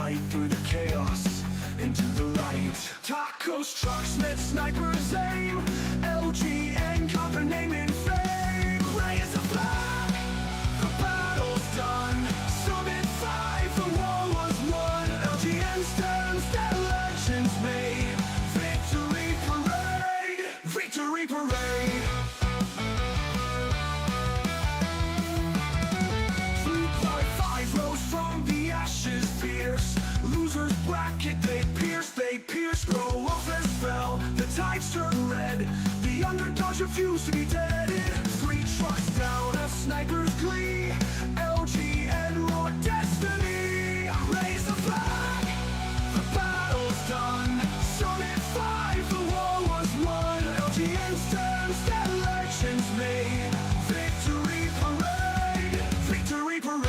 fight through the chaos into the light. Tacos, trucks, met snipers aim. LG and copper name in fame. Raise the flag, the battle's done. Summit 5, the war was won. LGN stands, their legends made. Victory parade, victory parade. 3.5 rose from the ashes fierce. Losers bracket, they pierce. Grow off as fell, the tides turn red. The underdogs refuse to be dead. 3 trucks down, a sniper's glee. LG and raw destiny. Raise the flag, the battle's done. Summit 5, the war was won. LGN stands, their legends made. Victory parade, victory parade.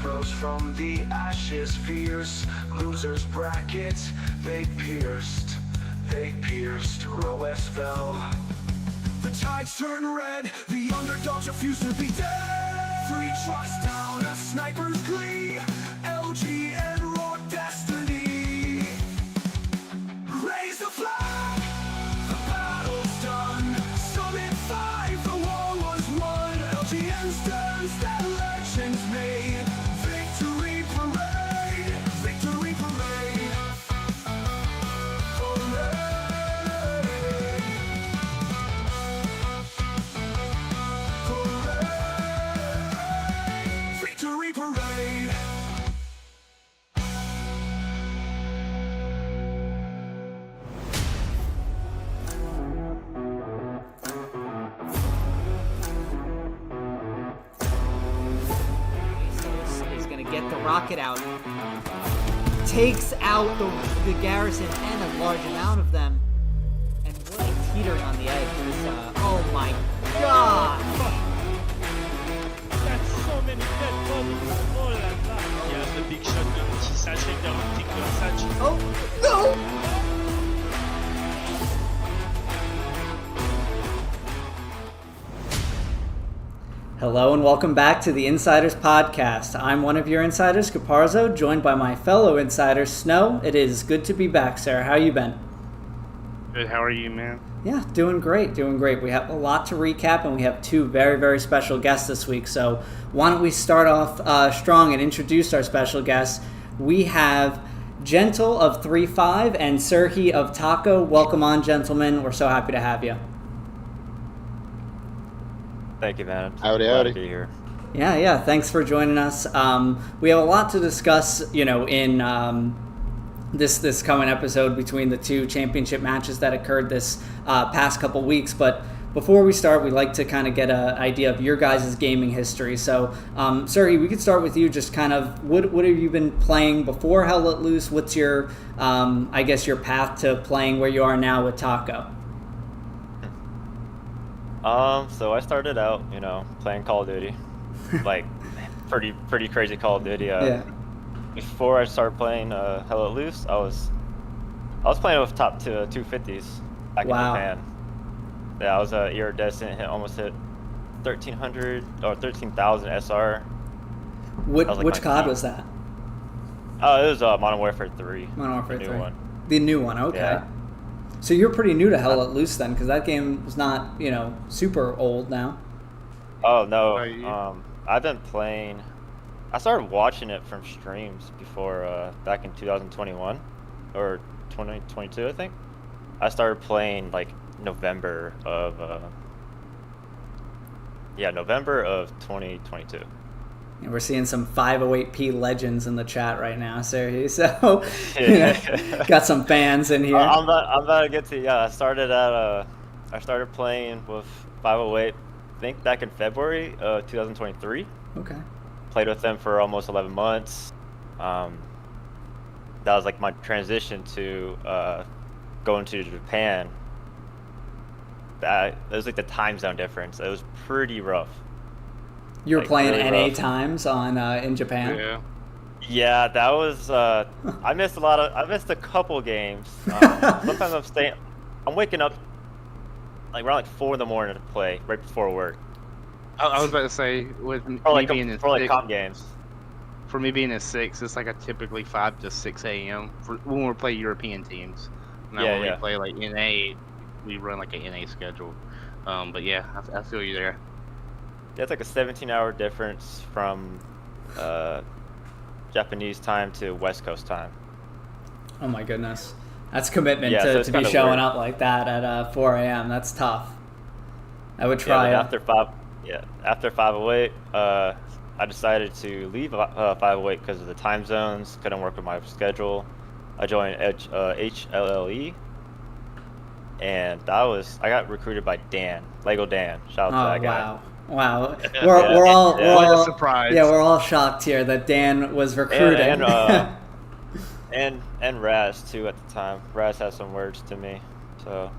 Rose from the ashes fierce. Losers bracket, they pierced. Roes fell, the tides turn red. The underdogs refuse to be dead. 3 trucks down, a sniper's glee. LG and raw destiny. Raise the flag, the battle's done. Summit 5, the war was won. LGN stands, their legends made. Victory parade, victory parade. Parade, victory parade. Get the rocket out, takes out the garrison and a large amount of them, and really teetering on the edge. Oh my god! That's so many dead bodies. Oh la la. Yeah, the big shot, le petit sachet, le petit sachet. Oh no! Hello and welcome back to the Insiders Podcast. I'm one of your insiders, Caparzo, joined by my fellow insider, Snow. It is good to be back, Sarah. How you been? Good, how are you, man? Yeah, doing great. We have a lot to recap, and we have 2 very, very special guests this week. So why don't we start off strong and introduce our special guests. We have Gentle of 3.5 and Cerhie of Taco. Welcome on, gentlemen. We're so happy to have you. Thank you, man. Howdy. Glad to be here. Yeah. Thanks for joining us. We have a lot to discuss, in this coming episode between the 2 championship matches that occurred this past couple weeks. But before we start, we'd like to kind of get an idea of your guys' gaming history. So, Cerhie, we could start with you. Just kind of, what have you been playing before Hell Let Loose? What's your, your path to playing where you are now with Taco? So I started out, playing Call of Duty, like pretty crazy Call of Duty. Yeah. Before I started playing Hell Let Loose, I was playing with top 250s back in Japan. Yeah, I was iridescent, almost hit 1300 or 13,000 SR. Which COD was that? Oh, it was Modern Warfare 3. Modern Warfare 3. New one. The new one, okay. Yeah. So you're pretty new to Hell Let Loose then, because that game was not, super old now. Oh, no. I've been playing... I started watching it from streams before, back in 2021, or 2022, I think. I started playing, November of 2022. And we're seeing some 508p legends in the chat right now, Cerhie. So, got some fans in here. I'm about to get to, I started playing with 508, I think back in February of 2023. Okay. Played with them for almost 11 months. That was my transition to going to Japan. It was the time zone difference. It was pretty rough. You were like, playing really NA rough. times on in Japan. Yeah. Yeah, that was. I missed a couple games. Sometimes I'm waking up like around like 4 in the morning to play right before work. I was about to say with me For being in for like 6, comp games. for me being at 6, it's like a typically 5 to 6 a.m. for when we play European teams. Now Yeah, when yeah. we play like NA, we run like an NA schedule. But yeah, I feel you there. Yeah, it's like a 17-hour difference from Japanese time to West Coast time. Oh my goodness, that's commitment Yeah, so to it's be kinda showing weird. up like that at 4 a.m. That's tough. I would Yeah, try. then after 508, I decided to leave 508 because of the time zones. Couldn't work with my schedule. I joined HLLE, and I got recruited by Dan, Lego Dan. Shout out to that guy. Wow. Yeah. We're all What a surprise. Yeah, we're all shocked here that Dan was recruiting. And Raz too at the time. Raz has some words to me, so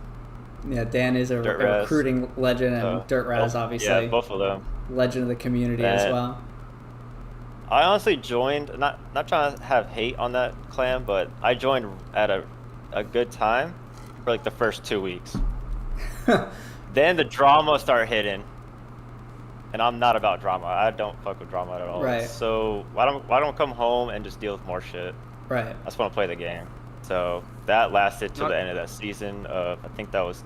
Yeah, Dan is a Dirt Raz. recruiting legend, and So, Dirt Raz obviously Yeah, both of them. legend of the community as And- well. I honestly joined, not trying to have hate on that clan, but I joined at a good time for like the first 2 weeks. Then the drama started hitting, and I'm not about drama. I don't fuck with drama at all. Right. So why don't come home and just deal with more shit? Right. I just want to play the game. So that lasted to the end of that season of, I think that was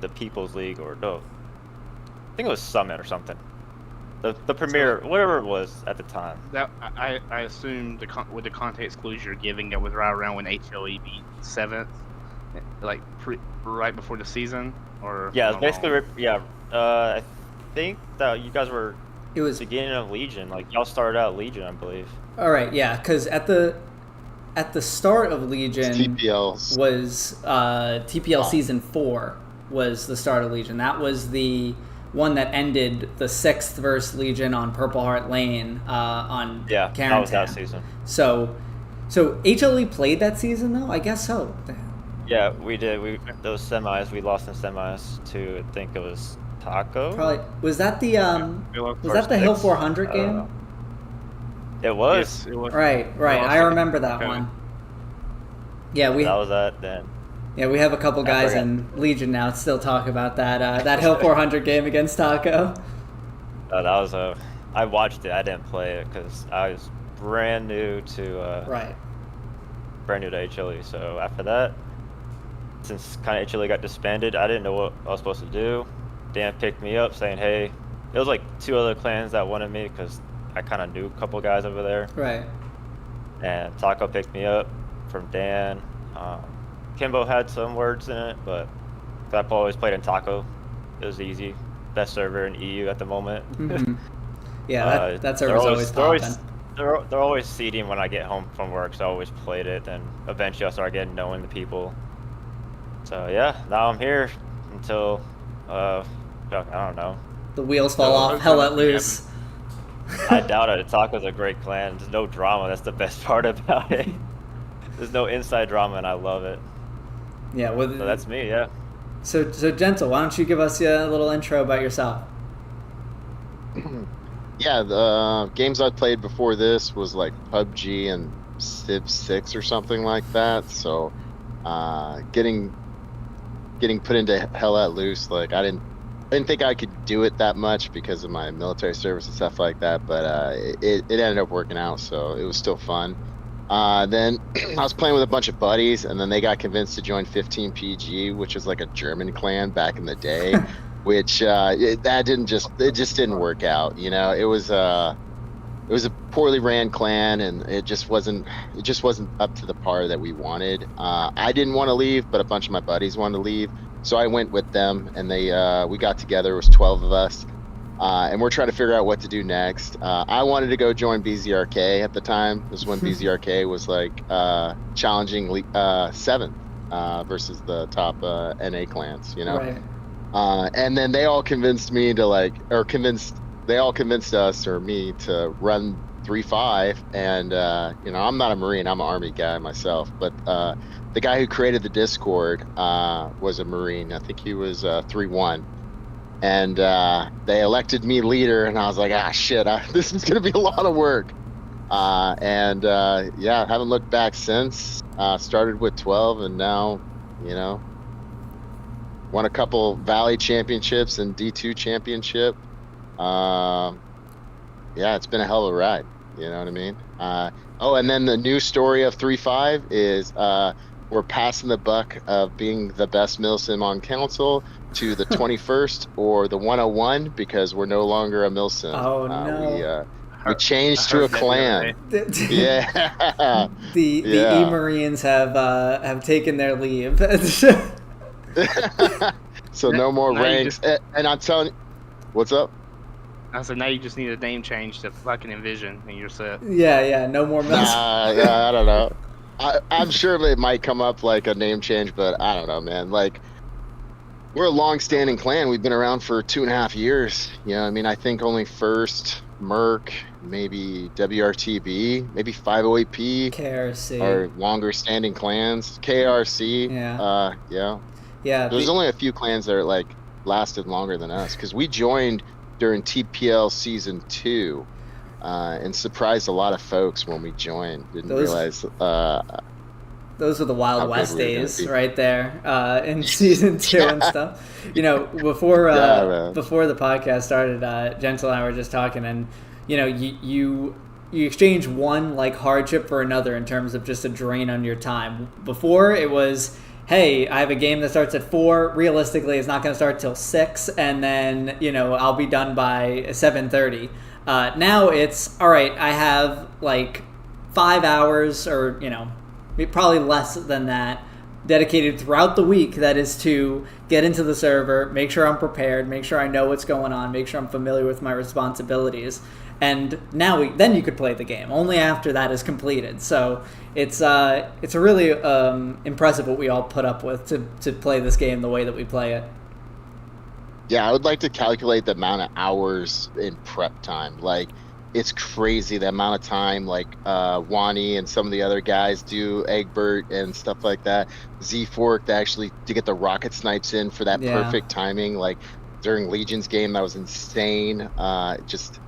the People's League, or no, I think it was Summit or something. The premier, whatever it was at the time. That I assume with the context clues you're giving, that was right around when HLE beat 7th, like right before the season, or Yeah, it's basically, I think that you guys were It was beginning of Legion. Like y'all started out Legion, I believe. all right. Yeah, because at the start of Legion TPLs. was TPL season 4 was the start of Legion. That was the one that ended the 6th versus Legion on Purple Heart Lane on Yeah, that Carentan. was that season. So HLE played that season though? I guess so. Yeah, we did. Those semis, we lost in semis to, I think it was Taco. Probably was that the was that First the Hill six. 400 I don't game? know. It was. Yes, it was. Right. I remember that Okay. one. Yeah, we That was that then. we have a couple guys forgot. in Legion now that still talk about that Hill 400 game against Taco. That was I watched it. I didn't play it because I was brand new to Right. HLE. So after that, since kind of HLE got disbanded, I didn't know what I was supposed to do. Dan picked me up saying, "Hey," it was like 2 other clans that wanted me because I kind of knew a couple guys over there. Right. And Taco picked me up from Dan. Kimbo had some words in it, but I've always played in Taco. It was easy. Best server in EU at the moment. Mhm. Yeah, that server's always popping. They're always seeding when I get home from work, so I always played it. And eventually I started getting knowing the people. So yeah, now I'm here until I don't know. The wheels fall off. Hell let loose. I doubt it. Taco's a great clan. There's no drama. That's the best part about it. There's no inside drama, and I love it. Yeah. Well, So that's me. Yeah. So Gentle, why don't you give us a little intro about yourself? Yeah, the games I played before this was like PUBG and Civ 6 or something like that. So, getting put into Hell Let Loose, like I didn't think I could do it that much because of my military service and stuff like that. But it ended up working out, so it was still fun. Then I was playing with a bunch of buddies, and then they got convinced to join 15 PG, which was like a German clan back in the day. Which it just didn't work out. You know, it was a poorly ran clan, and it just wasn't up to the par that we wanted. I didn't want to leave, but a bunch of my buddies wanted to leave, so I went with them, and we got together. It was 12 of us, and we're trying to figure out what to do next. I wanted to go join BZRK at the time. This was when BZRK was like challenging 7th versus the top NA clans. You know. Right. And then they all convinced me to they all convinced us or me to run 3-5. And, I'm not a Marine, I'm an Army guy myself, but, the guy who created the Discord, was a Marine. I think he was, 3-1. and they elected me leader, and I was like, shit, this is gonna be a lot of work. Yeah, haven't looked back since. Started with 12, and now, won a couple Valley championships and D2 championship. Yeah, it's been a hell of a ride. You know what I mean? And then the new story of 3.5 is we're passing the buck of being the best milsim on council to the 21st or the 101 because we're no longer a milsim. Oh no. We changed to a clan. Yeah. The E-Marines have taken their leave. So no more ranks. And I'm telling you, what's up? I said, now you just need a name change to fucking Envision, and you're set. Yeah, no more mess. Yeah, I don't know. I'm sure it might come up like a name change, but I don't know, man. Like, we're a long-standing clan. We've been around for 2.5 years. You know, I mean, I think only First, Merc, maybe WRTB, maybe 508P. KRC. Are longer-standing clans. KRC. Yeah. Yeah. There's only a few clans that are like lasted longer than us because we joined during TPL season 2 and surprised a lot of folks when we joined. Didn't realize those were the Wild West days right there in season 2 and stuff. You know, before the podcast started, Gentle and I were just talking, and you know, you exchange one like hardship for another in terms of just a drain on your time. Before it was, hey, I have a game that starts at 4. Realistically, it's not going to start till 6, and then, you know, I'll be done by 7:30. Now it's, all right, I have like 5 hours or, you know, probably less than that dedicated throughout the week. That is to get into the server, make sure I'm prepared, make sure I know what's going on, make sure I'm familiar with my responsibilities. And now then you could play the game. Only after that is completed. So it's really impressive what we all put up with to play this game the way that we play it. Yeah, I would like to calculate the amount of hours in prep time. Like, it's crazy the amount of time like Wani and some of the other guys do, Egbert and stuff like that. Z-Fork to get the rocket snipes in for that perfect timing. Like during Legion's game, that was insane. Just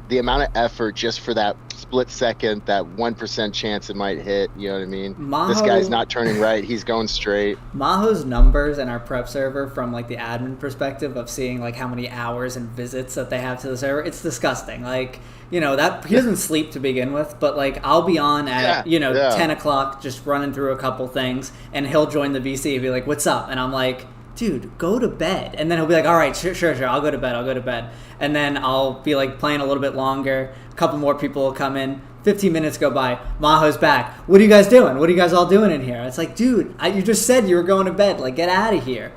the amount of effort just for that split second, that 1% chance it might hit, you know what I mean? This guy's not turning right, he's going straight. Maho's numbers in our prep server from like the admin perspective of seeing like how many hours and visits that they have to the server, it's disgusting. Like, you know, that he doesn't sleep to begin with, but like I'll be on at 10 o'clock just running through a couple things, and he'll join the VC and be like, what's up? And I'm like, dude, go to bed. And then he'll be like, all right, sure, I'll go to bed. And then I'll be like playing a little bit longer. A couple more people will come in. 15 minutes go by. Maho's back. What are you guys doing? What are you guys all doing in here? It's like, dude, you just said you were going to bed. Like, get out of here.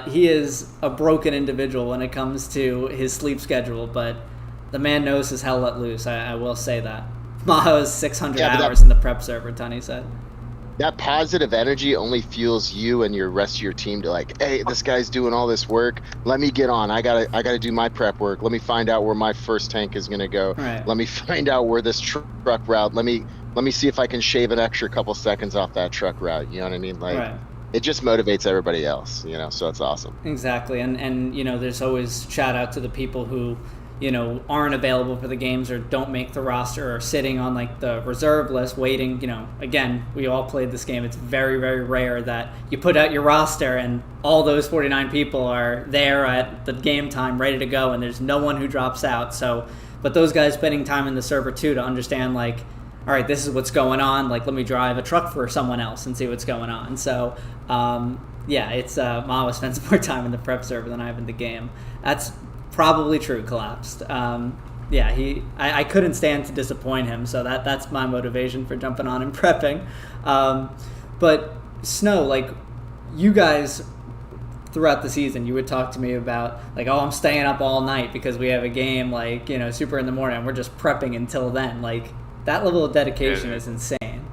He is a broken individual when it comes to his sleep schedule, but the man knows his hell let loose. I will say that. Maho's 600 hours in the prep server, Tony said. That positive energy only fuels you and your rest of your team to like, hey, this guy's doing all this work. Let me get on. I gotta do my prep work. Let me find out where my first tank is gonna go. Right. Let me find out where this truck route. Let me see if I can shave an extra couple seconds off that truck route. You know what I mean? Like, It just motivates everybody else. You know, so it's awesome. Exactly, and you know, there's always shout out to the people who, you know, aren't available for the games or don't make the roster or sitting on like the reserve list waiting. You know, again, we all played this game. It's very, very rare that you put out your roster and all those 49 people are there at the game time ready to go, and there's no one who drops out. So, but those guys spending time in the server too to understand like, all right, this is what's going on. Like, let me drive a truck for someone else and see what's going on. So, it's Mawa spends more time in the prep server than I have in the game. That's probably true. Collapsed. I couldn't stand to disappoint him, so that's my motivation for jumping on and prepping. But Snow, like, you guys throughout the season, you would talk to me about like, oh, I'm staying up all night because we have a game, like, you know, super in the morning, and we're just prepping until then. Like, that level of dedication is insane.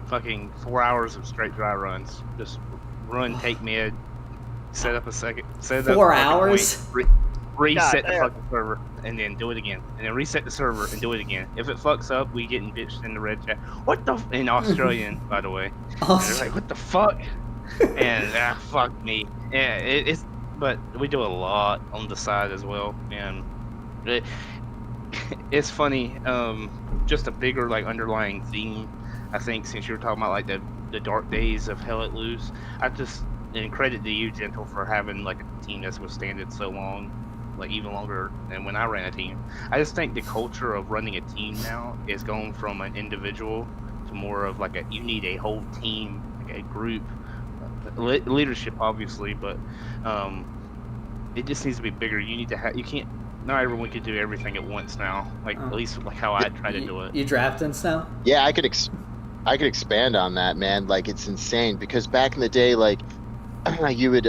Fucking 4 hours of straight dry runs. Just run, take mid, set up a second. 4 hours? Reset the fucking server, and then do it again. And then reset the server and do it again. If it fucks up, we getting bitched in the red chat. What the in Australian, by the way. They're like, what the fuck? And fuck me. Yeah, it's but we do a lot on the side as well, and it's funny. Just a bigger like underlying theme, I think, since you were talking about like the dark days of Hell at Loose. And credit to you, Gentle, for having like a team that's withstanded so long, like even longer than when I ran a team. I just think the culture of running a team now is going from an individual to more of like you need a whole team, like a group, leadership obviously, but it just needs to be bigger. You need to have, not everyone can do everything at once now, like at least like how I try to do it. You drafting Snow? Yeah, I could expand on that, man. Like, it's insane because back in the day, like, you would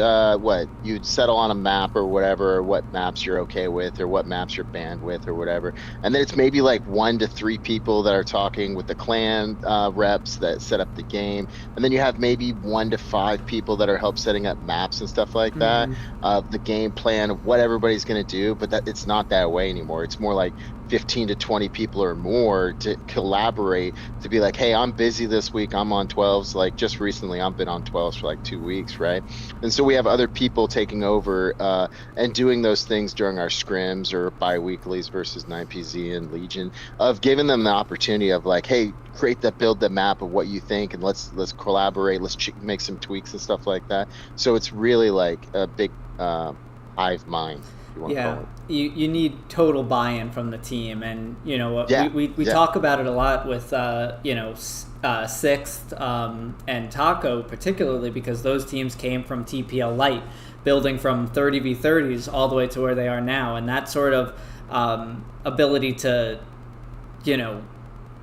you'd settle on a map or whatever, or what maps you're okay with or what maps you're banned with or whatever, and then it's maybe like 1 to 3 people that are talking with the clan reps that set up the game, and then you have maybe 1 to 5 people that are help setting up maps and stuff like that, the game plan of what everybody's going to do. But that it's not that way anymore. It's more like 15 to 20 people or more to collaborate, to be like, hey, I'm busy this week, I'm on 12s. Like, just recently I've been on 12s for like 2 weeks, right? And so we have other people taking over and doing those things during our scrims or bi-weeklies versus 9PZ and Legion, of giving them the opportunity of like, hey, build the map of what you think, and let's collaborate, let's make some tweaks and stuff like that. So it's really like a big hive mind. Yeah, you need total buy-in from the team, and you know we talk about it a lot with Sixth and Taco particularly, because those teams came from TPL Light, building from 30v30s all the way to where they are now, and that sort of ability to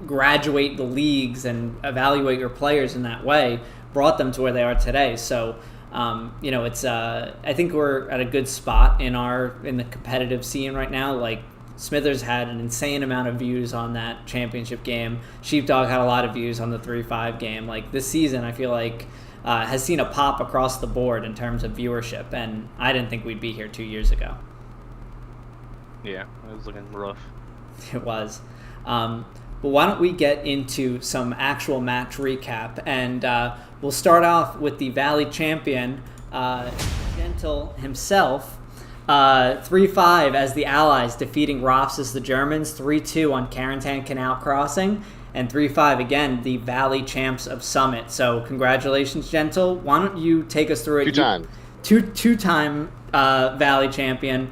graduate the leagues and evaluate your players in that way brought them to where they are today. So it's I think we're at a good spot in the competitive scene right now. Like, Smithers had an insane amount of views on that championship game. Sheepdog had a lot of views on the 3-5 game. Like, this season, I feel like has seen a pop across the board in terms of viewership, and I didn't think we'd be here 2 years ago. Yeah, it was looking rough. It was. But why don't we get into some actual match recap, and we'll start off with the Valley champion, Gentle himself, 3-5 as the Allies defeating Rofs as the Germans, 3-2 on Carentan Canal Crossing, and 3-5 again, the Valley champs of Summit. So congratulations, Gentle. Why don't you take us through it? Two-time Valley champion.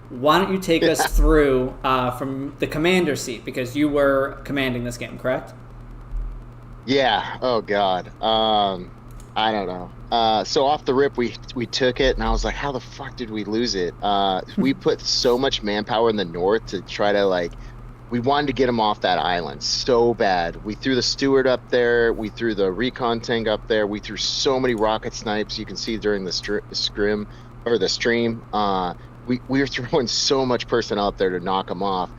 Why don't you take us through from the commander seat, because you were commanding this game, correct? Yeah. Oh God. I don't know. So off the rip, we took it, and I was like, how the fuck did we lose it? We put so much manpower in the north to try to we wanted to get them off that island so bad. We threw the Steward up there. We threw the recon tank up there. We threw so many rocket snipes. You can see during the stream. We were throwing so much personnel up there to knock them off,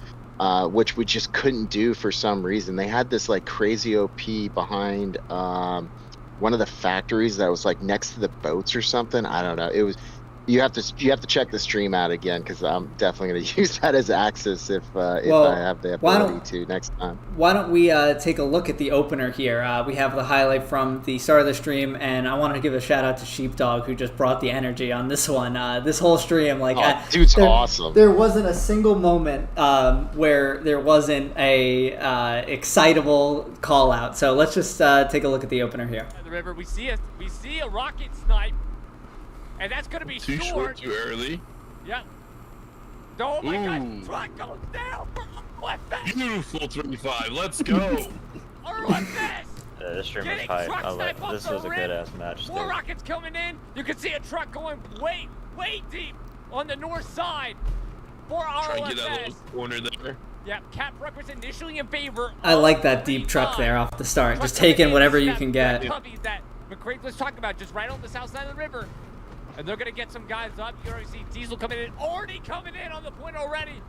which we just couldn't do for some reason. They had this crazy OP behind one of the factories that was next to the boats or something. I don't know. It was. You have to check the stream out again, because I'm definitely going to use that as access if I have the ability to next time. Why don't we take a look at the opener here? We have the highlight from the start of the stream, and I want to give a shout out to Sheepdog, who just brought the energy on this one. This whole stream, dude's awesome. There wasn't a single moment where there wasn't a excitable call out. So let's just take a look at the opener here. The river, we see a rocket snipe. And that's going to be too short, too early. Yeah. Oh my God, truck goes down. What's that? Beautiful 25, let's go. Or what's this? This stream was hype. This was a good ass match. More rockets coming in. You can see a truck going way deep on the north side for our Try to get that little corner there. Yeah, Cap was initially in favor. I like that deep truck there off the start. Just taking whatever you can get. That McCrae was talking about, just right on the south side of the river. And they're going to get some guys up. You already see Diesel already coming in on the point already.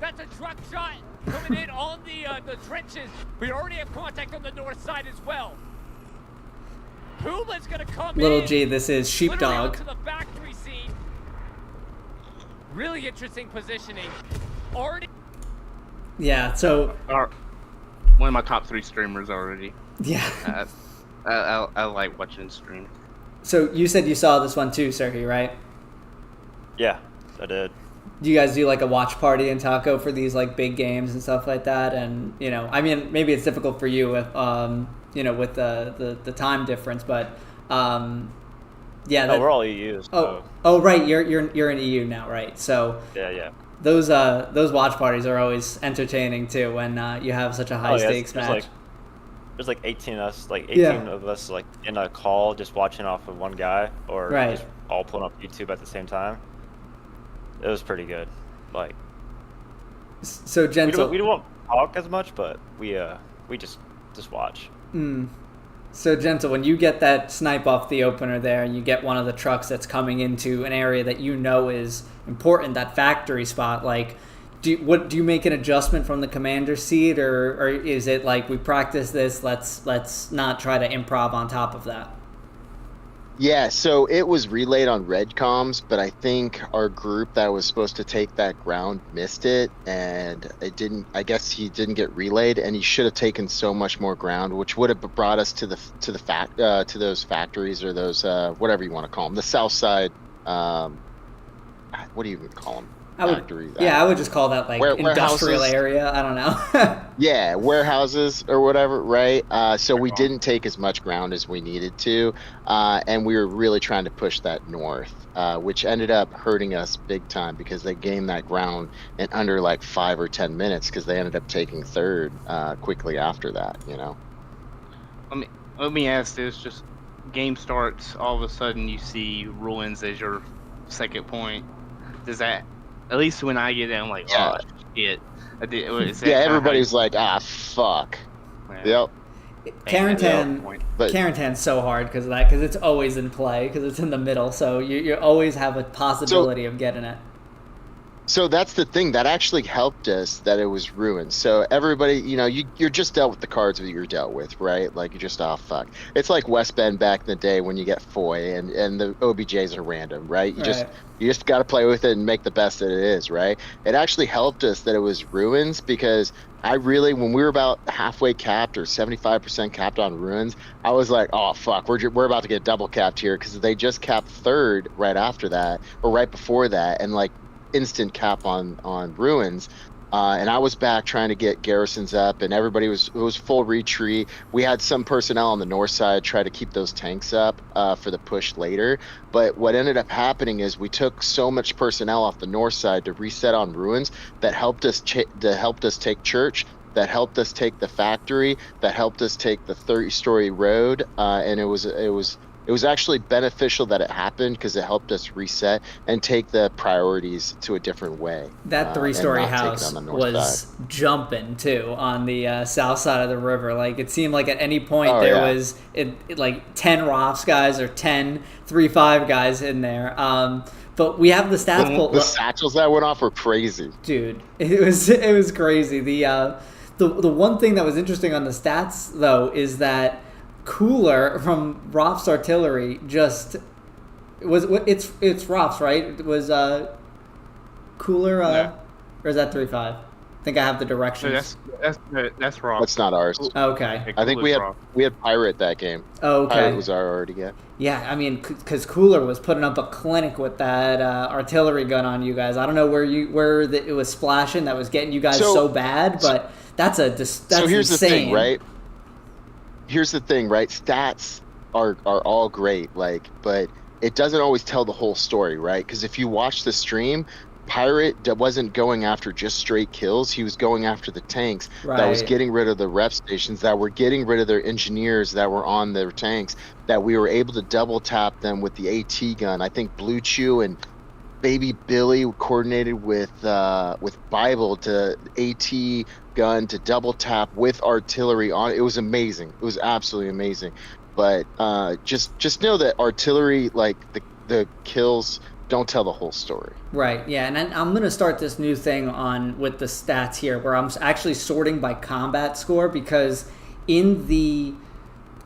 That's a truck shot coming in on the trenches. We already have contact on the north side as well. Puma's going to come in. Little G, this is Sheepdog. To the factory scene. Really interesting positioning. Already. Yeah, so. One of my top 3 streamers already. Yeah. I like watching stream. So you said you saw this one too, Cerhie, right? Yeah, I did. Do you guys do like a watch party in Taco for these like big games and stuff like that? And I mean, maybe it's difficult for you with with the time difference, but yeah. No, we're all EUs. So. Oh, right. You're in EU now, right? So Yeah. those watch parties are always entertaining too when you have such a high stakes match. There's like 18 of us, like in a call, just watching off of one guy, or just all pulling up YouTube at the same time. It was pretty good. Like, so Gentle. We don't talk as much, but we just watch. So Gentle, when you get that snipe off the opener there, and you get one of the trucks that's coming into an area that is important, that factory spot, like, do you make an adjustment from the commander's seat, or is it like we practice this? Let's not try to improv on top of that. Yeah, so it was relayed on red comms, but I think our group that was supposed to take that ground missed it, and it didn't. I guess he didn't get relayed, and he should have taken so much more ground, which would have brought us to those factories, or those whatever you want to call them, the south side. What do you even call them? Factory. I would just call that like industrial area. I don't know. Yeah, warehouses or whatever, right? So we didn't take as much ground as we needed to, and we were really trying to push that north, which ended up hurting us big time because they gained that ground in under like 5 or 10 minutes because they ended up taking third quickly after that. Let me ask this: just game starts, all of a sudden you see ruins as your second point. Does that? At least when I get there, I'm like, oh, shit. Everybody's like, fuck. Yeah. Yep. Carentan's so hard because of that, because it's always in play, because it's in the middle, so you always have a possibility of getting it. So that's the thing that actually helped us, that it was ruined. So everybody, you're just dealt with the cards that you're dealt with, right? Like, you're just, fuck. It's like West Bend back in the day when you get Foy and the OBJs are random, right? You just got to play with it and make the best that it is, right? It actually helped us that it was ruins, because when we were about halfway capped or 75% capped on ruins, I was like, oh, fuck, we're about to get double capped here, because they just capped third right after that, or right before that, and like, instant cap on ruins, and I was back trying to get garrisons up, and it was full retreat. We had some personnel on the north side try to keep those tanks up for the push later, but what ended up happening is we took so much personnel off the north side to reset on ruins that helped us take church, that helped us take the factory, that helped us take the 30-story road, and it was actually beneficial that it happened, because it helped us reset and take the priorities to a different way. That 3-story house was jumping too on the south side of the river. Like, it seemed like at any point was like 10 Rofs guys or 10 3-5 guys in there. But we have the stats pulled. The satchels that went off were crazy, dude. It was crazy. The one thing that was interesting on the stats though is that Cooler from Rof's artillery it's Rof's, right? It was Cooler or is that 3-5? I think I have the directions. That's Rof. That's not ours. Okay. I think we had Pirate that game. Oh, okay. Pirate was our already get. Yeah, I mean, because Cooler was putting up a clinic with that artillery gun on you guys. I don't know where it was splashing that was getting you guys so bad, but that's so here's insane. The thing, right? Here's the thing, right? Stats are all great, but it doesn't always tell the whole story, right? Because if you watch the stream, Pirate wasn't going after just straight kills. He was going after the tanks that was getting rid of the rep stations, that were getting rid of their engineers that were on their tanks, that we were able to double tap them with the AT gun. I think Blue Chew and Baby Billy coordinated with Bible to AT gun to double tap with artillery on. It was amazing. It was absolutely amazing. But just know that artillery, like the kills, don't tell the whole story. Right. Yeah. And I'm going to start this new thing with the stats here, where I'm actually sorting by combat score, because in the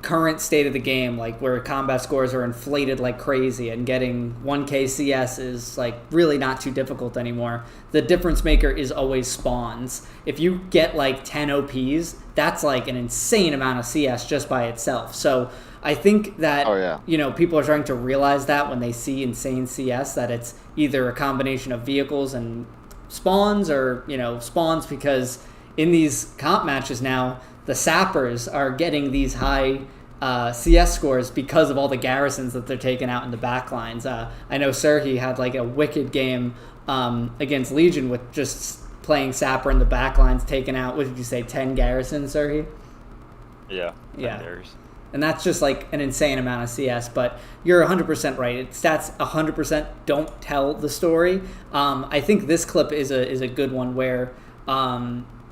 current state of the game, like where combat scores are inflated like crazy and getting 1k CS is like really not too difficult anymore, the difference maker is always spawns. If you get like 10 OPs, that's like an insane amount of CS just by itself. So I think that, Oh, yeah. you know, people are starting to realize that when they see insane CS, that it's either a combination of vehicles and spawns, or, you know, spawns because in these comp matches now, the sappers are getting these high CS scores because of all the garrisons that they're taking out in the backlines. I know Cerhie had like a wicked game against Legion with just playing sapper in the backlines, taking out, what did you say, 10 garrisons, Cerhie? Yeah. Yeah. There's. And that's just like an insane amount of CS, but you're 100% right. Stats 100% don't tell the story. I think this clip is a good one where,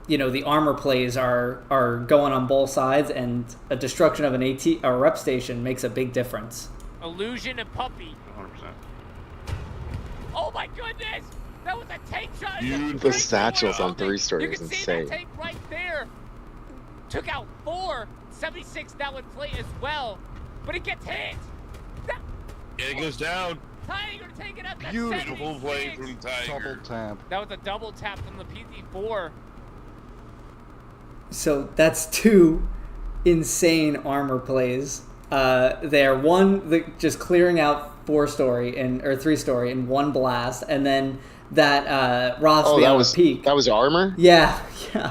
you know, the armor plays are going on both sides, and a destruction of an AT or rep station makes a big difference. Illusion and Puppy. 100%. Oh my goodness! That was a tank shot. The satchels on 3-story You is can see insane. that tank right there. Took out 4. 76 now in play as well, but it gets hit. That, And it goes down. Tiger taking out that Beautiful 76. play from Tiger. Double tap. That was a double tap from the PT4. So that's 2 insane armor plays. There, one just clearing out 4-story or 3-story in one blast, and then that Roth's Oh, that was peak. that was armor. Yeah.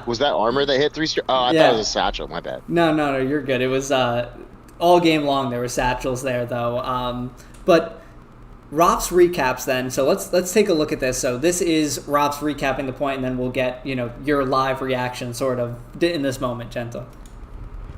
Was that armor that hit 3-story? Oh, I Yeah. thought it was a satchel. My bad. No, you're good. It was all game long. There were satchels there though. But Rop's recaps then. So let's take a look at this. So this is Rop's recapping the point, and then we'll get, you know, your live reaction sort of in this moment, Gentle.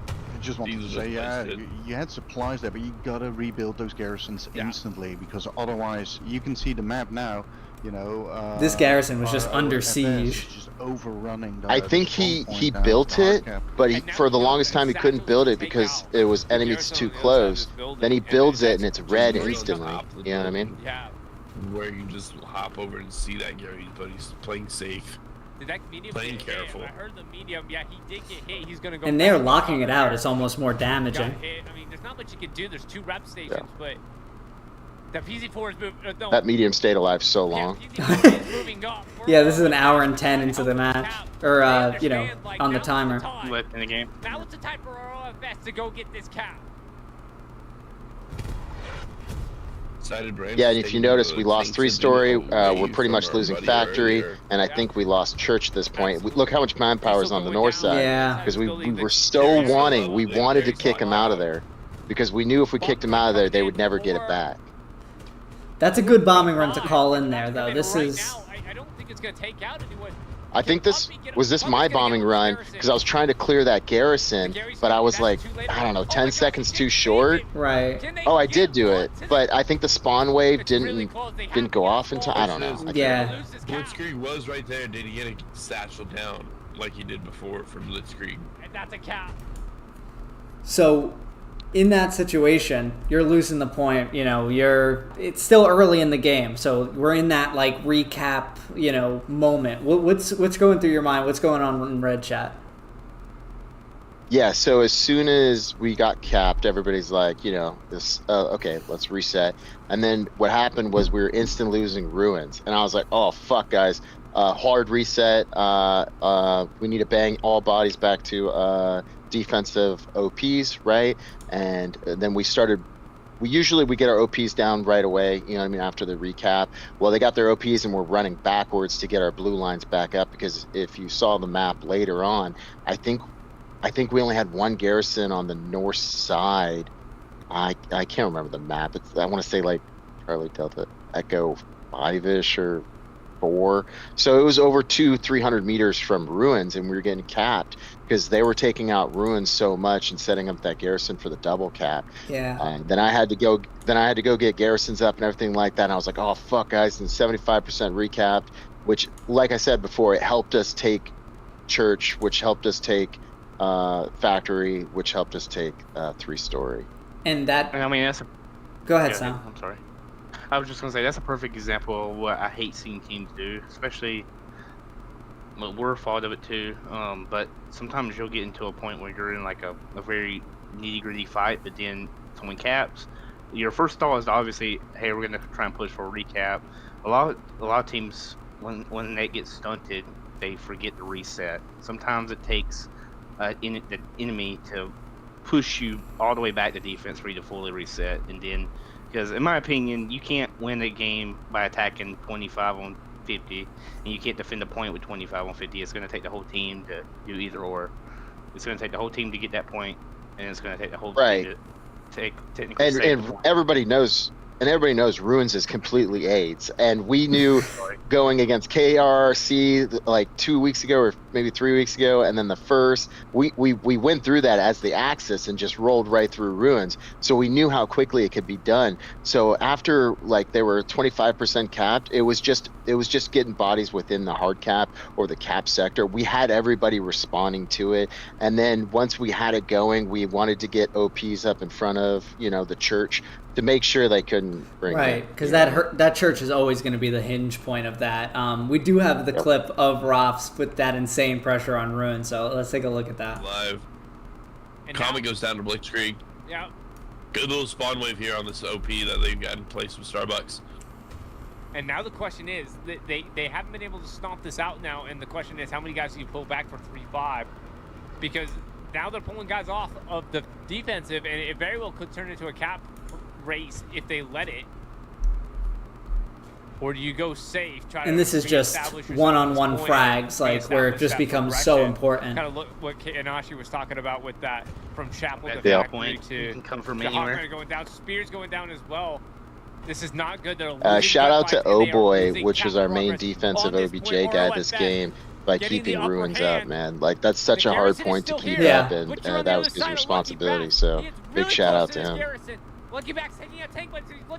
I just wanted to Jesus say, yeah, Christ. you had supplies there, but you gotta rebuild those garrisons instantly, because otherwise, you can see the map now. You know, This garrison was just our under FS siege. is just overrunning. I think he built it, but for the longest time he couldn't build it because it was enemies too close. Then he builds it and it's red instantly. You know what I mean? Yeah. Where you just hop over and see that Gary, but he's playing safe. Did that medium Playing get hit? careful. I heard the medium. Yeah, he did get hit. He's gonna go. And they're back locking up it out. there. It's almost more Got damaging. hit. I mean, there's not much you can do. There's 2 rep stations, but the PZ4 is moving. No. That medium stayed alive so Yeah, long. PZ4 is moving up. Yeah, this is an hour and 10 into the match, or I you know, understand, like, on the now is timer. time. Left in the game. Now it's the time for our OFS to go get this cap. Excited brain. Yeah, and if you notice, we lost 3-story. We're pretty much losing factory, and I think we lost church at this point. Look how much manpower is on the north side. Yeah. Because we were so we wanted to kick him out of there, because we knew if we kicked him out of there, they would never get it back. That's a good bombing run to call in there, though. This Right is. now, I don't think it's gonna take out anyone. I think this was my bombing run because I was trying to clear that garrison, but I was like, I don't know, 10 seconds too short. Right. Oh, I did do it, but I think the spawn wave didn't go off in time. I don't know. Yeah. Blitzkrieg was right there. Did he get a satchel down like he did before for Blitzkrieg? And that's a cap. So, in that situation, you're losing the point. You know, it's still early in the game, so we're in that like recap, you know, moment. What's going through your mind? What's going on in Red Chat? Yeah, so as soon as we got capped, everybody's like, you know, this, okay, let's reset. And then what happened was we were instant losing ruins. And I was like, oh, fuck, guys. Hard reset. We need to bang all bodies back to defensive OPs, right? And then we usually get our OPs down right away, you know what I mean, after the recap. Well, they got their OPs and we're running backwards to get our blue lines back up, because if you saw the map later on, I think we only had 1 garrison on the north side. I can't remember the map. I want to say like Charlie Delta Echo 5-ish or 4. So it was over 200-300 meters from ruins, and we were getting capped because they were taking out ruins so much and setting up that garrison for the double cap. Yeah. Then I had to go get garrisons up and everything like that. And I was like, oh fuck, guys, and 75% recapped, which, like I said before, it helped us take church, which helped us take factory, which helped us take 3-story. And that. I mean, that's a. Go ahead, Yeah, Sam. I'm sorry. I was just gonna say that's a perfect example of what I hate seeing teams do, especially. Well, we're a fault of it too, but sometimes you'll get into a point where you're in like a very nitty-gritty fight, but then someone caps. Your first thought is obviously, hey, we're gonna try and push for a recap. A lot of teams, when they get stunted, they forget to reset. Sometimes it takes the enemy to push you all the way back to defense for you to fully reset. And then, because in my opinion, you can't win a game by attacking 25 on 50, and you can't defend a point with 25 on 50. It's going to take the whole team to do either or. It's going to take the whole team to get that point, and it's going to take the whole team to take technically save the point. Everybody knows Ruins is completely AIDS, and we knew going against KRC like 2 weeks ago or maybe 3 weeks ago, and then the first we went through that as the Axis and just rolled right through Ruins, so we knew how quickly it could be done. So after like they were 25% capped, it was just getting bodies within the hard cap or the cap sector. We had everybody responding to it, and then once we had it going, we wanted to get OPs up in front of the church to make sure they couldn't bring right, because that church is always going to be the hinge point of that. We do have the clip of Roths with that insane pressure on Ruin, so let's take a look at that. Live. And Comet goes down to Blitzkrieg. Yeah. Good little spawn wave here on this OP that they've got in place with Starbucks. And now the question is, they haven't been able to stomp this out now, and the question is, how many guys do you pull back for 3-5? Because now they're pulling guys off of the defensive, and it very well could turn into a cap race if they let it. Or do you go safe? And this is just one-on-one frags, like where it just becomes so important. Kind of look what Anashi was talking about with that from Chapel to the Factory to come from Hawkeye going down. Spears going down as well. This is not good. They're shout out to O-Boy, which was our main defensive OBJ guy this game, by keeping Ruins up, man. Like, that's such a hard point to keep up, and that was his responsibility, so big shout out to him.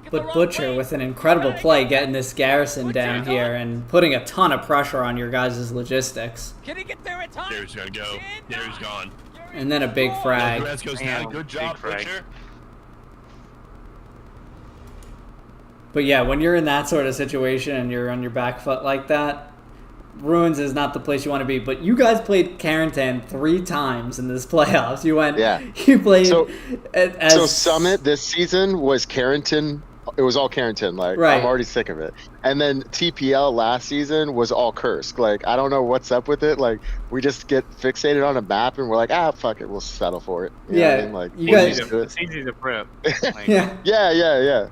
But Butcher with an incredible play getting this garrison down here and putting a ton of pressure on your guys' logistics. Can he get there in time? Gary's gonna go. Gary's gone. And then a big frag. Goes down. Good job, Butcher. But yeah, when you're in that sort of situation and you're on your back foot like that, Ruins is not the place you want to be. But you guys played Carentan 3 times in this playoffs. You went, you played. So Summit this season was Carentan. It was all Carentan. Like, I'm already sick of it. And then TPL last season was all Kursk. Like, I don't know what's up with it. Like, we just get fixated on a map and we're like, fuck it, we'll settle for it. You know what I mean? Like, you guys, it's easy to prep. Like, yeah.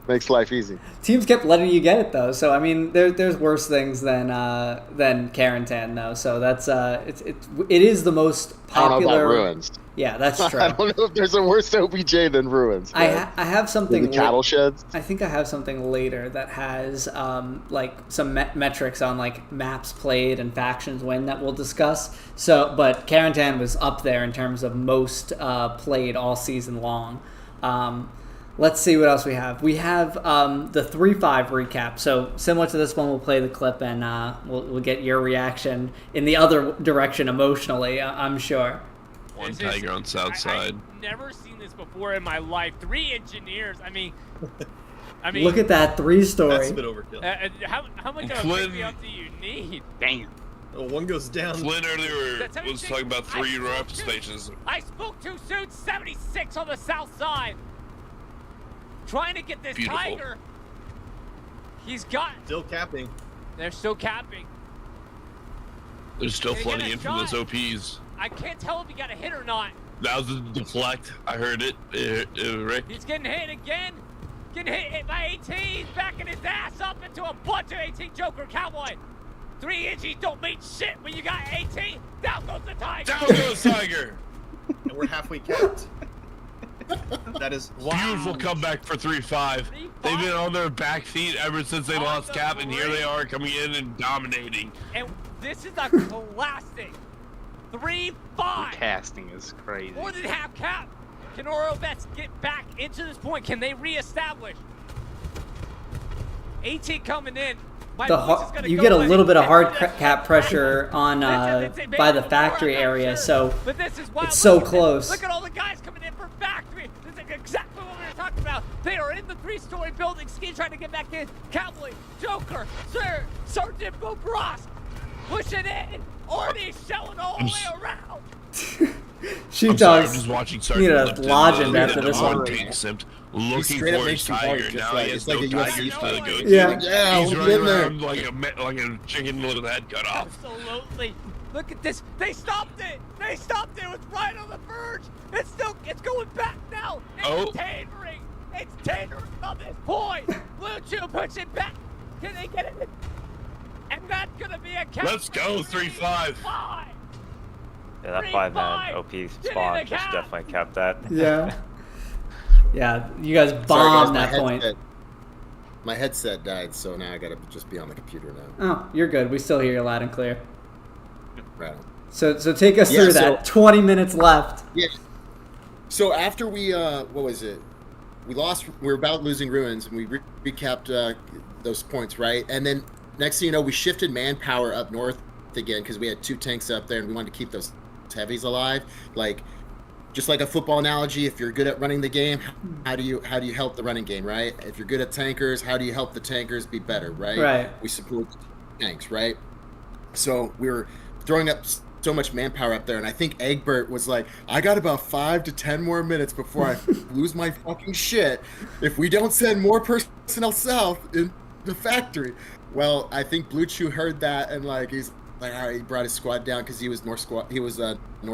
Makes life easy. Teams kept letting you get it though, so I mean, there's worse things than Carentan though. So that's it is the most popular. I don't know about Ruins. Yeah, that's true. I don't know if there's a worse OBJ than Ruins. I have something. The cattle sheds. I think I have something later that has like some metrics on like maps played and factions win that we'll discuss. So, but Carentan was up there in terms of most played all season long. Let's see what else we have. We have the 3-5 recap. So similar to this one, we'll play the clip and we'll get your reaction in the other direction emotionally, I'm sure. One Tiger on south side. I've never seen this before in my life. 3 engineers. I mean, look at that 3-story. That's a bit overkill. How much of a pick-me-up do you need? Damn. Oh, one goes down. Flynn earlier was talking about 3 rep stations. I spoke too soon. 76 on the south side. Trying to get this Tiger. He's got. Still capping. They're still capping. They're still flooding in from those OPs. I can't tell if he got a hit or not. That was a deflect. I heard it. Rick. He's getting hit again. Getting hit by 18. Backing his ass up into a bunch of 18 Joker Cowboy. 3 inches don't mean shit when you got 18. Down goes the Tiger. Down goes Tiger. And we're halfway capped. That is beautiful comeback for 3-5. They've been on their back feet ever since they lost cap, and here they are coming in and dominating. And this is a classic 3-5. Casting is crazy. More than half cap. Can Oro Vets get back into this point? Can they reestablish? 18 coming in. You get a little bit of hard cap pressure on by the factory area, so it's so close. Look at all the guys coming in for factory. This is exactly what we were talking about. They are in the 3-story building. Ski trying to get back in. Cowboy, Joker, Sergeant Bobrosk, pushing in. Already showing all the way around. Sheepdog's just watching need a login after this one. Looking for his Tiger now. He has no Tigers to go to. Yeah, He's running around like a chicken with his head cut off. Absolutely. Look at this. They stopped it. They stopped it. It was right on the verge. It's going back now. It's tendering. It's tendering on this point. Blue Chew puts it back. Can they get it? And that's going to be a count. Let's go, 3-5. Yeah, that 5-man OP spawn just definitely kept that. Yeah. Yeah, you guys bombed that point. My headset died, so now I gotta just be on the computer now. Oh, you're good. We still hear you loud and clear. Right. So take us through that. 20 minutes left. Yeah. So after we, what was it? We were about losing Ruins, and we recapped those points, right? And then next thing you know, we shifted manpower up north again because we had 2 tanks up there, and we wanted to keep those heavies alive. Like, just like a football analogy, if you're good at running the game, how do you help the running game, right? If you're good at tankers, how do you help the tankers be better, right? Right. We support tanks, right? So we were throwing up so much manpower up there, and I think Egbert was like, I got about 5 to 10 more minutes before I lose my fucking shit if we don't send more personnel south in the factory. Well, I think Blue Chew heard that, and like he's like, all right, he brought his squad down because he was north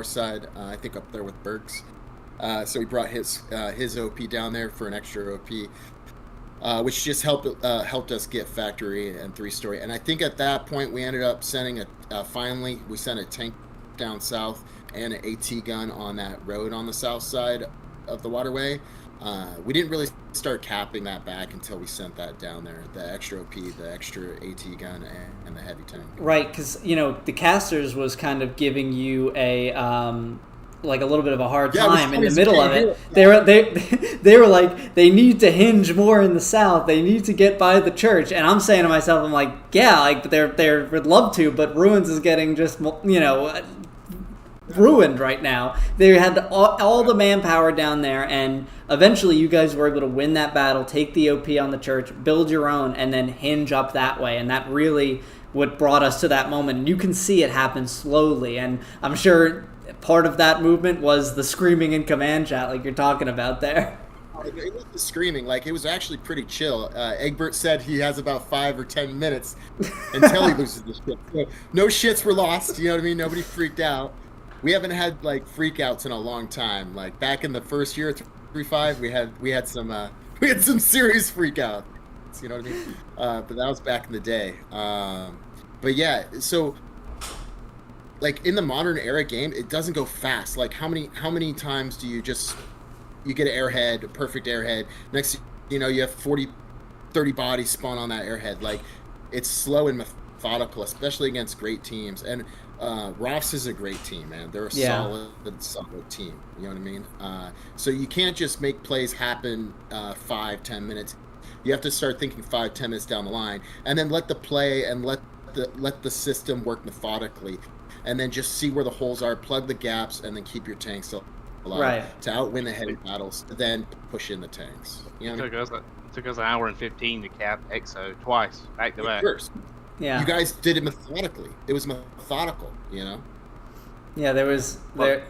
side, I think up there with Bergs. So he brought his OP down there for an extra OP, which just helped us get factory and 3-story. And I think at that point we ended up sending finally we sent a tank down south and an AT gun on that road on the south side of the waterway. We didn't really start capping that back until we sent that down there, the extra OP, the extra AT gun, and the heavy tank. Right, because, the casters was kind of giving you a like a little bit of a hard time in the middle of it. They were like, they need to hinge more in the south. They need to get by the church. And I'm saying to myself, I'm like, yeah, like they would love to, but Ruins is getting just, ruined right now. They had all the manpower down there, and eventually you guys were able to win that battle, take the OP on the church, build your own, and then hinge up that way. And that really what brought us to that moment. And you can see it happen slowly, and I'm sure part of that movement was the screaming in command chat like you're talking about there. It was the screaming. Like, it was actually pretty chill. Egbert said he has about 5 or 10 minutes until he loses the shit. So no shits were lost, you know what I mean? Nobody freaked out. We haven't had like freakouts in a long time. Like back in the first year, 3-5, we had some serious freakouts. You know what I mean? But that was back in the day. But yeah, so like in the modern era game, it doesn't go fast. Like how many times do you get an airhead, a perfect airhead? Next, you have 30 bodies spawn on that airhead. Like, it's slow and methodical, especially against great teams. And Ross is a great team, man. They're a solid team. You know what I mean? So you can't just make plays happen 5-10 minutes. You have to start thinking 5-10 minutes down the line, and then let the play and let the system work methodically, and then just see where the holes are, plug the gaps, and then keep your tanks alive to outwin the heavy battles. Then push in the tanks. You know, it took us an hour and 15 to cap EXO twice back to back. Yeah, you guys did it methodically. It was methodical, Yeah, there was the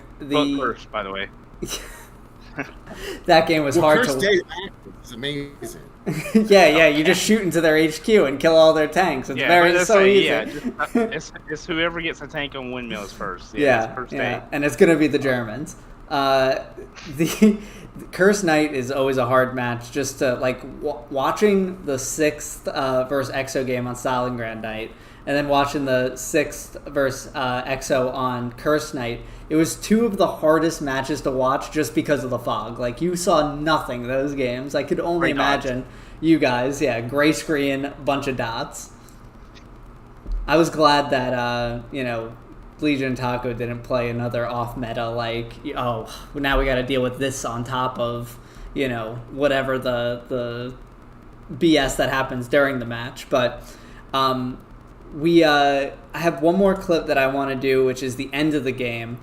first, by the way. That game was hard to. Day was amazing. yeah, you just shoot into their HQ and kill all their tanks. It's so easy. It's whoever gets a tank on windmills first. First day. And it's gonna be the Germans. The Curse Knight is always a hard match. Just to watching the 6th versus EXO game on Stalingrad Night, and then watching the 6th versus EXO on Curse Knight. It was 2 of the hardest matches to watch just because of the fog. Like, you saw nothing those games. I could only imagine you guys. Yeah, gray screen, bunch of dots. I was glad that Legion Taco didn't play another off meta now we got to deal with this on top of whatever the BS that happens during the match. But I have one more clip that I want to do, which is the end of the game,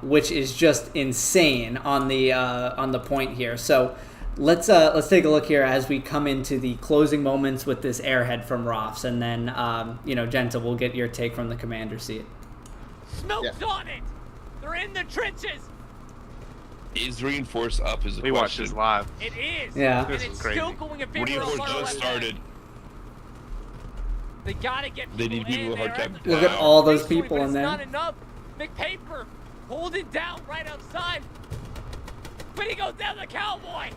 which is just insane on the point here. So let's take a look here as we come into the closing moments with this airhead from Rofs, and then Genta, we'll get your take from the commander seat. Smoke's on it. They're in the trenches. Is reinforce up? Is the we watched this live. It is. Yeah. And it's crazy. Still going in favor Reinforce of just started. They gotta get They people need people in with hard there. cap. Look at all those Three-story, people but in it's there. not enough. McPaper holding down right outside. But he goes down the Cowboy.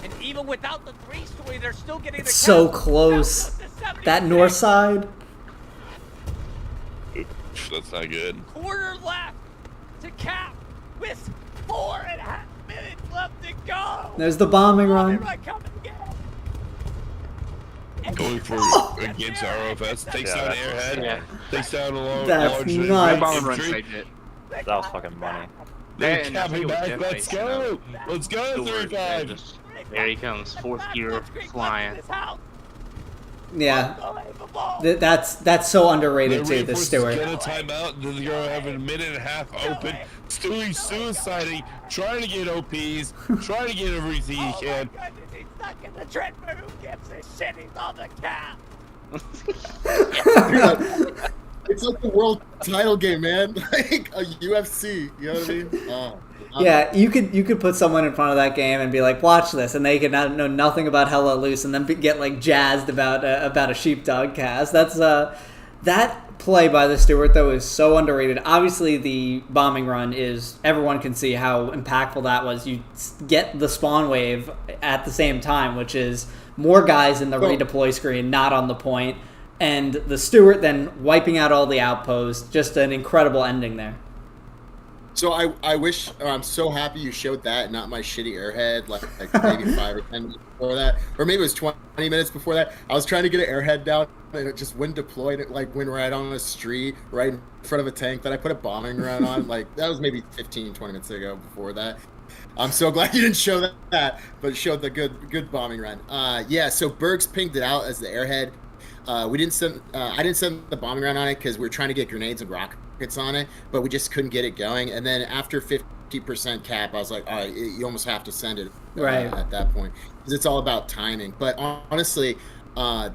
And even without the 3-story, they're still getting It's the so count. close. Down to 76. That north side. That's not good. Quarter left to Cap with 4.5 minutes left to go. There's the bombing run. Coming again. Going for against ROFS. Takes Yeah, down that's Airhead. Yeah. Takes down a long, That's large nuts. Bomb run infantry. saved it. That was fucking money. They're And I capping think it was back. Jeff Let's Mason, go. Let's go. Stewart, 3-5. There he comes, fourth gear flying. Yeah. That's so underrated too, the Reinforcements Stewart. Get a timeout. They're gonna have a minute and a half open. Stewie's suiciding, trying to get OPs, trying to get everything he can. He's stuck in the tread, but who gives a shit? He's on the Cap. It's like the world title game, man. Like a UFC. You know what I mean? Yeah, you could put someone in front of that game and be like, watch this, and they could not know nothing about Hell Let Loose, and then get like jazzed about a sheepdog cast. That's that play by the Stewart though is so underrated. Obviously, the bombing run is everyone can see how impactful that was. You get the spawn wave at the same time, which is more guys in the redeploy screen, not on the point, and the Stewart then wiping out all the outposts. Just an incredible ending there. So I wish, I'm so happy you showed that, not my shitty airhead, like maybe 5 or 10 minutes before that, or maybe it was 20 minutes before that. I was trying to get an airhead down, and it just wouldn't deploy. It like went right on the street, right in front of a tank that I put a bombing run on. Like that was maybe 15, 20 minutes ago before that. I'm so glad you didn't show that, but it showed the good bombing run. Yeah, so Bergs pinged it out as the airhead. We didn't send. I didn't send the bombing run on it because we were trying to get grenades and rockets on it, but we just couldn't get it going. And then after 50% cap, I was like, all right, you almost have to send it Right. at that point because it's all about timing. But honestly,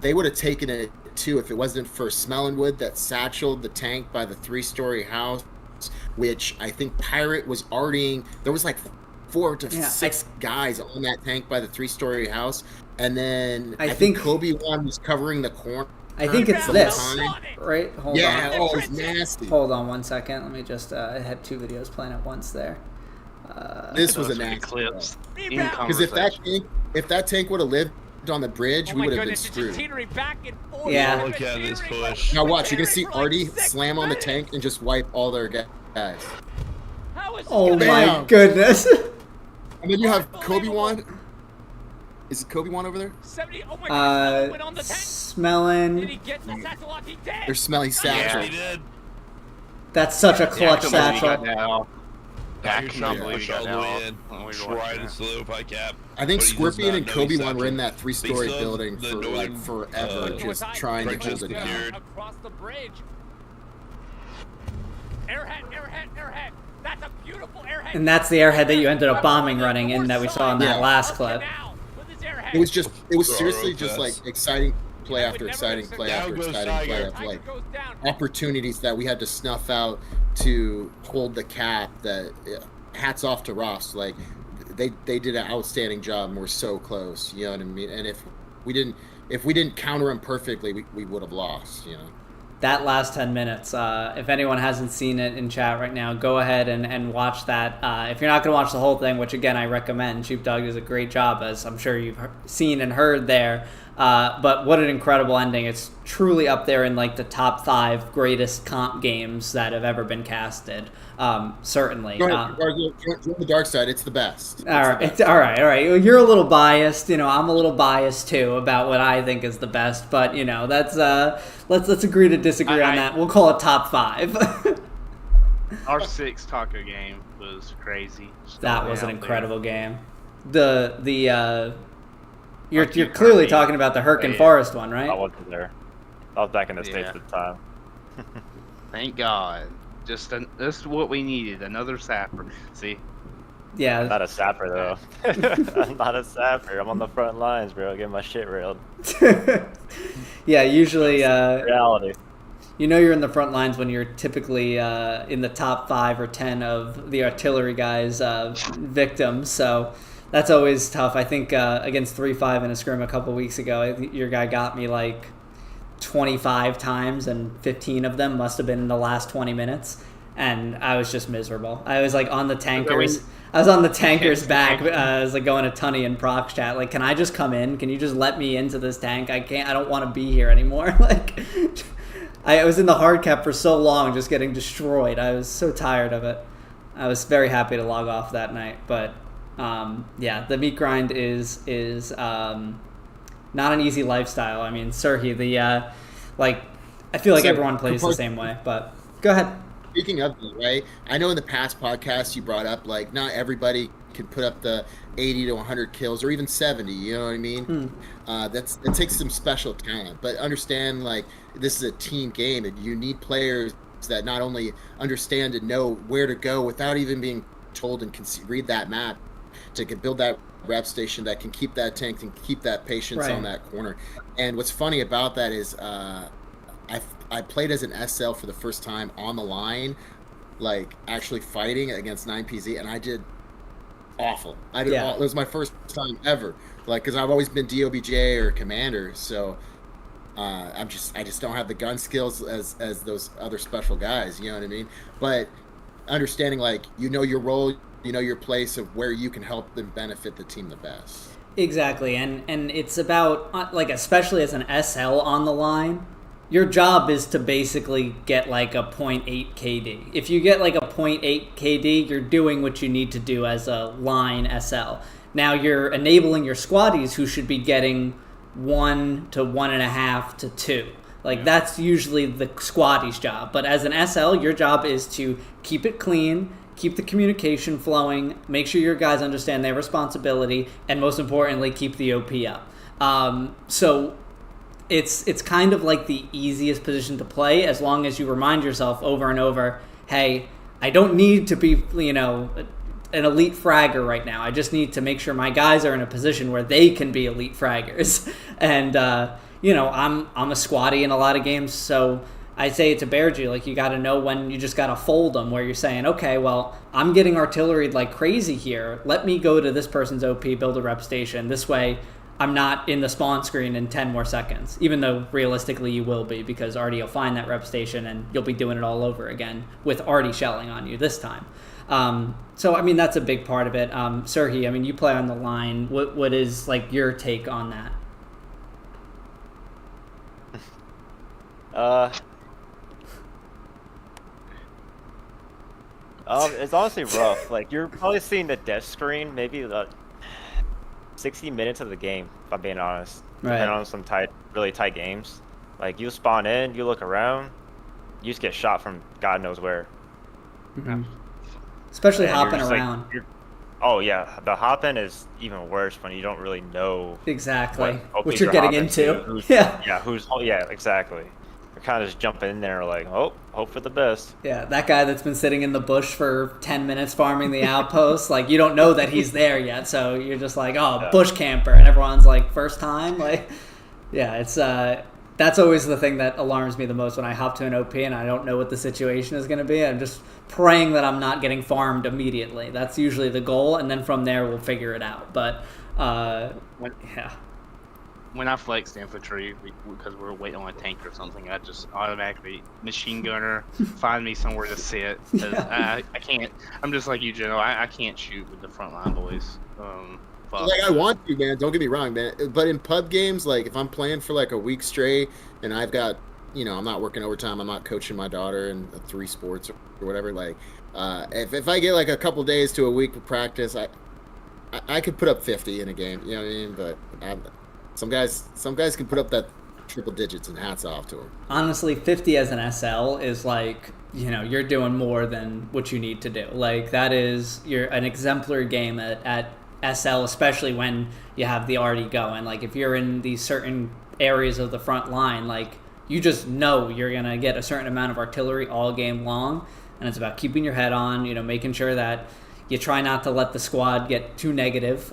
they would have taken it too if it wasn't for Smellinwood that satcheled the tank by the 3-story house, which I think Pirate was already. There was like 4 to 6 guys on that tank by the 3-story house. And then I think Kobe one was covering the corner. I think it's this, right? Hold yeah, on. oh, it's nasty. Hold on 1 second. Let me just. I had 2 videos playing at once there. This was a nasty clips. Because if that tank would have lived on the bridge, we would have been screwed. Yeah. Look at this push. Now watch, you're gonna see Artie slam on the tank and just wipe all their guys. Oh my Bam. goodness. And then you have Kobe one. Is it Kobe one over there? 70, oh my God, went on the tank. Smelling. Did he get the satchel off? He did. They're smelly satchel. He did. That's such a clutch satchel. I cannot believe he Push all got the that way off. in. When we were Trying watching to that. solidify cap. I think But he does Scorpion not and know Kobe he's one were in satchel. that 3-story They still have building the for like northern, forever, just trying to trenches hold it down. secured. Across the bridge. Airhead. That's a beautiful airhead. And that's the airhead that you ended up bombing running in that we saw in that Yeah. last clip. It was seriously just like exciting play after exciting play Down after goes exciting play Tiger. of like opportunities that we had to snuff out to hold the cap. That hats off to Ross. Like they did an outstanding job and we're so close. You know what I mean? And if we didn't counter them perfectly, we would have lost. You know. That last 10 minutes, if anyone hasn't seen it in chat right now, go ahead and watch that. If you're not going to watch the whole thing, which again I recommend, Sheepdog does a great job, as I'm sure you've seen and heard there. But what an incredible ending. It's truly up there in like the top 5 greatest comp games that have ever been casted. Certainly. Join the dark side. It's the best. All right. Well, you're a little biased. I'm a little biased too about what I think is the best. But that's let's agree to disagree on that. We'll call it top 5. Our 6 taco game was crazy. That was an incredible game. You're clearly talking about the Herkin Forest one, right? I wasn't there. I was back in the States at the time. Thank God. That's what we needed. Another sapper. See? Yeah. I'm not a sapper though. I'm not a sapper. I'm on the front lines, bro. Getting my shit railed. Yeah, usually. Reality. You're in the front lines when you're typically in the top 5 or 10 of the artillery guys' victims. So That's always tough. I think against 3-5 in a scrim a couple weeks ago, I think your guy got me like 25 times, and 15 of them must have been in the last 20 minutes. And I was just miserable. I was like on the tankers. I was on the tankers back. I was like going to Tunney and Prox chat. Like, can I just come in? Can you just let me into this tank? I can't. I don't want to be here anymore. Like, I was in the hard cap for so long, just getting destroyed. I was so tired of it. I was very happy to log off that night. But yeah, the meat grind is not an easy lifestyle. I mean, Cerhie, like, I feel like everyone plays the same way. But go ahead. Speaking of that, right? I know in the past podcasts you brought up, like, not everybody can put up the 80 to 100 kills or even 70. You know what I mean? That takes some special talent. But understand, like, this is a team game, and you need players that not only understand and know where to go without even being told and can read that map, to build that rep station that can keep that tank and keep that patience on that corner. And what's funny about that is I played as an SL for the first time on the line, like actually fighting against 9PZ, and I did awful. It was my first time ever, like, because I've always been DOBJ or commander, so I just don't have the gun skills as those other special guys. You know what I mean? But understanding, like, you know your role, you know your place of where you can help them benefit the team the best. Exactly, and it's about, like, especially as an SL on the line, your job is to basically get like a 0.8 KD. If you get like a 0.8 KD, you're doing what you need to do as a line SL. Now you're enabling your squaddies who should be getting 1 to 1.5 to 2. Like, that's usually the squaddie's job. But as an SL, your job is to keep it clean, keep the communication flowing, make sure your guys understand their responsibility, and most importantly, keep the OP up. So it's kind of like the easiest position to play, as long as you remind yourself over and over, hey, I don't need to be, you know, an elite fragger right now. I just need to make sure my guys are in a position where they can be elite fraggers. And you know, I'm a squaddie in a lot of games, so I say it to Beargy, like, you got to know when you just got to fold them, where you're saying, okay, well, I'm getting artilleried like crazy here. Let me go to this person's OP, build a rep station. This way, I'm not in the spawn screen in 10 more seconds, even though realistically you will be, because Artie will find that rep station and you'll be doing it all over again with Artie shelling on you this time. So, I mean, that's a big part of it. Cerhie, I mean, you play on the line. What is, like, your take on that? It's honestly rough. Like, you're probably seeing the death screen maybe 60 minutes of the game, if I'm being honest. Depending on some really tight games. Like, you spawn in, you look around, you just get shot from God knows where. Mm-hmm. Especially hopping around. Like, oh yeah, the hopping is even worse when you don't really know exactly what you're getting into. Yeah, exactly. You're kind of just jumping in there like, oh, hope for the best. Yeah, that guy that's been sitting in the bush for 10 minutes farming the outpost, like, you don't know that he's there yet, so you're just like, oh, bush camper, and everyone's like, first time? Like, yeah, it's that's always the thing that alarms me the most when I hop to an OP and I don't know what the situation is going to be. I'm just praying that I'm not getting farmed immediately. That's usually the goal, and then from there we'll figure it out. But when I flexed infantry because we're waiting on a tank or something, I just automatically machine gunner, find me somewhere to sit. I can't. I'm just like you, General. I can't shoot with the frontline boys. Like, I want to, man. Don't get me wrong, man. But in pub games, like, if I'm playing for like a week straight and I've got, you know, I'm not working overtime, I'm not coaching my daughter in 3 sports or whatever. Like, if I get like a couple days to a week of practice, I could put up 50 in a game. You know what I mean? But some guys can put up that triple digits, and hats off to them. Honestly, 50 as an SL is like, you know, you're doing more than what you need to do. Like, that is, you're an exemplary game at SL, especially when you have the arty going. Like, if you're in these certain areas of the front line, like, you just know you're going to get a certain amount of artillery all game long, and it's about keeping your head on, you know, making sure that you try not to let the squad get too negative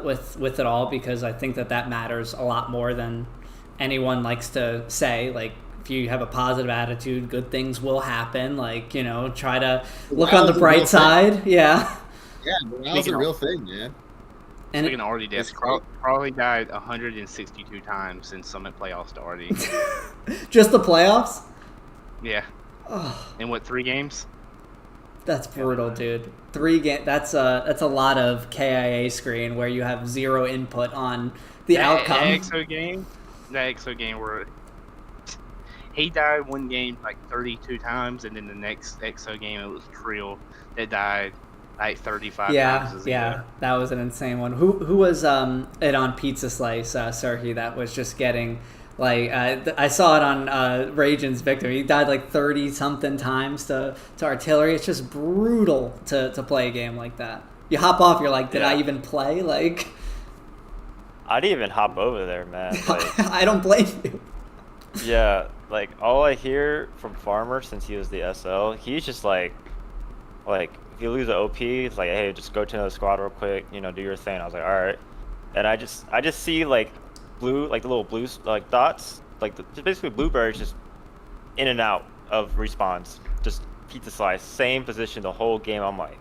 with it all, because I think that matters a lot more than anyone likes to say. Like, if you have a positive attitude, good things will happen. Like, you know, try to look on the bright side. Yeah. Yeah, morale's a real thing, man. And Speaking of already deaths, Crawley died 162 times since Summit playoffs started. just the playoffs? Yeah. Oh, In what, 3 games? that's brutal, dude. 3 games. That's a lot of KIA screen where you have 0 input on the outcome. That EXO game where he died one game like 32 times, and then the next EXO game it was Trill that died like 35 times. Yeah, that was an insane one. Who was it on Pizza Slice, Cerhie, that was just getting like I saw it on Ragen's Victim. He died like 30 something times to artillery. It's just brutal to play a game like that. You hop off, you're like, did I even play? Like, I didn't even hop over there, man. Like, I don't blame you. yeah, like all I hear from Farmer since he was the SL, he's just like if you lose an OP, it's like, hey, just go to another squad real quick, you know, do your thing. I was like, all right, and I just see like blue, like the little blue like dots, like just basically blueberries just in and out of respawns, just Pizza Slice, same position the whole game. I'm like,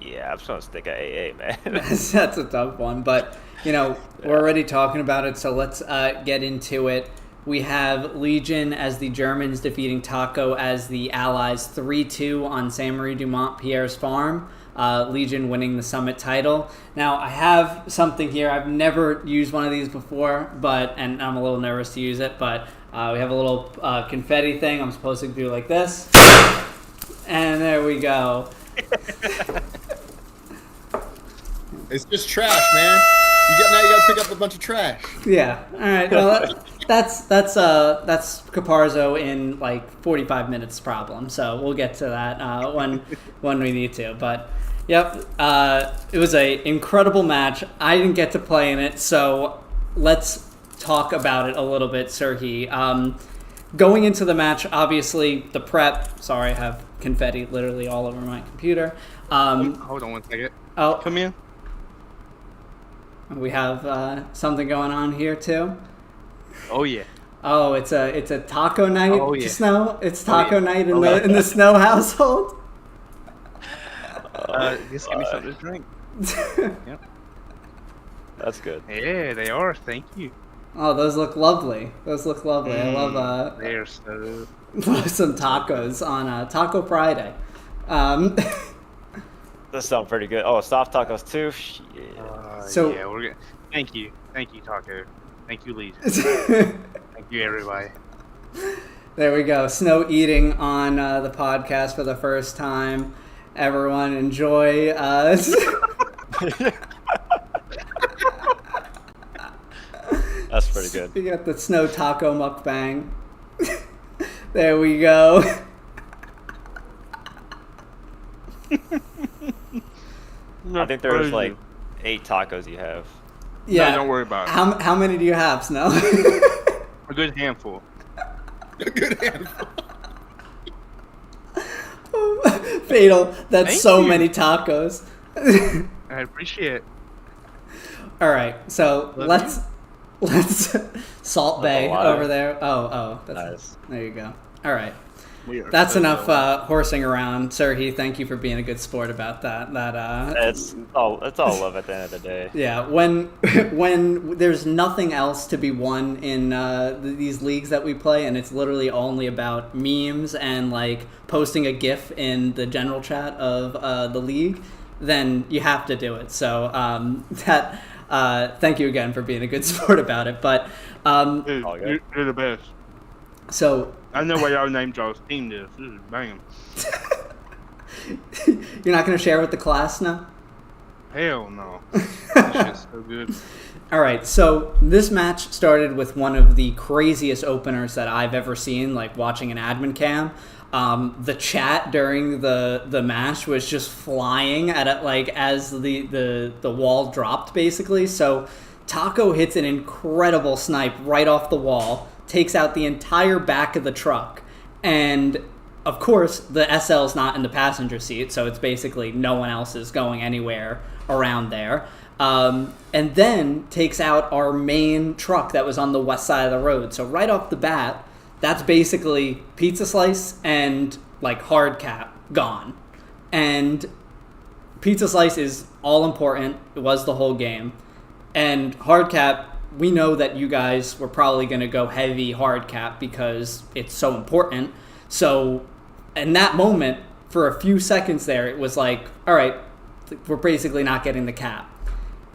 yeah, I'm just gonna stick at AA, man. That's a tough one, but you know, we're already talking about it, so let's get into it. We have Legion as the Germans defeating Taco as the Allies 3-2 on Saint Marie du Mont Pierre's farm. Legion winning the Summit title. Now, I have something here. I've never used one of these before, and I'm a little nervous to use it, but we have a little confetti thing. I'm supposed to do like this. And there we go. It's just trash, man. Now you gotta pick up a bunch of trash. Yeah. All right. Well, that's Caparzo in like 45 minutes problem. So we'll get to that when we need to. But yep, it was a incredible match. I didn't get to play in it, so let's talk about it a little bit, Cerhie. Going into the match, obviously the prep. Sorry, I have confetti literally all over my computer. Hold on one second. Oh, Come in. we have something going on here too. Oh yeah. Oh, it's a taco night. Oh, yeah. Snow. It's taco night in the Snow household. Just give me something to drink. Yep. That's good. Yeah, they are. Thank you. Oh, those look lovely. I love They're so. love some tacos on Taco Friday. That sounds pretty good. Oh, soft tacos too. Shit. So- yeah, we're good. Thank you, Taco. Thank you, Legion. Thank you, everybody. There we go. Snow eating on the podcast for the first time. Everyone enjoy. That's pretty good. We got the Snow taco mukbang. There we go. I think there's like 8 tacos you have. Yeah. No, don't worry about it. How many do you have, Snow? A good handful. A good handful. Fatal. That's Thank so you. many tacos. I appreciate it. All right, so Love let's Salt That's Bay a lot. over there. Oh, that's Nice. There you go. All right, We are that's so enough low. horsing around, Cerhie. Thank you for being a good sport about that. It's all love at the end of the day. Yeah, when there's nothing else to be won in these leagues that we play, and it's literally only about memes and like posting a GIF in the general chat of the league, then you have to do it. So thank you again for being a good sport about it. But Dude, All good. you're the best. so I know why y'all named y'all's team this. This is banging. you're not going to share with the class now? Hell no. This shit's so good. All right, so this match started with one of the craziest openers that I've ever seen, like watching an admin cam. The chat during the match was just flying at it, like as the wall dropped, basically. So Taco hits an incredible snipe right off the wall, takes out the entire back of the truck, and of course the SL's not in the passenger seat, so it's basically no one else is going anywhere around there. And then takes out our main truck that was on the west side of the road. So right off the bat, that's basically Pizza Slice and like hard cap gone. And Pizza Slice is all important. It was the whole game. And hard cap, we know that you guys were probably going to go heavy hard cap because it's so important. So in that moment, for a few seconds there, it was like, all right, we're basically not getting the cap.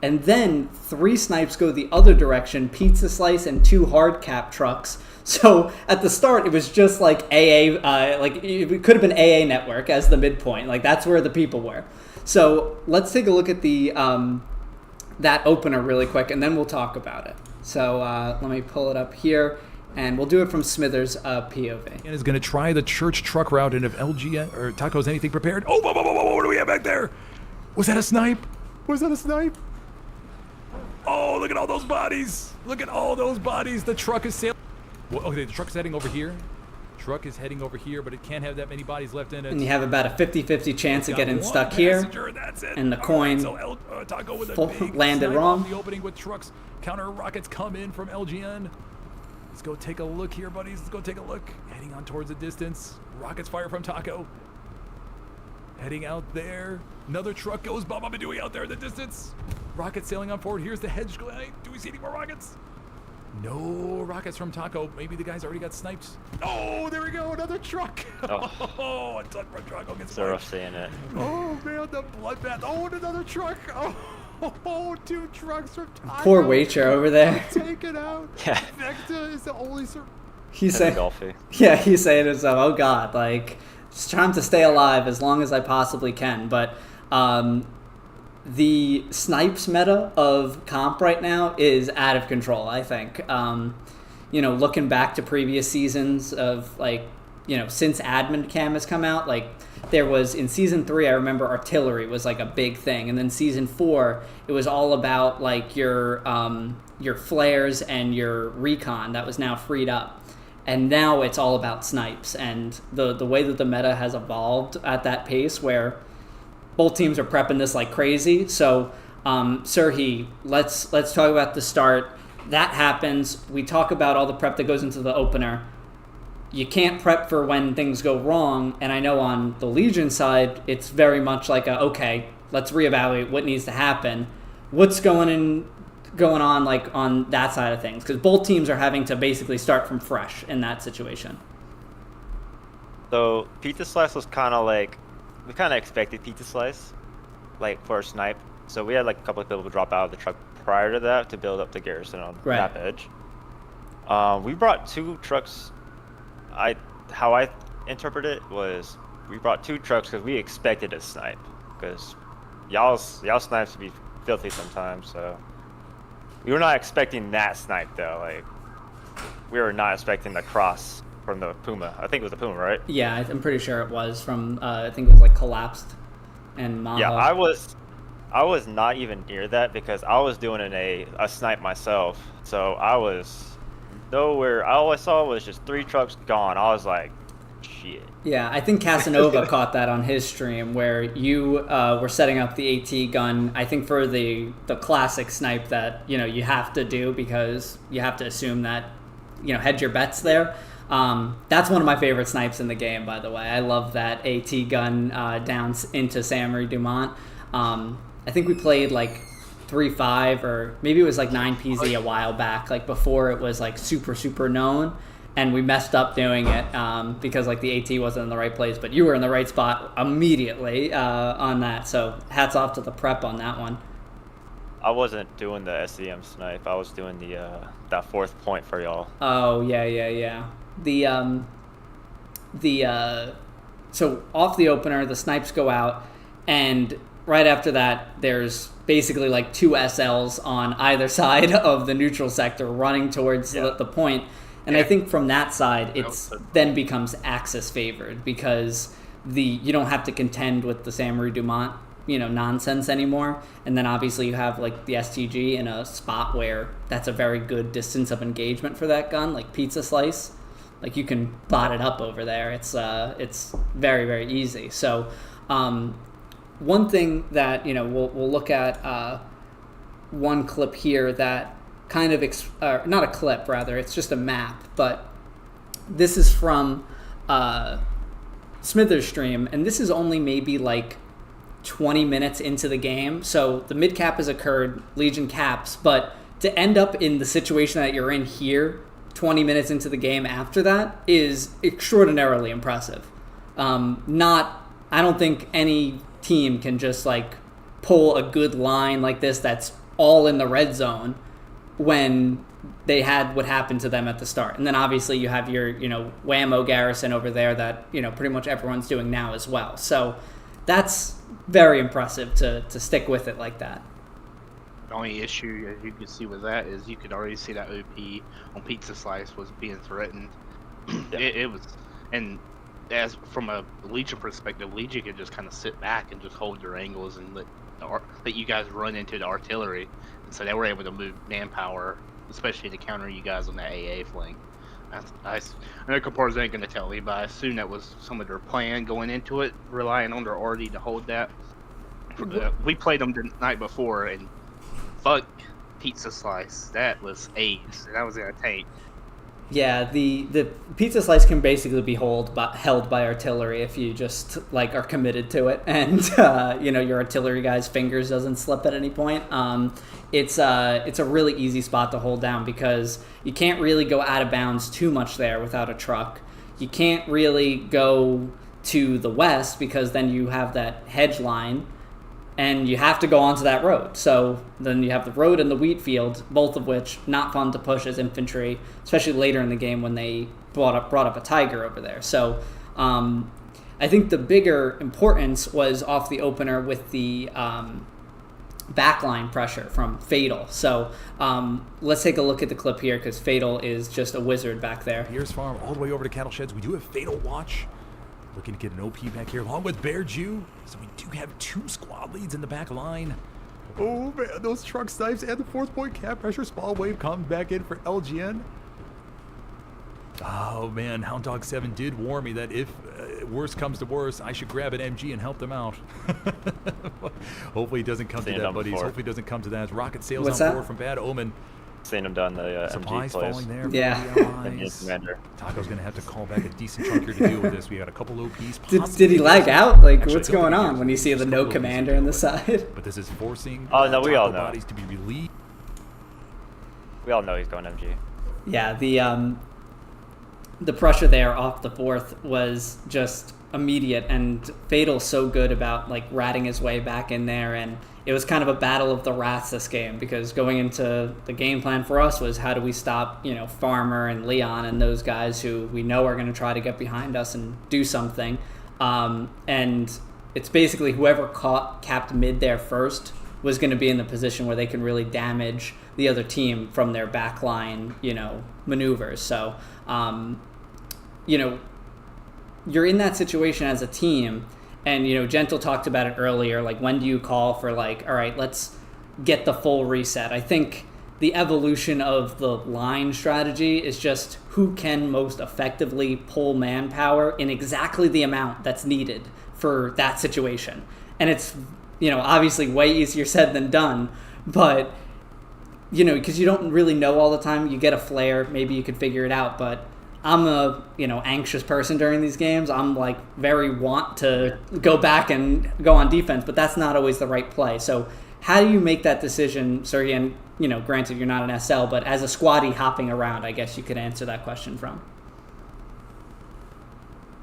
And then 3 snipes go the other direction, Pizza Slice and 2 hard cap trucks. So at the start, it was just like AA, like it could have been AA Network as the midpoint. Like that's where the people were. So let's take a look at the that opener really quick, and then we'll talk about it. So let me pull it up here, and we'll do it from Smithers' POV. And is going to try the church truck route, and if LG or Taco has anything prepared. Oh, what do we have back there? Was that a snipe? Was that a snipe? Oh, look at all those bodies. Look at all those bodies. The truck is sailing. Well, okay, the truck's heading over here. Truck is heading over here, but it can't have that many bodies left in it. And you have about a 50-50 chance of getting stuck here. And the coin landed wrong. The opening with trucks. Counter rockets come in from LGN. Let's go take a look here, buddies. Let's go take a look. Heading on towards the distance. Rockets fire from Taco. Heading out there. Another truck goes Baba Badooey out there in the distance. Rockets sailing on forward. Here's the hedge glide. Do we see any more rockets? No rockets from Taco. Maybe the guy's already got sniped. Oh, there we go. Another truck. Oh, a truck from Taco gets Zero seeing it. Oh, man, the bloodbath. Oh, and another truck. Oh, 2 trucks from Taco. Poor Wacher over there. Take it out. Yeah. Vecta is the only... He's saying, he's saying to himself, oh, God, like, just trying to stay alive as long as I possibly can. But the snipes meta of comp right now is out of control, I think. Looking back to previous seasons of, like, since admin cam has come out, like, there was, in season 3, I remember artillery was, like, a big thing. And then season 4, it was all about, like, your flares and your recon that was now freed up. And now it's all about snipes. And the way that the meta has evolved at that pace where both teams are prepping this like crazy. So, Cerhie, let's talk about the start. That happens. We talk about all the prep that goes into the opener. You can't prep for when things go wrong. And I know on the Legion side, it's very much like okay, let's reevaluate what needs to happen. What's going on like on that side of things? Because both teams are having to basically start from fresh in that situation. So Pizza Slice was kind of like, we kind of expected Pizza Slice, like, for a snipe. So we had, like, a couple of people drop out of the truck prior to that to build up the garrison on map edge. We brought 2 trucks. How I interpret it was we brought 2 trucks because we expected a snipe. Because y'all snipes to be filthy sometimes, so. We were not expecting that snipe, though. Like, we were not expecting the cross from the Puma. I think it was the Puma, right? Yeah, I'm pretty sure it was from, I think it was like Collapsed and Maho. Yeah, I was not even near that because I was doing a snipe myself. So I was nowhere. All I saw was just 3 trucks gone. I was like, shit. Yeah, I think Casanova caught that on his stream where you were setting up the AT gun, I think for the classic snipe that, you have to do because you have to assume that, hedge your bets there. That's one of my favorite snipes in the game, by the way. I love that AT gun down into Samurai Dumont. I think we played like 3-5 or maybe it was like 9PZ a while back, like before it was like super known, and we messed up doing it because like the AT wasn't in the right place, but you were in the right spot immediately on that. So hats off to the prep on that one. I wasn't doing the SCM snipe. I was doing that 4th point for y'all. Oh yeah. So off the opener, the snipes go out, and right after that, there's basically like 2 SLs on either side of the neutral sector running towards the point. And I think from that side, it's then becomes Axis favored because you don't have to contend with the Samurai Dumont, nonsense anymore. And then obviously you have like the STG in a spot where that's a very good distance of engagement for that gun, like Pizza Slice. Like you can bot it up over there. It's very, very easy. So one thing that we'll look at one clip here that kind of not a clip, rather it's just a map, but this is from Smithers' stream, and this is only maybe like 20 minutes into the game. So the mid cap has occurred, Legion caps, but to end up in the situation that you're in here 20 minutes into the game after that is extraordinarily impressive. I don't think any team can just like pull a good line like this that's all in the red zone when they had what happened to them at the start. And then obviously you have your, whammo garrison over there that, pretty much everyone's doing now as well. So that's very impressive to stick with it like that. The only issue, as you can see with that, is you could already see that OP on Pizza Slice was being threatened. It was, and as from a Legion perspective, Legion could just kind of sit back and just hold their angles and let you guys run into the artillery, and so they were able to move manpower, especially to counter you guys on that AA flank. I know Caparzo ain't gonna tell me, but I assume that was some of their plan going into it, relying on their arty to hold that. We played them the night before, and fuck Pizza Slice, that was ace. That was gonna take. Yeah, the Pizza Slice can basically be held by artillery if you just are committed to it, and your artillery guy's fingers doesn't slip at any point. It's a really easy spot to hold down because you can't really go out of bounds too much there without a truck. You can't really go to the west because then you have that hedge line, and you have to go onto that road. So then you have the road and the wheat field, both of which not fun to push as infantry, especially later in the game when they brought up a Tiger over there. So I think the bigger importance was off the opener with the backline pressure from Fatal. So let's take a look at the clip here because Fatal is just a wizard back there. Here's Farm all the way over to Cattle Sheds. We do have Fatal watch. Looking to get an OP back here along with Bear Jew. So we do have 2 squad leads in the back line. Oh man, those truck snipes and the 4th point cap pressure. Small wave comes back in for LGN. Oh man, Hound Dog 7 did warn me that if worse comes to worse, I should grab an MG and help them out. Hopefully it doesn't come to that, buddies. Hopefully it doesn't come to that. Rocket sails What's on that? board from Bad Omen. Seen him done the Supplies MG plays. falling there. Yeah. Commander. Taco's gonna have to call back a decent chunk here to deal with this. We got a couple OPs. Did he lag out? Actually, What's going on when you see the no commander on the side? But this is forcing Oh no, we all know. bodies to be released. We all know he's going MG. Yeah, the pressure there off the 4th was just immediate, and Fatal's so good about ratting his way back in there, and it was kind of a battle of the rats this game because going into the game plan for us was how do we stop Farmer and Leon and those guys who we know are going to try to get behind us and do something, and it's basically whoever capped mid there first was going to be in the position where they can really damage the other team from their backline maneuvers. So you're in that situation as a team, and Gentle talked about it earlier, when do you call for all right, let's get the full reset. I think the evolution of the line strategy is just who can most effectively pull manpower in exactly the amount that's needed for that situation. And it's obviously way easier said than done, but because you don't really know all the time. You get a flare, maybe you could figure it out, but I'm a anxious person during these games. I'm very want to go back and go on defense, but that's not always the right play. So how do you make that decision, Cerhie? And granted you're not an SL, but as a squaddy hopping around, I guess you could answer that question from.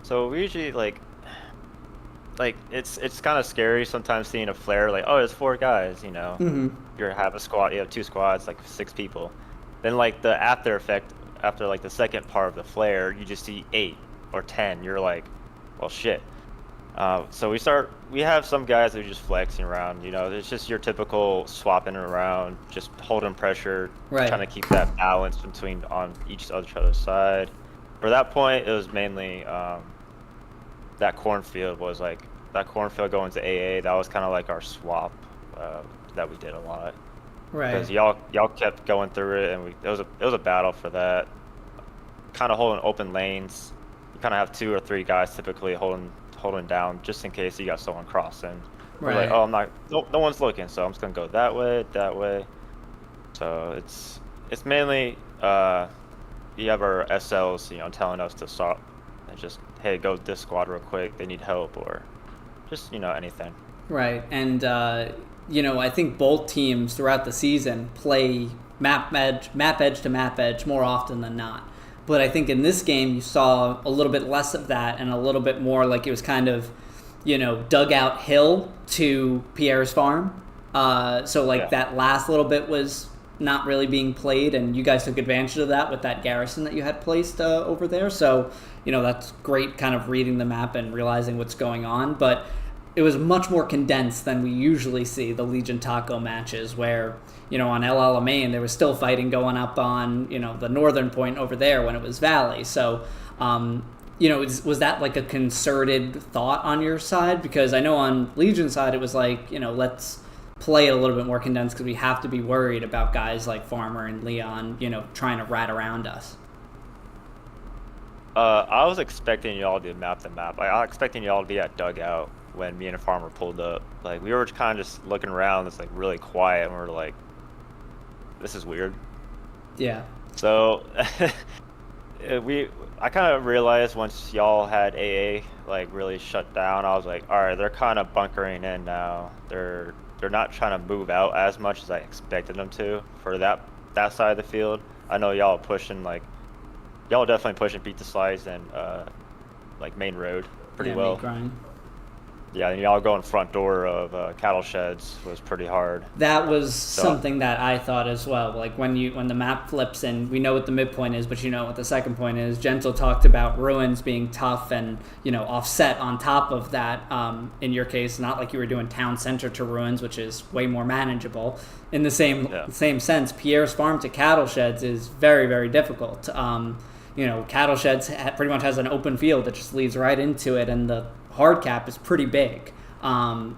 So we usually it's kind of scary sometimes seeing a flare oh, there's 4 guys, Mm-hmm. You have a squad, you have 2 squads, 6 people. Then the after effect after the second part of the flare, you just see 8 or 10. You're well, shit. So we have some guys that are just flexing around. It's just your typical swapping around, just holding pressure, right, trying to keep that balance between on each other's side. For that point, it was mainly that cornfield was that cornfield going to AA. That was kind of our swap that we did a lot. Right. Because y'all kept going through it, and it was a battle for that. Kind of holding open lanes. You kind of have 2 or 3 guys typically holding down just in case you got someone crossing. Right. We're no one's looking, so I'm just gonna go that way. So it's mainly you have our SLs, telling us to stop and just, hey, go this squad real quick. They need help, or just anything. Right, and I think both teams throughout the season play map edge to map edge more often than not. But I think in this game you saw a little bit less of that and a little bit more like it was kind of, dugout hill to Pierre's farm. That last little bit was not really being played, and you guys took advantage of that with that garrison that you had placed over there. So, that's great kind of reading the map and realizing what's going on. But it was much more condensed than we usually see the Legion Taco matches where, on El Alamein, there was still fighting going up on, the northern point over there when it was Valley. So, was that like a concerted thought on your side? Because I know on Legion's side it was like, let's play it a little bit more condensed because we have to be worried about guys like Farmer and Leon, trying to rat around us. I was expecting y'all to map the map. I was expecting y'all to be at dugout when me and Farmer pulled up. Like, we were kind of just looking around, it's like really quiet, and we were like, this is weird. Yeah. So I kind of realized once y'all had AA like really shut down, I was like, all right, they're kind of bunkering in now. They're not trying to move out as much as I expected them to for that side of the field. I know y'all definitely pushing Pizza Slice and like main road pretty well. Grind. Yeah, and y'all going front door of cattle sheds was pretty hard. That was something that I thought as well. Like when the map flips and we know what the midpoint is, but what the second point is. Gentle talked about ruins being tough and offset on top of that. In your case, not like you were doing town center to ruins, which is way more manageable. In the same sense, Pierre's farm to cattle sheds is very, very difficult. Cattle sheds pretty much has an open field that just leads right into it, and the hard cap is pretty big. Not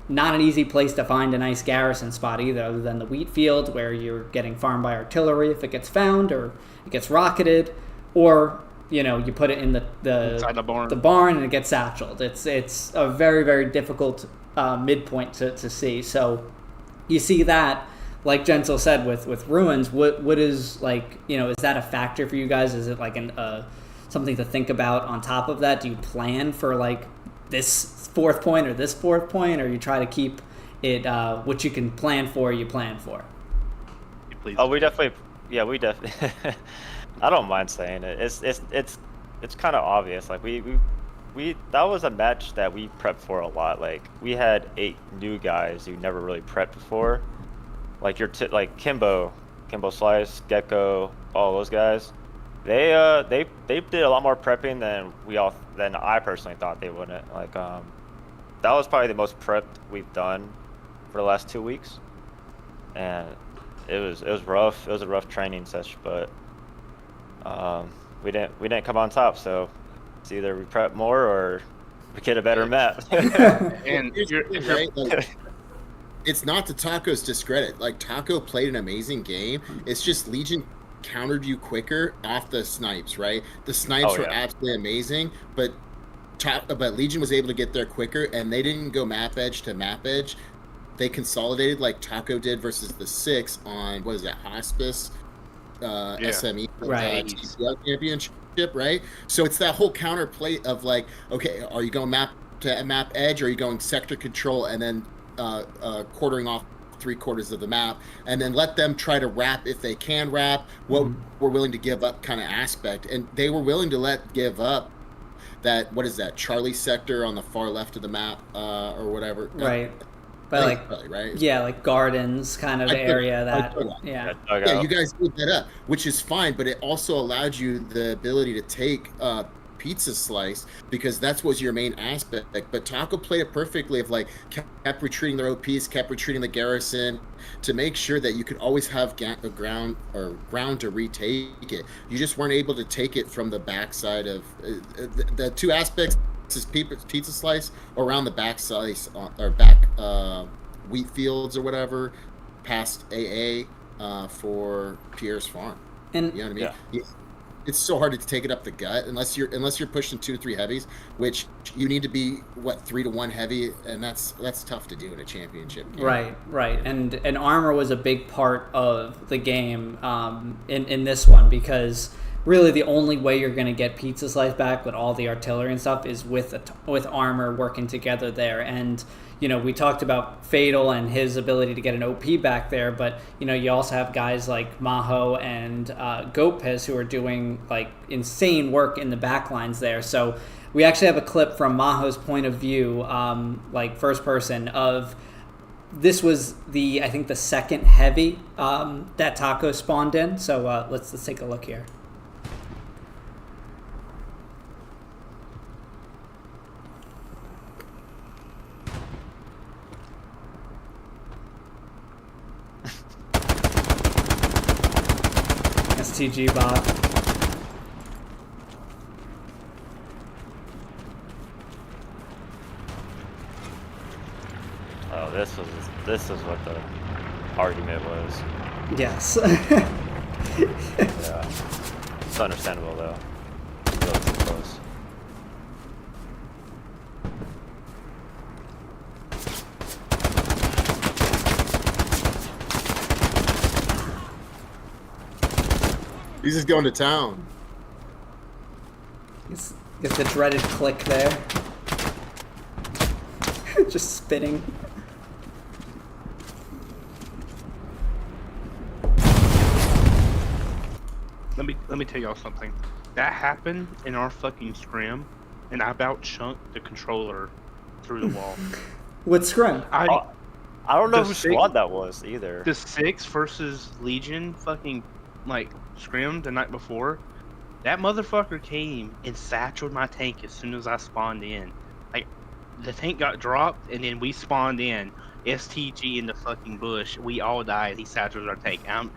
an easy place to find a nice garrison spot either, other than the wheat field where you're getting farmed by artillery if it gets found or it gets rocketed, or you put it in the barn and it gets satcheled. It's a very, very difficult midpoint to see. So you see that, like Gentle said, with ruins. What is like is that a factor for you guys? Is it like something to think about on top of that? Do you plan for like this fourth point or this fourth point, or you try to keep it what you can plan for, you plan for? We definitely I don't mind saying it. It's kind of obvious. Like we that was a match that we prepped for a lot. Like we had 8 new guys who never really prepped before. Like like Kimbo Slice, Gecko, all those guys. They did a lot more prepping than I personally thought they wouldn't. Like that was probably the most prepped we've done for the last 2 weeks, and it was rough. It was a rough training session, but we didn't come on top. So it's either we prep more or we get a better map. And it's not to Taco's discredit. Like, Taco played an amazing game. It's just Legion countered you quicker off the snipes, right? The snipes were absolutely amazing, but Legion was able to get there quicker, and they didn't go map edge to map edge. They consolidated like Taco did versus the 6 on, what is that, Hospice, SME, right. TCL championship, right? So it's that whole counter play of like, okay, are you going map to map edge, or are you going sector control and then quartering off 3/4 of the map, and then let them try to wrap if they can wrap, what we're willing to give up kind of aspect. And they were willing to give up that, what is that, Charlie sector on the far left of the map, or whatever. Right. But Charlie, right? Yeah, like gardens kind of area you guys gave that up, which is fine, but it also allowed you the ability to take Pizza Slice, because that's was your main aspect. But Taco played it perfectly, of like kept retreating their OPs, kept retreating the garrison, to make sure that you could always have ground to retake it. You just weren't able to take it from the backside of the 2 aspects is Pizza Slice, or around the back slice, or back wheat fields or whatever, past AA for Pierre's farm. And you know what I mean? Yeah. It's so hard to take it up the gut unless you're pushing 2 to 3 heavies, which you need to be 3 to 1 heavy, and that's tough to do in a championship game. Right. And armor was a big part of the game in this one, because really the only way you're going to get Pizza Slice back with all the artillery and stuff is with armor working together there. And we talked about Fatal and his ability to get an OP back there, but you also have guys like Maho and Gopis who are doing like insane work in the back lines there. So we actually have a clip from Maho's point of view, like first person of. This was I think the second heavy that Taco spawned in. So let's take a look here. STG bot. Oh, this is what the argument was. Yes. Yeah, it's understandable though. Really too close. He's just going to town. It's the dreaded click there. Just spinning. Let me tell y'all something. That happened in our fucking scrim, and I about chunked the controller through the wall. With scrim? I don't know The who six- squad that was either. The 6 versus Legion fucking like scrim the night before. That motherfucker came and satcheled my tank as soon as I spawned in. Like the tank got dropped and then we spawned in. STG in the fucking bush. We all died. He satcheled our tank. I'm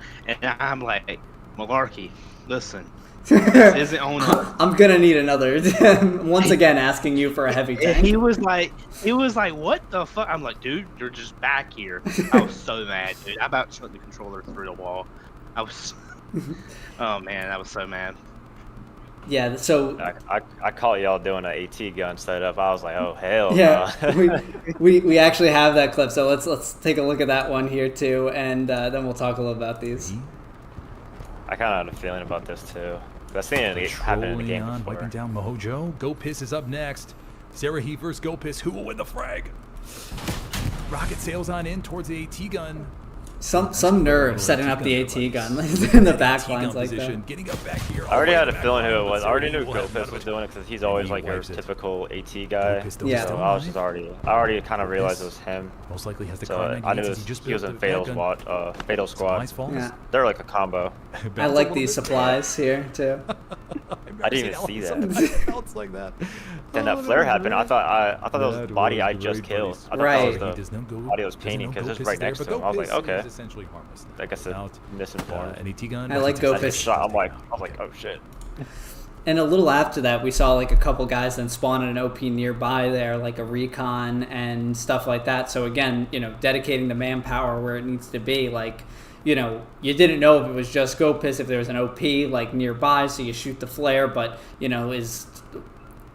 like, Malarkey, listen. This isn't on us. I'm gonna need another. Once again, asking you for a heavy And tank. he was like, what the fuck? I'm like, dude, you're just back here. I was so mad, dude. I about chunked the controller through the wall. I was, oh man, I was so mad. Yeah. So I caught y'all doing an AT gun setup. I was like, oh hell. yeah, No. we actually have that clip. So let's take a look at that one here too, and then we'll talk a little about these. I kind of had a feeling about this too. I've seen it happen in the game on, before. wiping down Mojo. Gopis is up next. Cerhie versus Gopis. Who will win the frag? Rocket sails on in towards the AT gun. Some nerve setting up the AT gun in the back lines like that. Getting up back here. I already had a feeling who it was. I already knew Gopis was doing it because he's always like your typical AT guy. Yeah. So I was just I already kind of realized it was him. Most likely has the So car I knew 98s. He just he was built in the Fatal gun. Squad. Fatal Squad. Yeah. They're like a combo. I like these supplies here too. I didn't even see that. Belts like that. Then that flare happened. I thought that was the body I just killed. I thought Right. that was the body I was painting because it was right next to him. I was like, okay. Essentially harmless. I guess it's misinformed. An AT gun. I like I Gopis. just shot. I was like, oh shit. And a little after that, we saw like a couple guys then spawn in an OP nearby there, like a recon and stuff like that. So again, dedicating the manpower where it needs to be. Like, you didn't know if it was just Gopis, if there was an OP like nearby, so you shoot the flare. But is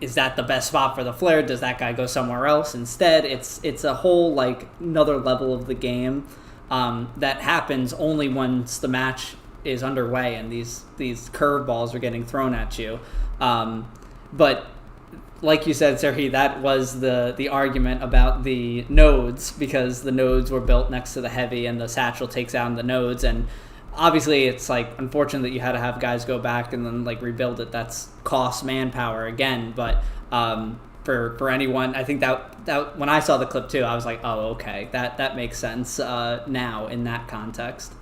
that the best spot for the flare? Does that guy go somewhere else instead? It's a whole like another level of the game that happens only once the match is underway and these curveballs are getting thrown at you. But like you said, Cerhie, that was the argument about the nodes, because the nodes were built next to the heavy and the satchel takes down the nodes. And obviously it's like unfortunate that you had to have guys go back and then like rebuild it. That's cost manpower again. But for anyone, I think that when I saw the clip too, I was like, oh, okay, that makes sense now in that context.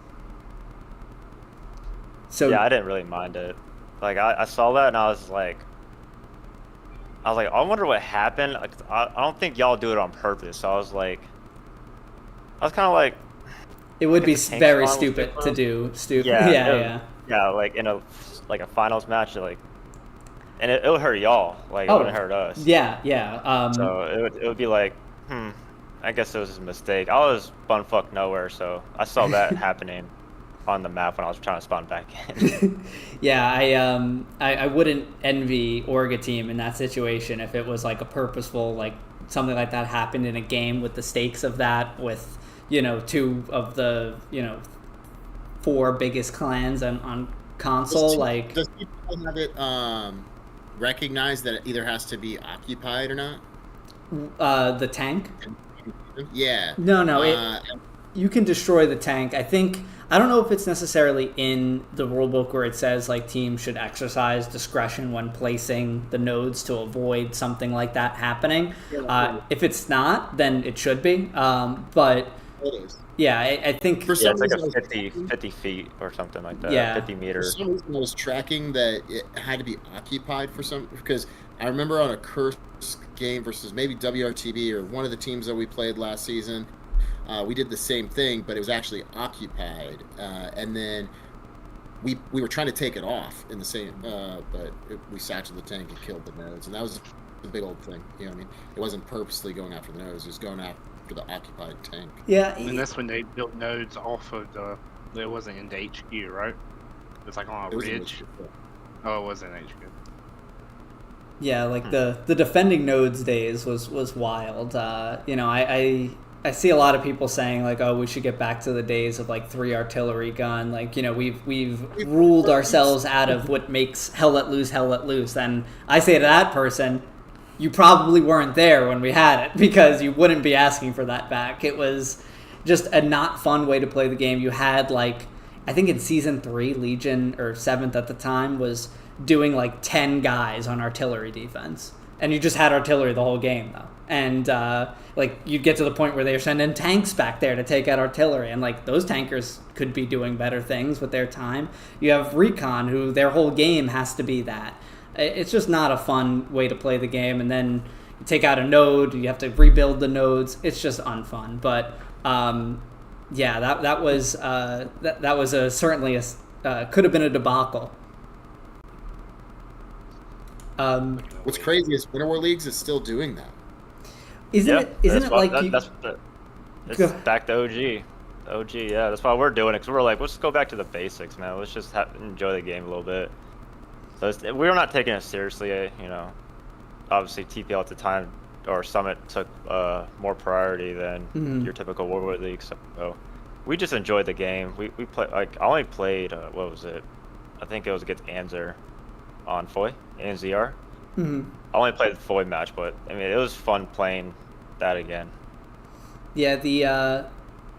So Yeah, I didn't really mind it. Like I saw that and I was like, I wonder what happened. Like, I don't think y'all do it on purpose. So I was kind of like, it would be if the tank very spawn was stupid to different. do. Stupid. Yeah, yeah. Like in a finals match, like, and it would hurt y'all. Like it wouldn't hurt us. Yeah. So it would be like, I guess it was a mistake. I was bumfuck nowhere, so I saw that happening on the map when I was trying to spawn back in. Yeah, I wouldn't envy Orga team in that situation if it was like a purposeful, like something like that happened in a game with the stakes of that, with two of the 4 biggest clans on console. Does people have it recognize that it either has to be occupied or not? The tank. Yeah. No, you can destroy the tank. I don't know if it's necessarily in the rulebook where it says like teams should exercise discretion when placing the nodes to avoid something like that happening. If it's not, then it should be. But it is. yeah, I think For some it's like reason, a 50 feet or something like that. Yeah. 50 For meters. some reason, I was tracking that it had to be occupied because I remember on a Curse game versus maybe WRTB or one of the teams that we played last season, we did the same thing, but it was actually occupied, and then we were trying to take it off in the same, but we satchelled the tank and killed the nodes, and that was the big old thing. You know what I mean? It wasn't purposely going after the nodes; it was going after the occupied tank. Yeah, And that's when they built nodes off of the. It wasn't in the HQ, right? It's like on a ridge. Oh, it wasn't HQ. yeah, like the defending nodes days was wild. I see a lot of people saying like, oh, we should get back to the days of like 3 artillery gun. Like, we've ruled ourselves out of what makes Hell Let Loose. And I say to that person, you probably weren't there when we had it because you wouldn't be asking for that back. It was just a not fun way to play the game. You had like, I think in season 3, Legion or 7th at the time was doing like 10 guys on artillery defense. And you just had artillery the whole game though. And like you'd get to the point where they're sending tanks back there to take out artillery, and like those tankers could be doing better things with their time. You have Recon, who their whole game has to be that. It's just not a fun way to play the game. And then you take out a node, you have to rebuild the nodes. It's just unfun. But yeah, that was certainly could have been a debacle. What's crazy is Winter War Leagues is still doing that. Isn't it like it's back to OG. Yeah, that's why we're doing it, because we're like, let's go back to the basics, man. Let's just enjoy the game a little bit. So we're not taking it seriously, obviously TPL at the time or Summit took more priority than your typical World War League. So we just enjoyed the game. We play like I only played what was it? I think it was against Anzer on Foy, ANZR. I only played the Foy match, but I mean it was fun playing that again. Yeah,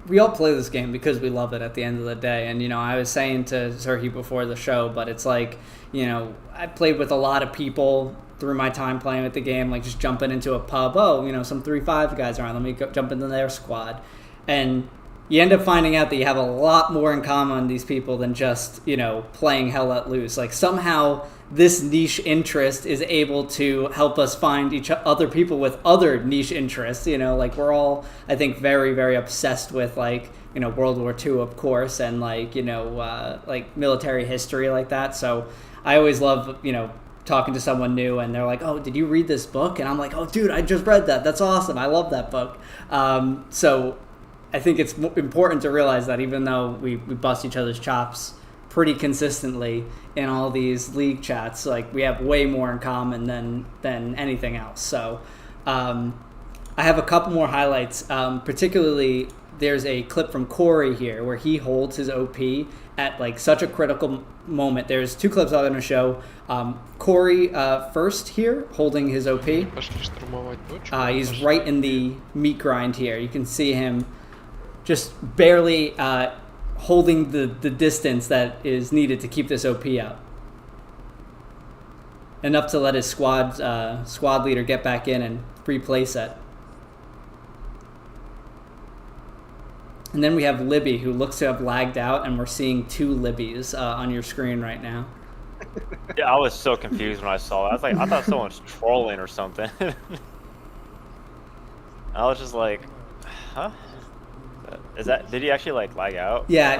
we all play this game because we love it at the end of the day. And, I was saying to Cerhie before the show, but it's like, I played with a lot of people through my time playing with the game, like just jumping into a pub. Oh, some 3-5 guys around. Let me go jump into their squad. And you end up finding out that you have a lot more in common with these people than just, playing Hell Let Loose. Like somehow this niche interest is able to help us find other people with other niche interests. Like we're all, I think, very, very obsessed with like, World War II, of course, and like, like military history like that. So I always love, talking to someone new and they're like, oh, did you read this book? And I'm like, oh, dude, I just read that. That's awesome. I love that book. So I think it's important to realize that even though we bust each other's chops pretty consistently in all these league chats, like we have way more in common than anything else. So I have a couple more highlights. Particularly, there's a clip from Corey here where he holds his OP at like such a critical moment. There's 2 clips I'm going to show. Corey first here holding his OP. He's right in the meat grind here. You can see him just barely holding the distance that is needed to keep this OP out. Enough to let his squad leader get back in and replace it. And then we have Libby, who looks to have lagged out, and we're seeing 2 Libbies on your screen right now. Yeah, I was so confused when I saw it. I was like, I thought someone was trolling or something. I was just like, huh? Did he actually like lag out? Yeah.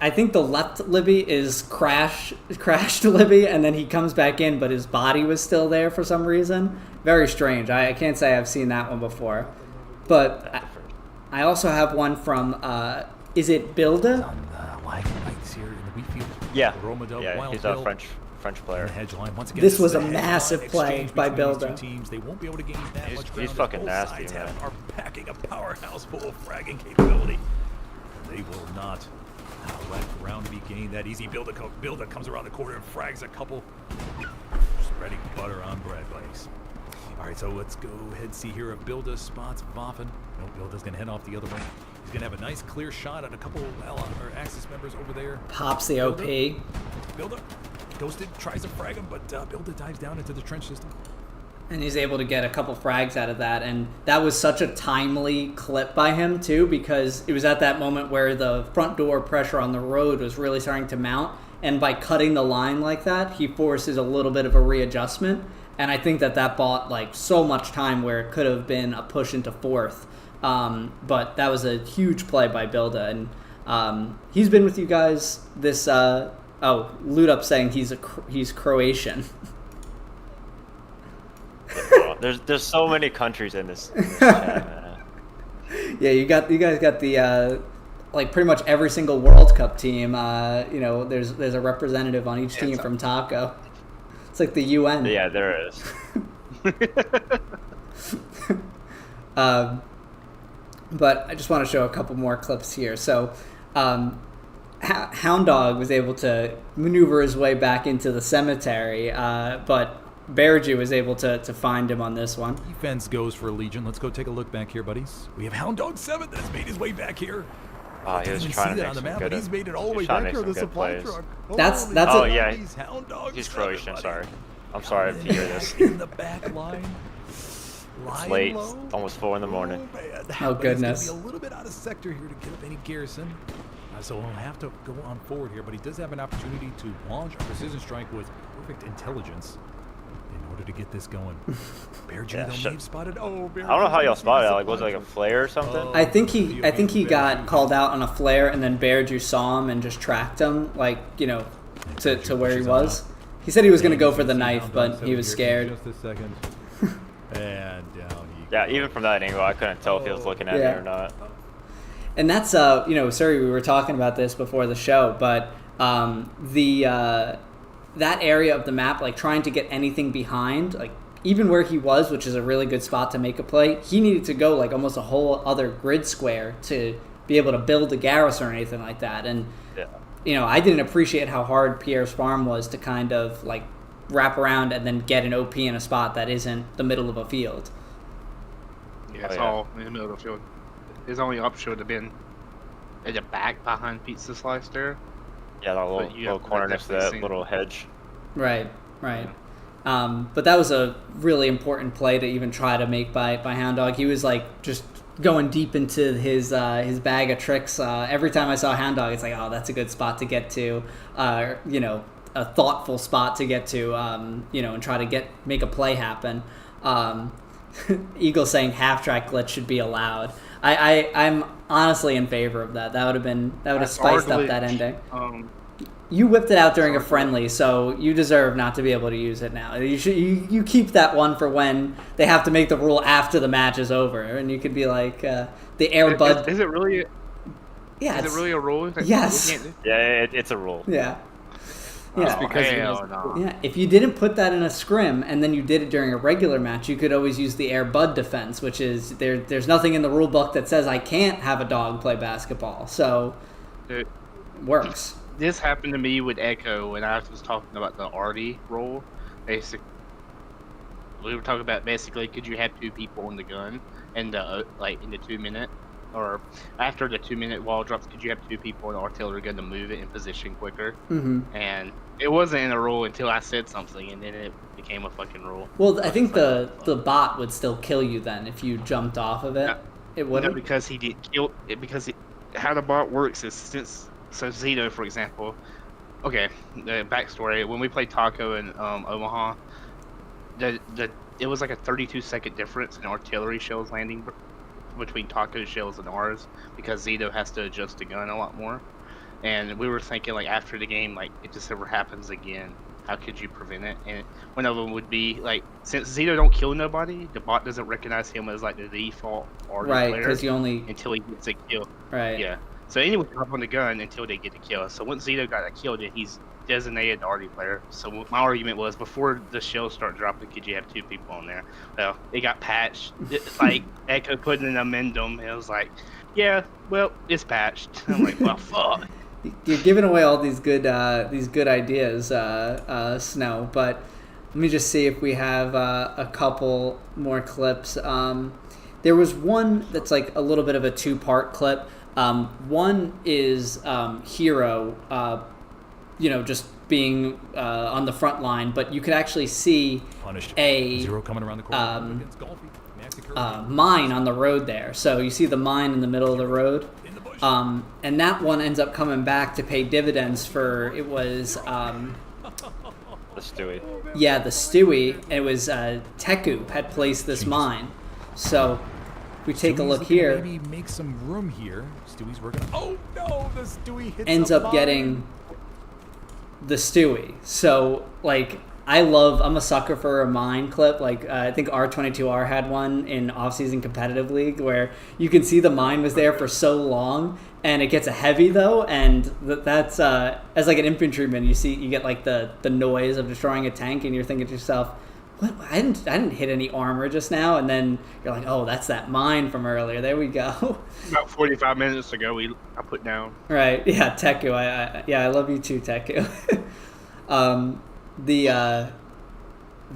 I think the left Libby is crashed Libby, and then he comes back in, but his body was still there for some reason. Very strange. I can't say I've seen that one before. But I also have one from, is it Bilda? Yeah, he's a French player. This was a massive play by Bilda. He's fucking nasty, man. Are packing a powerhouse full of fragging capability. They will not let ground be gained that easy. Bilda comes around the corner and frags a couple. Spreading butter on bread, buddies. All right, so let's go ahead and see here if Bilda spots Waffen. No, Bilda's going to head off the other way. He's going to have a nice clear shot at a couple Axis members over there. Pops the OP. Bilda, Ghosted, tries to frag him, but Bilda dives down into the trench system. And he's able to get a couple frags out of that. And that was such a timely clip by him, too, because it was at that moment where the front door pressure on the road was really starting to mount. And by cutting the line like that, he forces a little bit of a readjustment. And I think that bought like so much time where it could have been a push into fourth. But that was a huge play by Bilda. And he's been with you guys this... Loot Up saying he's Croatian. There's so many countries in this chat, man. Yeah, you guys got the like pretty much every single World Cup team. There's a representative on each team from Taco. It's like the UN. Yeah, there is. But I just want to show a couple more clips here. So, Hound Dog was able to maneuver his way back into the cemetery, but Bergy was able to find him on this one. Defense goes for Legion. Let's go take a look back here, buddies. We have Hound Dog 7 that has made his way back here. Oh, he was trying to make on the some map, good. but he's made it all the way back here to the supply truck. That's oh a, yeah, Hound he's 7, Croatian. buddy. Sorry, I'm sorry if you hear this. In the back line. It's late. It's almost 4 in the morning. Oh goodness. He's gonna be a little bit out of sector here to get up any garrison. So he'll have to go on forward here, but he does have an opportunity to launch a precision strike with perfect intelligence in order to get this going. Bergy may have spotted. Oh, Bergy, I don't know how y'all spotted it. Like, was it like a flare or something? I think he got called out on a flare, and then Bergy saw him and just tracked him, like to where he was. He said he was going to go for the knife, but he was scared. Just a second. And down he Yeah, even from that angle, I couldn't tell if he was looking at me or not. And that's sorry, we were talking about this before the show, but that area of the map, like trying to get anything behind, like even where he was, which is a really good spot to make a play, he needed to go like almost a whole other grid square to be able to build a garrison or anything like that. And I didn't appreciate how hard Pierre's farm was to kind of like wrap around and then get an OP in a spot that isn't the middle of a field. Yeah, it's all in the middle of the field. His only option would have been at the back behind Pizza Slice there. Yeah, that little corner next to that little hedge. Right. But that was a really important play to even try to make by Hound Dog. He was like just going deep into his bag of tricks. Every time I saw Hound Dog, it's like, oh, that's a good spot to get to. A thoughtful spot to get to. And try to make a play happen. Eagle saying half-track glitch should be allowed. I'm honestly in favor of that. That would have spiced up that ending. You whipped it out during a friendly, so you deserve not to be able to use it now. You keep that one for when they have to make the rule after the match is over, and you could be like the Air Bud. Is it really? Yeah. Is it really a rule? Yes. Yeah, it's a rule. Yeah. Just because if you didn't put that in a scrim and then you did it during a regular match, you could always use the Air Bud defense, which is there's nothing in the rule book that says I can't have a dog play basketball. So it works. This happened to me with Echo when I was talking about the Artie rule. Basically, we were talking about basically could you have 2 people in the gun and in the 2 minute or after the 2 minute wall drops, could you have 2 people in the artillery gun to move it in position quicker? Mm-hmm. And it wasn't in a rule until I said something, and then it became a fucking rule. Well, I think the bot would still kill you then if you jumped off of it. It wouldn't. No, because he did kill it. Because how the bot works is so Zito, for example. Okay, the backstory: when we played Taco in Omaha, it was like a 32-second difference in artillery shells landing between Taco's shells and ours because Zito has to adjust the gun a lot more. And we were thinking, like, after the game, like, if this ever happens again, how could you prevent it? And one of them would be, like, since Zito don't kill nobody, the bot doesn't recognize him as, like, the default Artie player. Right, because you only... Until he gets a kill. Right. Yeah. So anyone can hop on the gun until they get a kill. So once Zito got a kill, then he's designated the Artie player. So my argument was, before the shells start dropping, could you have 2 people on there? Well, it got patched. It's like, Echo put in an amendum, and it was like, yeah, well, it's patched. I'm like, well, fuck. You're giving away all these good ideas, Snow. But Let me just see if we have a couple more clips. There was one that's like a little bit of a two-part clip. One is Hero, just being on the front line, but you could actually see a Zero coming around the corner against Golfy. mine on the road there. So you see the mine in the middle of the road. And that one ends up coming back to pay dividends for, it was... The Stewie. Yeah, the Stewie. It was Teku had placed this mine. So we take a look here. Maybe make some room here. Stewie's working. Oh no, the Stewie hits ends a up mine. getting the Stewie. So like I'm a sucker for a mine clip. Like I think R22R had one in off-season competitive league where you can see the mine was there for so long, and it gets a heavy though, and that's as like an infantryman, you get like the noise of destroying a tank, and you're thinking to yourself, what? I didn't hit any armor just now, and then you're like, oh, that's that mine from earlier. There we go. About 45 minutes ago, I put down. Right, yeah, Teku. I love you too, Teku.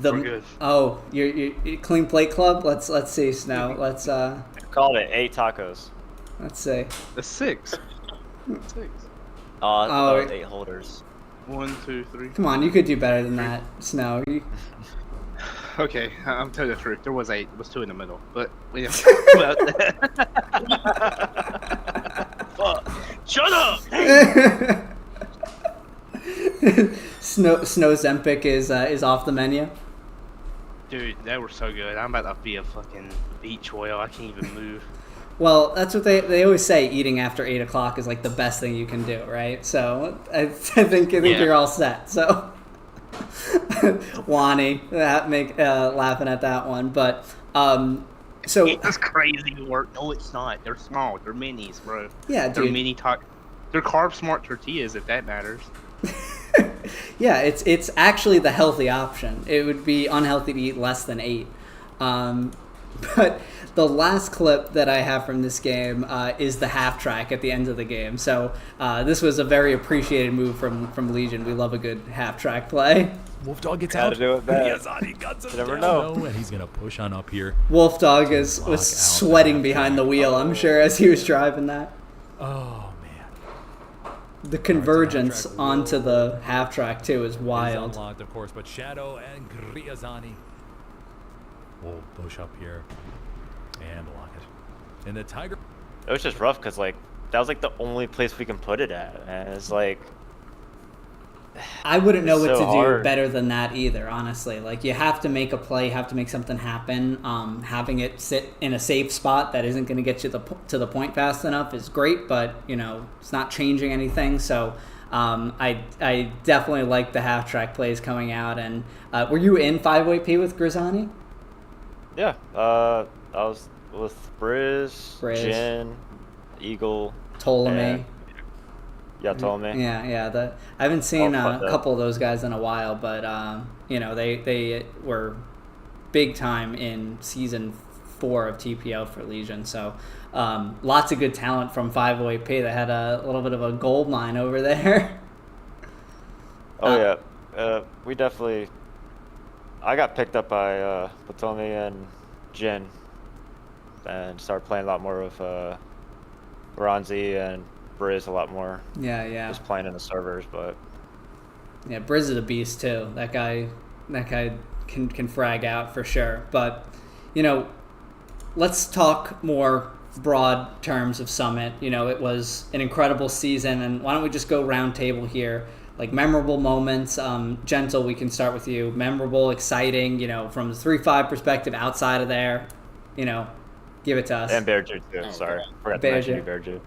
We're good. Oh, you clean plate club. Let's see, Snow. Let's Called it 8 tacos. let's see. The 6. 6. Oh, 8 holders. 1, 2, 3. Come on, you could do better than that, Snow. Okay, I'm telling the truth. There was 8. It was 2 in the middle, but yeah. Fuck. Shut up. Snow Zempic is off the menu. Dude, they were so good. I'm about to be a fucking beach whale. I can't even move. Well, that's what they always say. Eating after 8 o'clock is like the best thing you can do, right? So I think you're all set. So Wani, laughing at that one, but so it's crazy work. No, it's not. They're small. They're minis, bro. Yeah, they're dude. They're carb smart tortillas, if that matters. Yeah, it's actually the healthy option. It would be unhealthy to eat less than 8. But the last clip that I have from this game is the half track at the end of the game. So this was a very appreciated move from Legion. We love a good half track play. Wolf Dog gets Gotta out. do it back. Yazani guts him You never down know. low, and he's gonna push on up here. Wolf Dog was Lock out sweating the behind half the wheel, I'm sure, as he was driving that. Oh man. The convergence half track onto the half track too is Is wild. unlocked, of course, but Shadow and Griazani will push up here and block it. And the Tiger. It was just rough because like that was like the only place we can put it at, and it's like I wouldn't know what so to do hard. better than that either, honestly. Like, you have to make a play, you have to make something happen. Having it sit in a safe spot that isn't going to get you to the point fast enough is great, but, it's not changing anything. So I definitely like the half-track plays coming out. And were you in 5-way with Grizzani? Yeah, I was with Briz, Briz. Jin, Eagle, Ptolemy. and- Yeah, Ptolemy. Yeah. I haven't seen Oh, a fuck couple of those guys in a while, but they were big time in season 4 of TPO for Legion. So lots of good talent from 508P. They had a little bit of a gold mine over there. Oh yeah, we definitely. I got picked up by Ptolemy and Jin, and started playing a lot more with Ronzi and Briz a lot more. Yeah. Just playing in the servers, but Yeah, Briz is a beast too. That guy can frag out for sure. But let's talk more broad terms of Summit. It was an incredible season, and why don't we just go round table here? Like memorable moments. Gentle, we can start with you. Memorable, exciting. From the 3-5 perspective, outside of there. Give it to us. and Bearju too. Oh, Sorry, God. forgot to mention you, Bearju.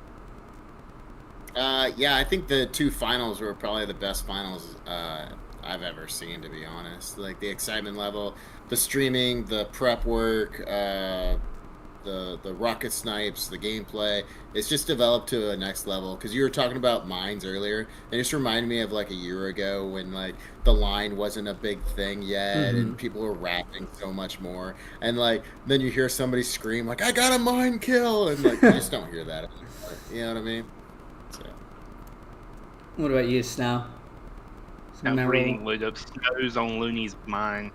Bearju. Yeah, I think the 2 finals were probably the best finals I've ever seen, to be honest. Like the excitement level, the streaming, the prep work, the rocket snipes, the gameplay. It's just developed to a next level. Because you were talking about mines earlier, and it just reminded me of like a year ago when like the line wasn't a big thing yet, and people were rapping so much more. And like then you hear somebody scream like, "I got a mine kill," and like you just don't hear that anymore. You know what I mean? So. What about you, Snow? I'm Never- reading Luda Snow's on Looney's mind.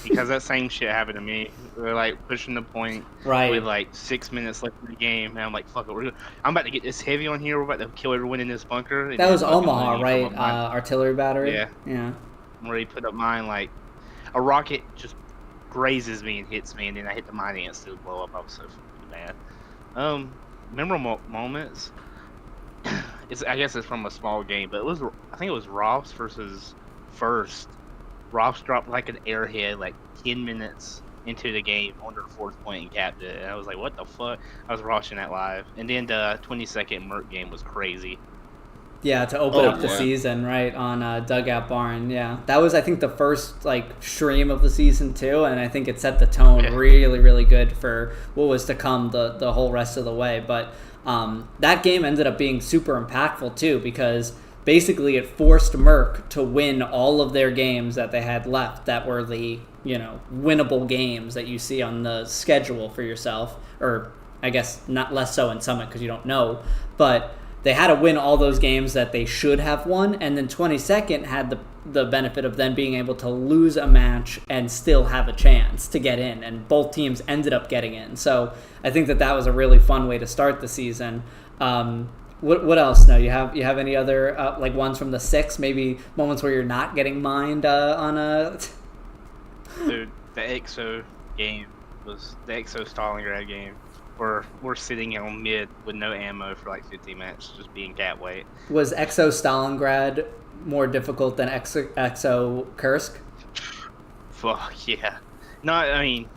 Because that same shit happened to me. We're like pushing the point Right. with like 6 minutes left in the game, and I'm like, "Fuck it, I'm about to get this heavy on here. We're about to kill everyone in this bunker." And That then was fucking Omaha, Looney right? come up mine. Artillery battery. Yeah. Yeah. Where he put up mine like a rocket just grazes me and hits me, and then I hit the mine and it still blow up. I was so fucking mad. Memorable moments. I guess it's from a small game, but I think it was Robs versus First. Robs dropped like an airhead like 10 minutes into the game on their 4th point and capped it. And I was like, what the fuck? I was watching that live. And then the 22nd Merc game was crazy. Yeah, to open up the season, right, on Dugout Barn. Yeah, that was, I think, the first like stream of the season too, and I think it set the tone really, really good for what was to come the whole rest of the way. But that game ended up being super impactful too, because basically it forced Merc to win all of their games that they had left that were the, winnable games that you see on the schedule for yourself, or I guess not less so in Summit because you don't know, but they had to win all those games that they should have won, and then 22nd had the benefit of then being able to lose a match and still have a chance to get in, and both teams ended up getting in. So I think that was a really fun way to start the season. What else? No, you have any other like ones from the 6? Maybe moments where you're not getting mined on a. Dude, the EXO game was the EXO Stalingrad game. Where we're sitting on mid with no ammo for like 15 minutes, just being cat weight. Was EXO Stalingrad more difficult than EXO Kursk? Fuck yeah. No, I mean,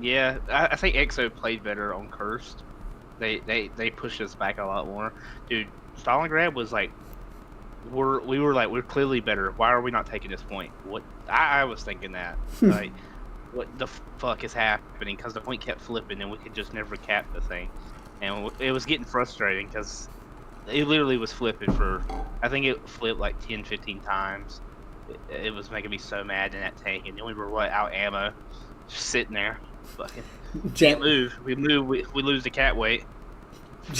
yeah. I think EXO played better on Cursed. They pushed us back a lot more. Dude, Stalingrad was like, we're clearly better. Why are we not taking this point? What I was thinking that. Like, what the fuck is happening? Because the point kept flipping and we could just never cap the thing. And it was getting frustrating because it literally was flipping for, I think it flipped like 10, 15 times. It was making me so mad in that tank. And then we were out ammo, just sitting there. Fucking can't move. We lose the cap weight.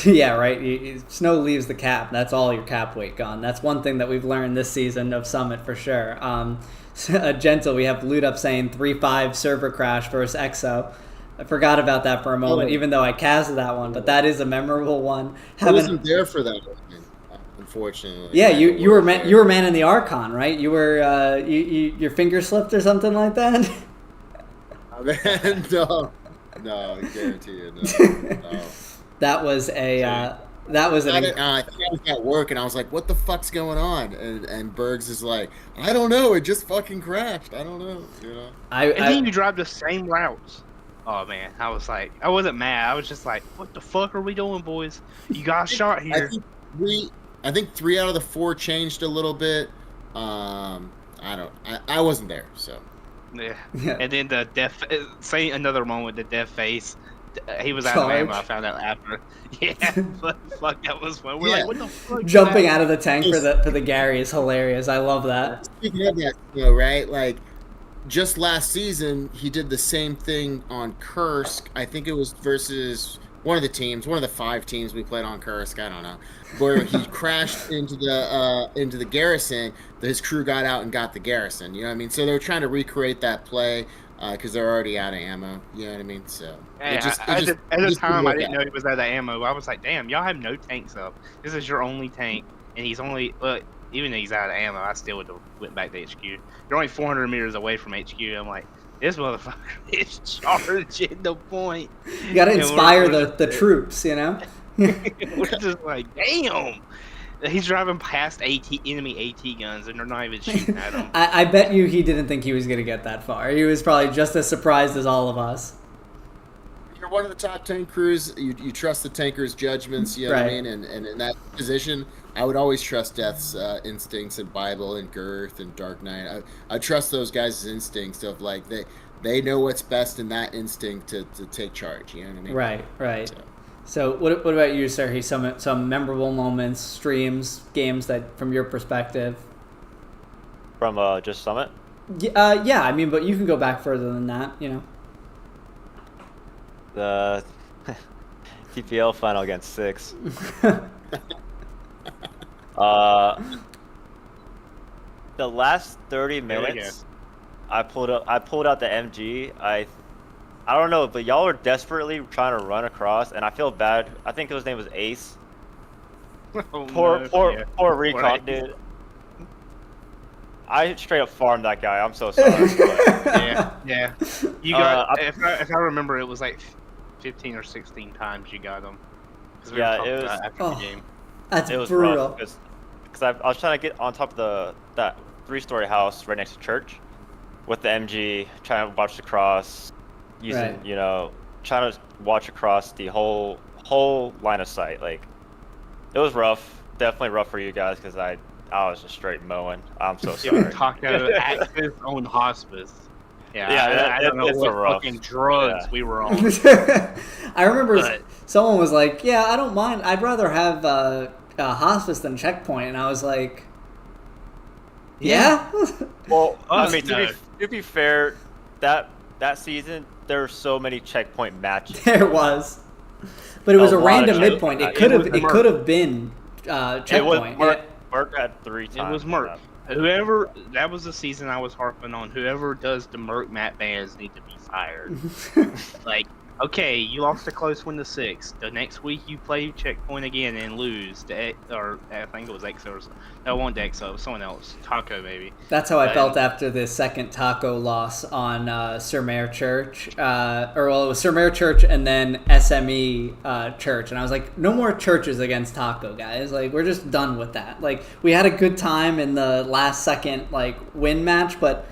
Yeah, right. Snow leaves the cap. That's all your cap weight gone. That's one thing that we've learned this season of Summit for sure. Gentle, we have Loot Up saying 3-5 server crash versus EXO. I forgot about that for a moment, even though I casted that one, but that is a memorable one. I wasn't there for that one, unfortunately. Yeah, you were man in the Archon, right? You were your finger slipped or something like that. No, I guarantee you, no. That was I think I was at work and I was like, what the fuck's going on? And Bergs is like, I don't know, it just fucking crashed. I don't know, and then you drive the same routes. Oh man, I was like, I wasn't mad. I was just like, what the fuck are we doing, boys? You got shot here. I think 3 out of the 4 changed a little bit. I wasn't there, so. Yeah. And then the death, say another moment, the death face. He was out of ammo. I found out after. Yeah, but fuck, that was fun. We're like, what the fuck? Jumping out of the tank for the Gary is hilarious. I love that. Speaking of that, right? Like, just last season, he did the same thing on Kursk. I think it was versus one of the 5 teams we played on Kursk. I don't know, where he crashed into the garrison. His crew got out and got the garrison. You know what I mean? So they were trying to recreate that play. Because they're already out of ammo, you know what I mean? So at the time, I didn't know he was out of ammo. I was like, "Damn, y'all have no tanks up. This is your only tank, and he's only even though he's out of ammo, I still would have went back to HQ. You're only 400 meters away from HQ. I'm like, this motherfucker is charging the point. You gotta inspire the troops, you know. We're just like, damn. He's driving past enemy AT guns, and they're not even shooting at him. I bet you he didn't think he was going to get that far. He was probably just as surprised as all of us. You're one of the top 10 crews. You trust the tanker's judgments, you know what I mean? And in that position, I would always trust Death's instincts and Bible and Girth and Dark Knight. I trust those guys' instincts of, like, they know what's best in that instinct to take charge, you know what I mean? Right. So what about you, Cerhie? Some memorable moments, streams, games that from your perspective? From just Summit? Yeah. I mean, but you can go back further than that, you know. The TPL final against 6. the last 30 There we minutes, I pulled out the MG. I don't know, but y'all were desperately trying to run across, and I feel bad. I think his name was Ace. Oh, Poor recon, dude. I straight up farmed that guy. I'm so sorry. Yeah. You got if I remember, it was like 15 or 16 times you got him. Yeah, it was after the game. That's it was brutal. rough because I was trying to get on top of that 3-story house right next to church with the MG, trying to watch the cross, using trying to watch across the whole line of sight. Like, it was rough, definitely rough for you guys because I was just straight mowing. I'm so sorry. Taco access on hospice. Yeah, I don't know it's what a rough fucking drugs we were on. I remember someone was like, "Yeah, I don't mind. I'd rather have a hospice than checkpoint," and I was like, "Yeah." Well, I mean, to be fair, that season there were so many checkpoint matches. There was, but it was a random checkpoint. midpoint. It could have been checkpoint. Merc had 3 times. It was Merc. Whoever, that was the season I was harping on. Whoever does the Merc map bans need to be fired. Like, okay, you lost a close one to 6. The next week you play checkpoint again and lose. Or I think it was EXO. No, it wasn't EXO. It was someone else. Taco, maybe. That's how I felt after the second Taco loss on Sir Mayor Church. It was Sir Mayor Church and then SME Church. And I was like, no more churches against Taco, guys. Like, we're just done with that. Like, we had a good time in the last second, win match, but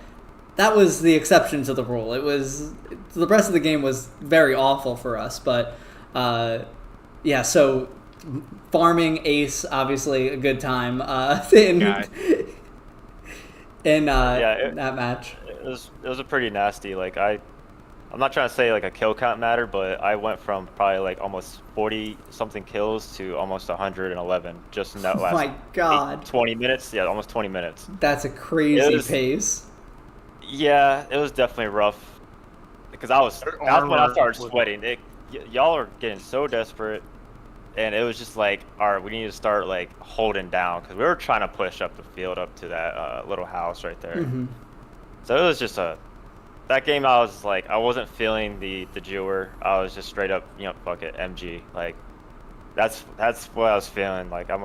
that was the exception to the rule. The rest of the game was very awful for us. But, so farming Ace, obviously a good time in that match. It was a pretty nasty. I'm not trying to say a kill count matter, but I went from probably almost 40 something kills to almost 111 just in that last my God. 20 minutes. Yeah, almost 20 minutes. That's a crazy pace. Yeah, it was definitely rough because that's when I started sweating. Y'all are getting so desperate. And it was just all right, we need to start holding down because we were trying to push up the field up to that little house right there. Mm-hmm. So it was just that game. I was I wasn't feeling the Jewer. I was just straight up, fuck it, MG. That's what I was feeling. I'm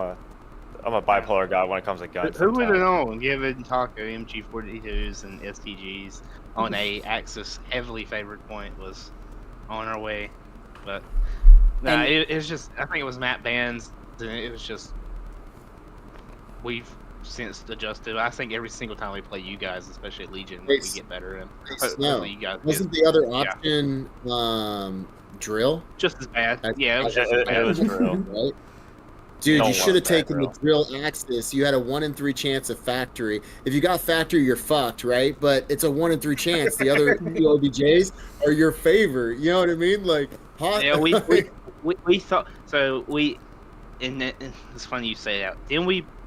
a bipolar guy when it comes to guns. Who would have known, given Taco MG42s and STGs on a Axis heavily favored point was on our way, but. No, it's just, I think it was map bans, and it was just, we've since adjusted. I think every single time we play you guys, especially at Legion, we get better. And you guys wasn't the other option drill? Just as bad. Yeah, it was just as bad. It was drill. Right? Dude, you should have taken the drill Axis. You had a 1 in 3 chance of factory. If you got factory, you're fucked, right? But it's a 1 in 3 chance. The other two OBJs are your favor. You know what I mean? Yeah, we thought so. And it's funny you say that.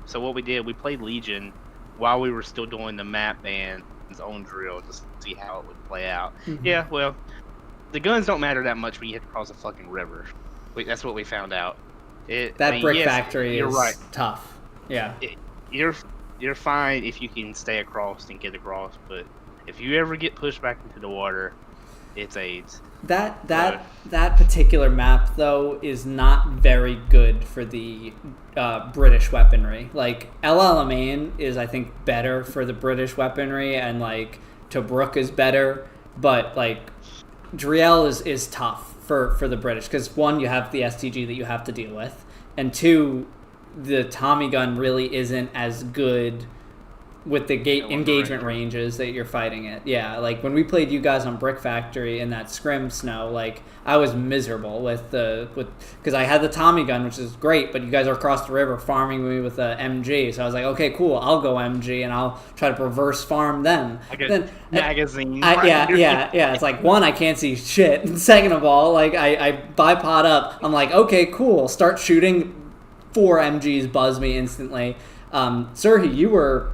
So what we did, we played Legion while we were still doing the map bans on drill to see how it would play out. Mm-hmm. Yeah, well, the guns don't matter that much when you have to cross a fucking river. That's what we found out. Brick factory is right. Tough. Yeah. You're fine if you can stay across and get across, but if you ever get pushed back into the water, it's AIDS. That particular map though is not very good for the British weaponry. El Alamein is, I think, better for the British weaponry, and Tobruk is better, but Driel is tough for the British because 1, you have the STG that you have to deal with, and 2, the Tommy gun really isn't as good with the engagement ranges that you're fighting at. Yeah, when we played you guys on Brick Factory in that scrim snow, I was miserable because I had the Tommy gun, which is great, but you guys are across the river farming me with a MG. So I was like, okay, cool, I'll go MG and I'll try to reverse farm them. Then magazine. Yeah. It's 1, I can't see shit. And second of all, I bipod up. I'm like, okay, cool. Start shooting. 4 MGs buzz me instantly. Cerhie, you were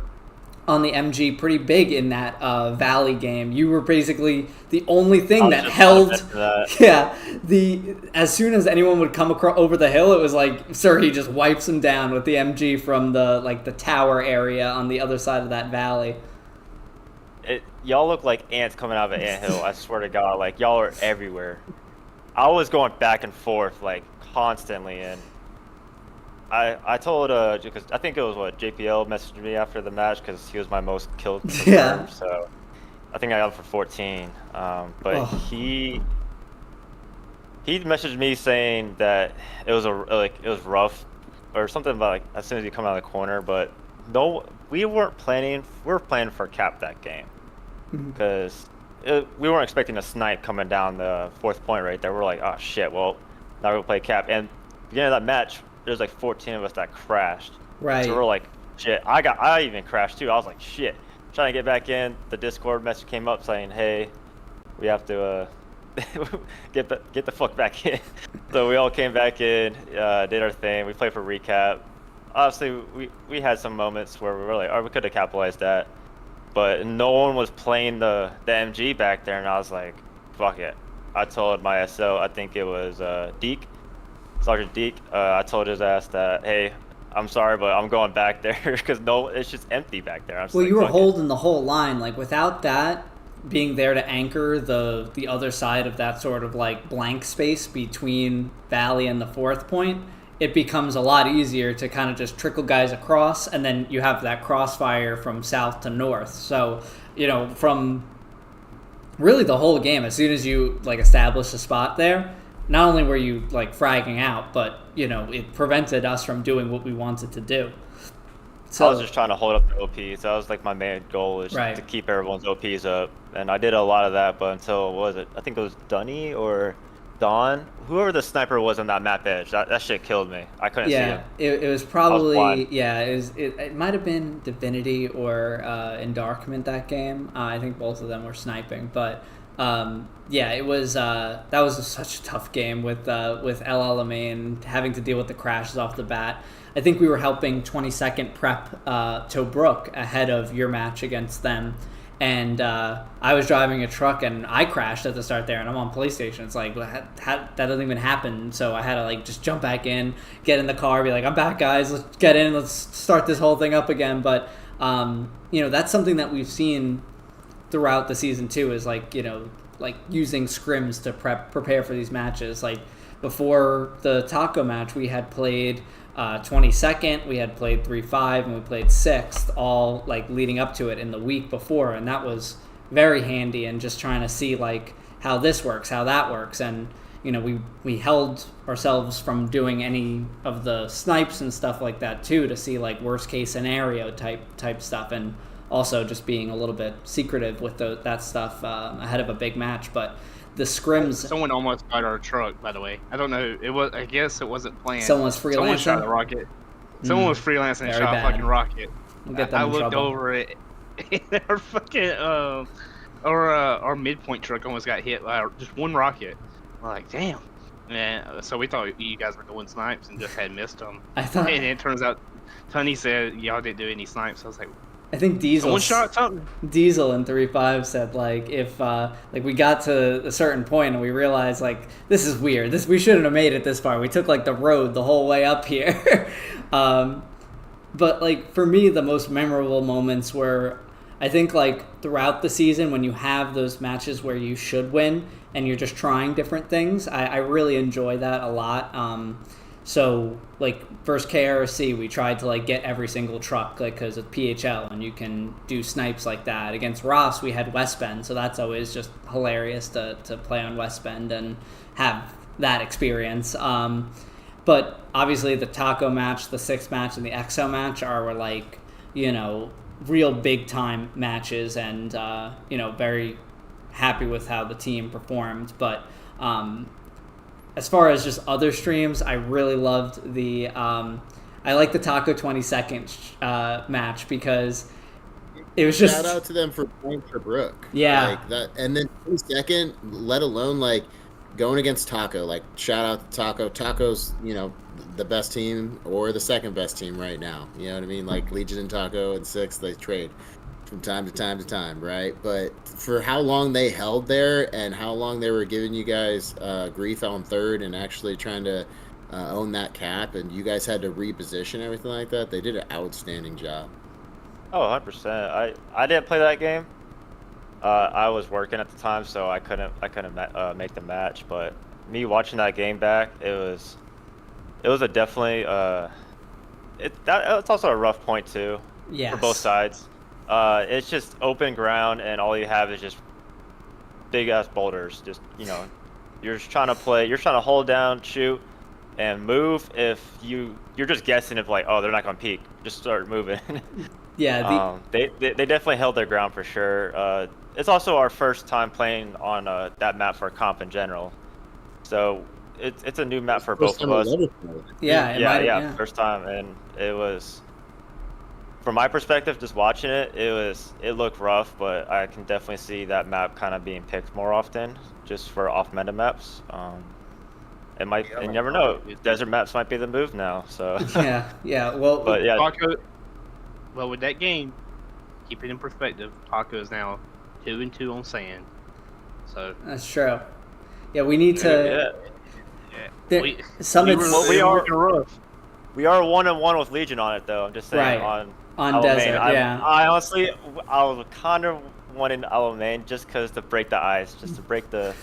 on the MG pretty big in that Valley game. You were basically the only thing that held. Yeah, as soon as anyone would come across over the hill, it was like Cerhie just wipes them down with the MG from the tower area on the other side of that valley. Y'all look like ants coming out of an anthill. I swear to God, like y'all are everywhere. I was going back and forth like constantly, and I told because I think it was JPL messaged me after the match because he was my most killed confirmed, Yeah. so I think I got him for 14. But he messaged me saying that it was it was rough or something about like as soon as you come out of the corner, but no, we weren't planning. We were planning for cap that game because we weren't expecting a snipe coming down the 4th point right there. We're like, oh shit, well now we'll play cap. And beginning of that match, there's like 14 of us that crashed. Right. So we're like, shit. I even crashed too. I was like, shit. Trying to get back in. The Discord message came up saying, hey, we have to get the fuck back in. So we all came back in, did our thing. We played for recap. Obviously, we had some moments where we were like, oh, we could have capitalized that. But no one was playing the MG back there, and I was like, fuck it. I told my SO, I think it was Deke, Sergeant Deke, I told his ass that, hey, I'm sorry, but I'm going back there because it's just empty back there. Well, you were holding the whole line. Like without that being there to anchor the other side of that sort of like blank space between Valley and the 4th point, it becomes a lot easier to kind of just trickle guys across, and then you have that crossfire from south to north. So, from really the whole game, as soon as you like establish a spot there, not only were you like fragging out, but it prevented us from doing what we wanted to do. So I was just trying to hold up the OPs. That was like my main goal, is to keep everyone's OPs up, and I did a lot of that. But until I think it was Dunny or Don, whoever the sniper was on that map edge, that shit killed me. I couldn't see him. It was probably it might have been Divinity or Endarkment that game. I think both of them were sniping, but it was that was such a tough game with LL Lemaine having to deal with the crashes off the bat. I think we were helping 22nd prep Tobruk ahead of your match against them. And I was driving a truck and I crashed at the start there, and I'm on PlayStation. It's like, that doesn't even happen. So I had to like just jump back in, get in the car, be like, I'm back, guys. Let's get in. Let's start this whole thing up again. But, that's something that we've seen throughout the season too, is like, like using scrims to prepare for these matches. Like before the Taco match, we had played 22nd, we had played 3-5, and we played 6th, all like leading up to it in the week before, and that was very handy. And just trying to see like how this works, how that works, and we held ourselves from doing any of the snipes and stuff like that too, to see like worst case scenario type stuff, and also just being a little bit secretive with that stuff ahead of a big match. But the scrims. Someone almost got our truck, by the way. I don't know. I guess it wasn't planned. Someone was freelancing. Someone shot a rocket. Someone was freelancing and shot a fucking rocket. We'll get them I in looked trouble. over it. And our fucking our midpoint truck almost got hit by just one rocket. We're like, damn. And so we thought you guys were doing snipes and just had missed them. And it turns out Tony said y'all didn't do any snipes. I was like, I think Diesel. One shot something. Diesel in 3-5 said like, if like we got to a certain point and we realized like this is weird. We shouldn't have made it this far. We took like the road the whole way up here. But like for me, the most memorable moments were, I think like throughout the season when you have those matches where you should win and you're just trying different things. I really enjoy that a lot. So like first KRC, we tried to like get every single truck, like because of PHL and you can do snipes like that. Against Ross, we had West Bend, so that's always just hilarious to play on West Bend and have that experience. But obviously the Taco match, the 6th match, and the EXO match are like, real big time matches, and very happy with how the team performed. But as far as just other streams, I really loved the I like the Taco 22nd match because it was just shout out to them for playing for Brooke. Yeah. Like that, and then 22nd, let alone like going against Taco. Like shout out to Taco. Taco's, the best team or the second best team right now. You know what I mean? Like Legion and Taco and 6th, they trade. from time to time, right? But for how long they held there and how long they were giving you guys grief on third and actually trying to own that cap, and you guys had to reposition everything like that, they did an outstanding job. Oh, 100%. I didn't play that game. I was working at the time, so I couldn't make the match. But me watching that game back, it was a definitely it's also a rough point too Yes. for both sides. It's just open ground, and all you have is just big ass boulders. Just you're just trying to hold down, shoot, and move. If you're just guessing if like, oh, they're not gonna peek, just start moving. Yeah. They definitely held their ground for sure. It's also our first time playing on that map for comp in general, so it's a new map for both of us. Yeah. First time, and it was, from my perspective, just watching it, it looked rough, but I can definitely see that map kind of being picked more often, just for off meta maps. You never know. Desert maps might be the move now. So yeah. Well, but yeah. Well, with that game, keep it in perspective. Taco is now 2-2 on sand. So that's true. Yeah, we need to. Yeah. We are 1-1 with Legion on it, though. I'm just saying on Desert. I honestly, I was kind of wanting Alamein just because to break the ice, just to break the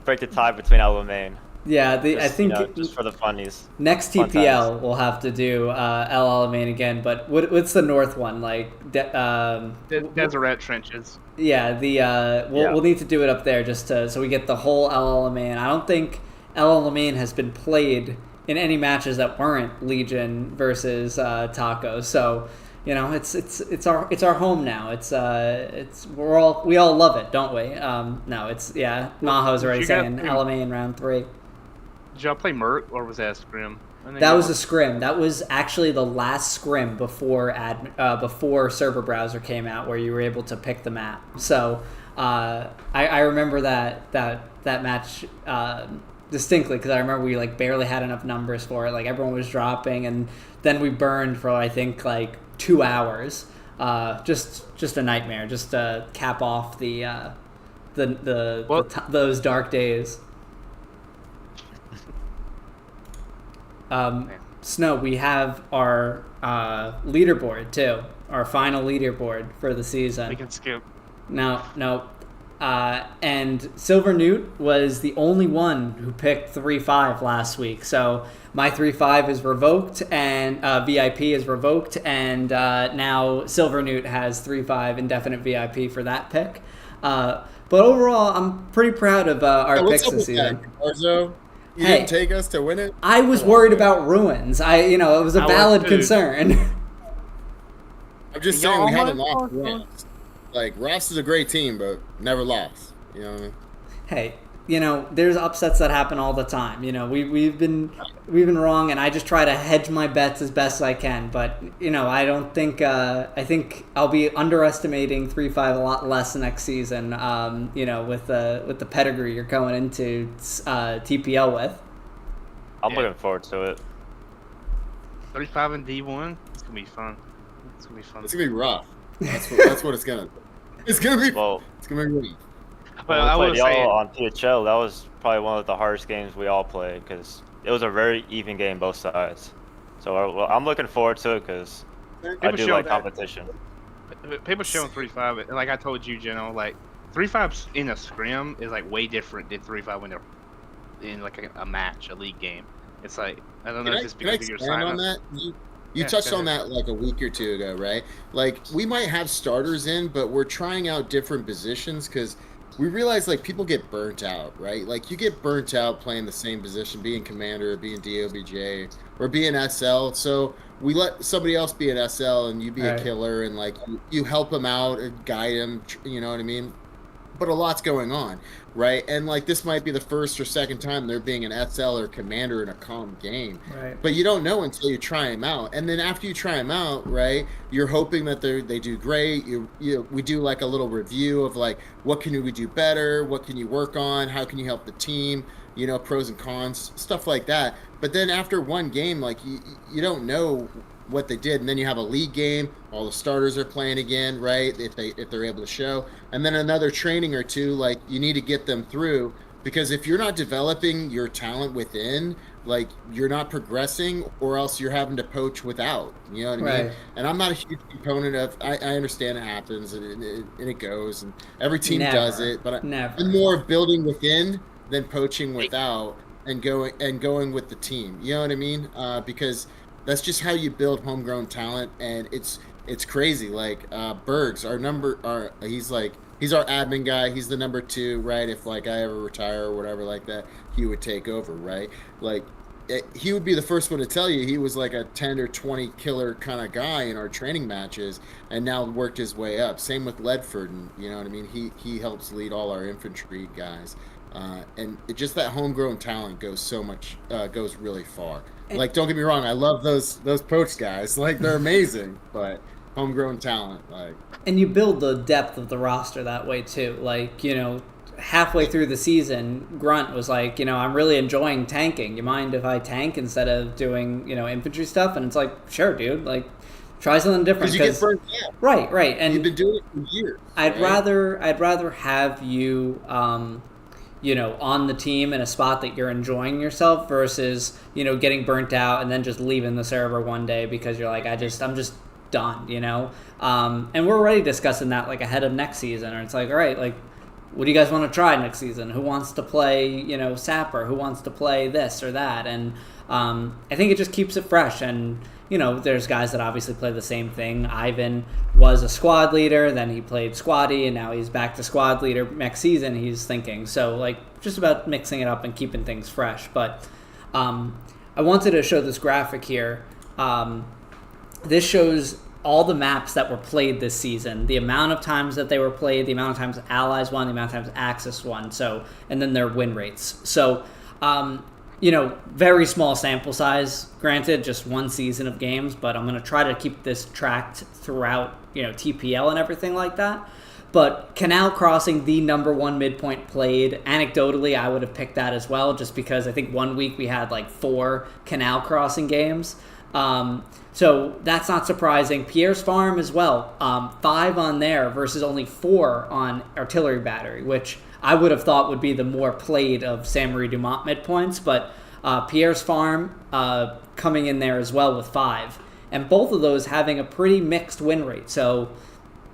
tie between Alamein. Yeah, I think just for the funnies. Next TPL we'll have to do El Alamein again, but what's the north one like? Deseret Trenches. Yeah, we'll need to do it up there just so we get the whole El Alamein. I don't think El Alamein has been played in any matches that weren't Legion versus Taco. So it's our home now. We all love it, don't we? Maho's already saying Alamein round 3. Did y'all play Merc, or was that a scrim? That was a scrim. That was actually the last scrim before server browser came out, where you were able to pick the map. So I remember that match distinctly, because I remember we like barely had enough numbers for it. Like everyone was dropping, and then we burned for I think like 2 hours. Just a nightmare. Just to cap off those dark days. Snow, we have our leaderboard too. Our final leaderboard for the season. We can skip. No. And Silver Newt was the only one who picked 3-5 last week. So my 3-5 is revoked, and VIP is revoked, and now Silver Newt has 3-5 indefinite VIP for that pick. But overall, I'm pretty proud of our picks this season. Caparzo? You didn't take us to win it? I was worried about ruins. It was a valid concern. I'm just saying we haven't lost once. Like, Ross is a great team, but never lost. You know what I mean? Hey, there's upsets that happen all the time. We've been wrong, and I just try to hedge my bets as best I can. But I don't think I think I'll be underestimating 3-5 a lot less next season. With the pedigree you're going into TPL with. I'm looking forward to it. 35 and D1. It's gonna be fun. It's gonna be rough. That's what it's gonna. It's gonna be. It's gonna be rough. But I played was y'all on PHL. That was probably one of the hardest games we all played, because it was a very even game both sides. So I'm looking forward to it, because I do like competition. People showing 3-5, and like I told you, like 3-5 in a scrim is like way different than 3-5 when they're in like a match, a league game. It's like I don't know if it's because of your sign on that. You touched on that like a week or two ago, right? Like we might have starters in, but we're trying out different positions because we realize like people get burnt out, right? Like you get burnt out playing the same position, being commander, being DOBJ, or being SL. So we let somebody else be an SL and you be a killer, and like you help them out and guide them, you know what I mean? But a lot's going on, right? And like this might be the first or second time they're being an SL or commander in a comp game, right? But you don't know until you try them out, and then after you try them out, right, you're hoping that they do great. We do like a little review of like what can we do better, what can you work on, how can you help the team, pros and cons, stuff like that. But then after one game, like you don't know what they did, and then you have a league game. All the starters are playing again, right? If they're able to show, and then another training or two, like you need to get them through, because if you're not developing your talent within, like you're not progressing, or else you're having to poach without. You know what I mean? And I'm not a huge component of. I understand it happens and it goes, and every team does it, but I'm more of building within than poaching without, and going with the team. You know what I mean? Because that's just how you build homegrown talent, and it's crazy. Like Bergs, he's our admin guy. He's the number 2, right? If like I ever retire or whatever like that, he would take over, right? Like he would be the first one to tell you he was like a 10 or 20 killer kind of guy in our training matches, and now worked his way up. Same with Ledford, and you know what I mean? He helps lead all our infantry guys. And just that homegrown talent goes really far. Like, don't get me wrong, I love those poach guys. Like, they're amazing, but homegrown talent, like. And you build the depth of the roster that way too. Like, you know, halfway through the season, Grunt was like, you know, I'm really enjoying tanking. You mind if I tank instead of doing, you know, infantry stuff? And it's like, sure, dude. Like, try something different. Because you get burned out. Right. And you've been doing it for years. I'd rather have you. You know, on the team in a spot that you're enjoying yourself versus, you know, getting burnt out and then just leaving the server one day because you're like, I'm just done, you know? And we're already discussing that like ahead of next season, or it's like, all right, like, what do you guys want to try next season? Who wants to play, you know, Sapper? Who wants to play this or that? And I think it just keeps it fresh. And, you know, there's guys that obviously play the same thing. Ivan was a squad leader, then he played squaddy, and now he's back to squad leader next season, he's thinking. So, like, just about mixing it up and keeping things fresh. But I wanted to show this graphic here. This shows all the maps that were played this season, the amount of times that they were played, the amount of times Allies won, the amount of times Axis won, so, and then their win rates. So, you know, very small sample size, granted, just one season of games, but I'm going to try to keep this tracked throughout, you know, TPL and everything like that. But Canal Crossing, the number 1 midpoint played. Anecdotally, I would have picked that as well, just because I think one week we had like 4 Canal Crossing games. So that's not surprising. Pierre's Farm as well, 5 on there versus only 4 on Artillery Battery, which I would have thought would be the more played of Saint Marie Dumont midpoints, but Pierre's Farm coming in there as well with 5. And both of those having a pretty mixed win rate. So,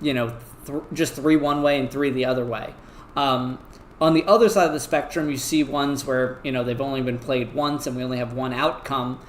you know, just 3 one way and 3 the other way. On the other side of the spectrum, you see ones where, you know, they've only been played once and we only have one outcome,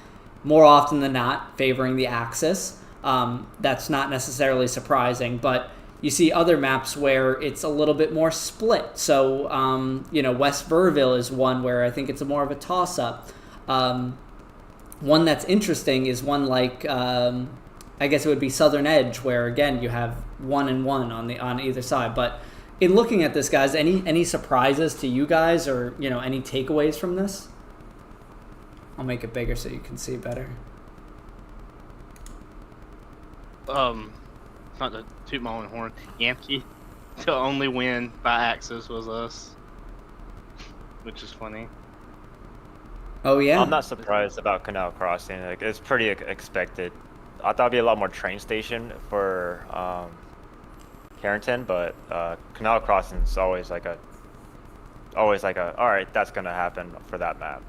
more often than not favoring the Axis. That's not necessarily surprising, but you see other maps where it's a little bit more split. So, you know, West Verville is one where I think it's more of a toss-up. One that's interesting is one like, I guess it would be Southern Edge, where, again, you have 1 and 1 on either side. But in looking at this, guys, any surprises to you guys, or, you know, any takeaways from this? I'll make it bigger so you can see better. Not to toot my own horn, Yankee to only win by Axis was us, which is funny. Oh yeah. I'm not surprised about Canal Crossing. Like, it's pretty expected. I thought it'd be a lot more train station for Carrington, but Canal Crossing is always like a all right, that's gonna happen for that map.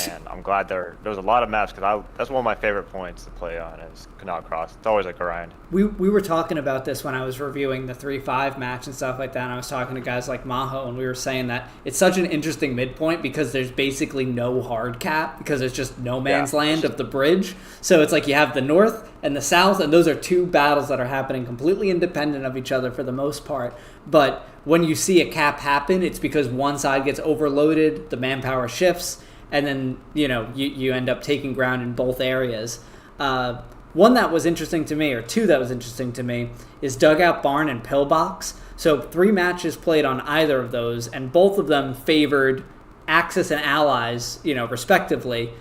And I'm glad there's a lot of maps, because that's one of my favorite points to play on is Canal Cross. It's always a grind. We were talking about this when I was reviewing the 3-5 match and stuff like that, and I was talking to guys like Maho, and we were saying that it's such an interesting midpoint because there's basically no hard cap, because it's just no man's land of the bridge. So it's like you have the north and the south, and those are 2 battles that are happening completely independent of each other for the most part. But when you see a cap happen, it's because one side gets overloaded, the manpower shifts, and then, you know, you end up taking ground in both areas. One that was interesting to me, or 2 that was interesting to me, is Dugout Barn and Pillbox. So 3 matches played on either of those, and both of them favored Axis and Allies, you know, respectively,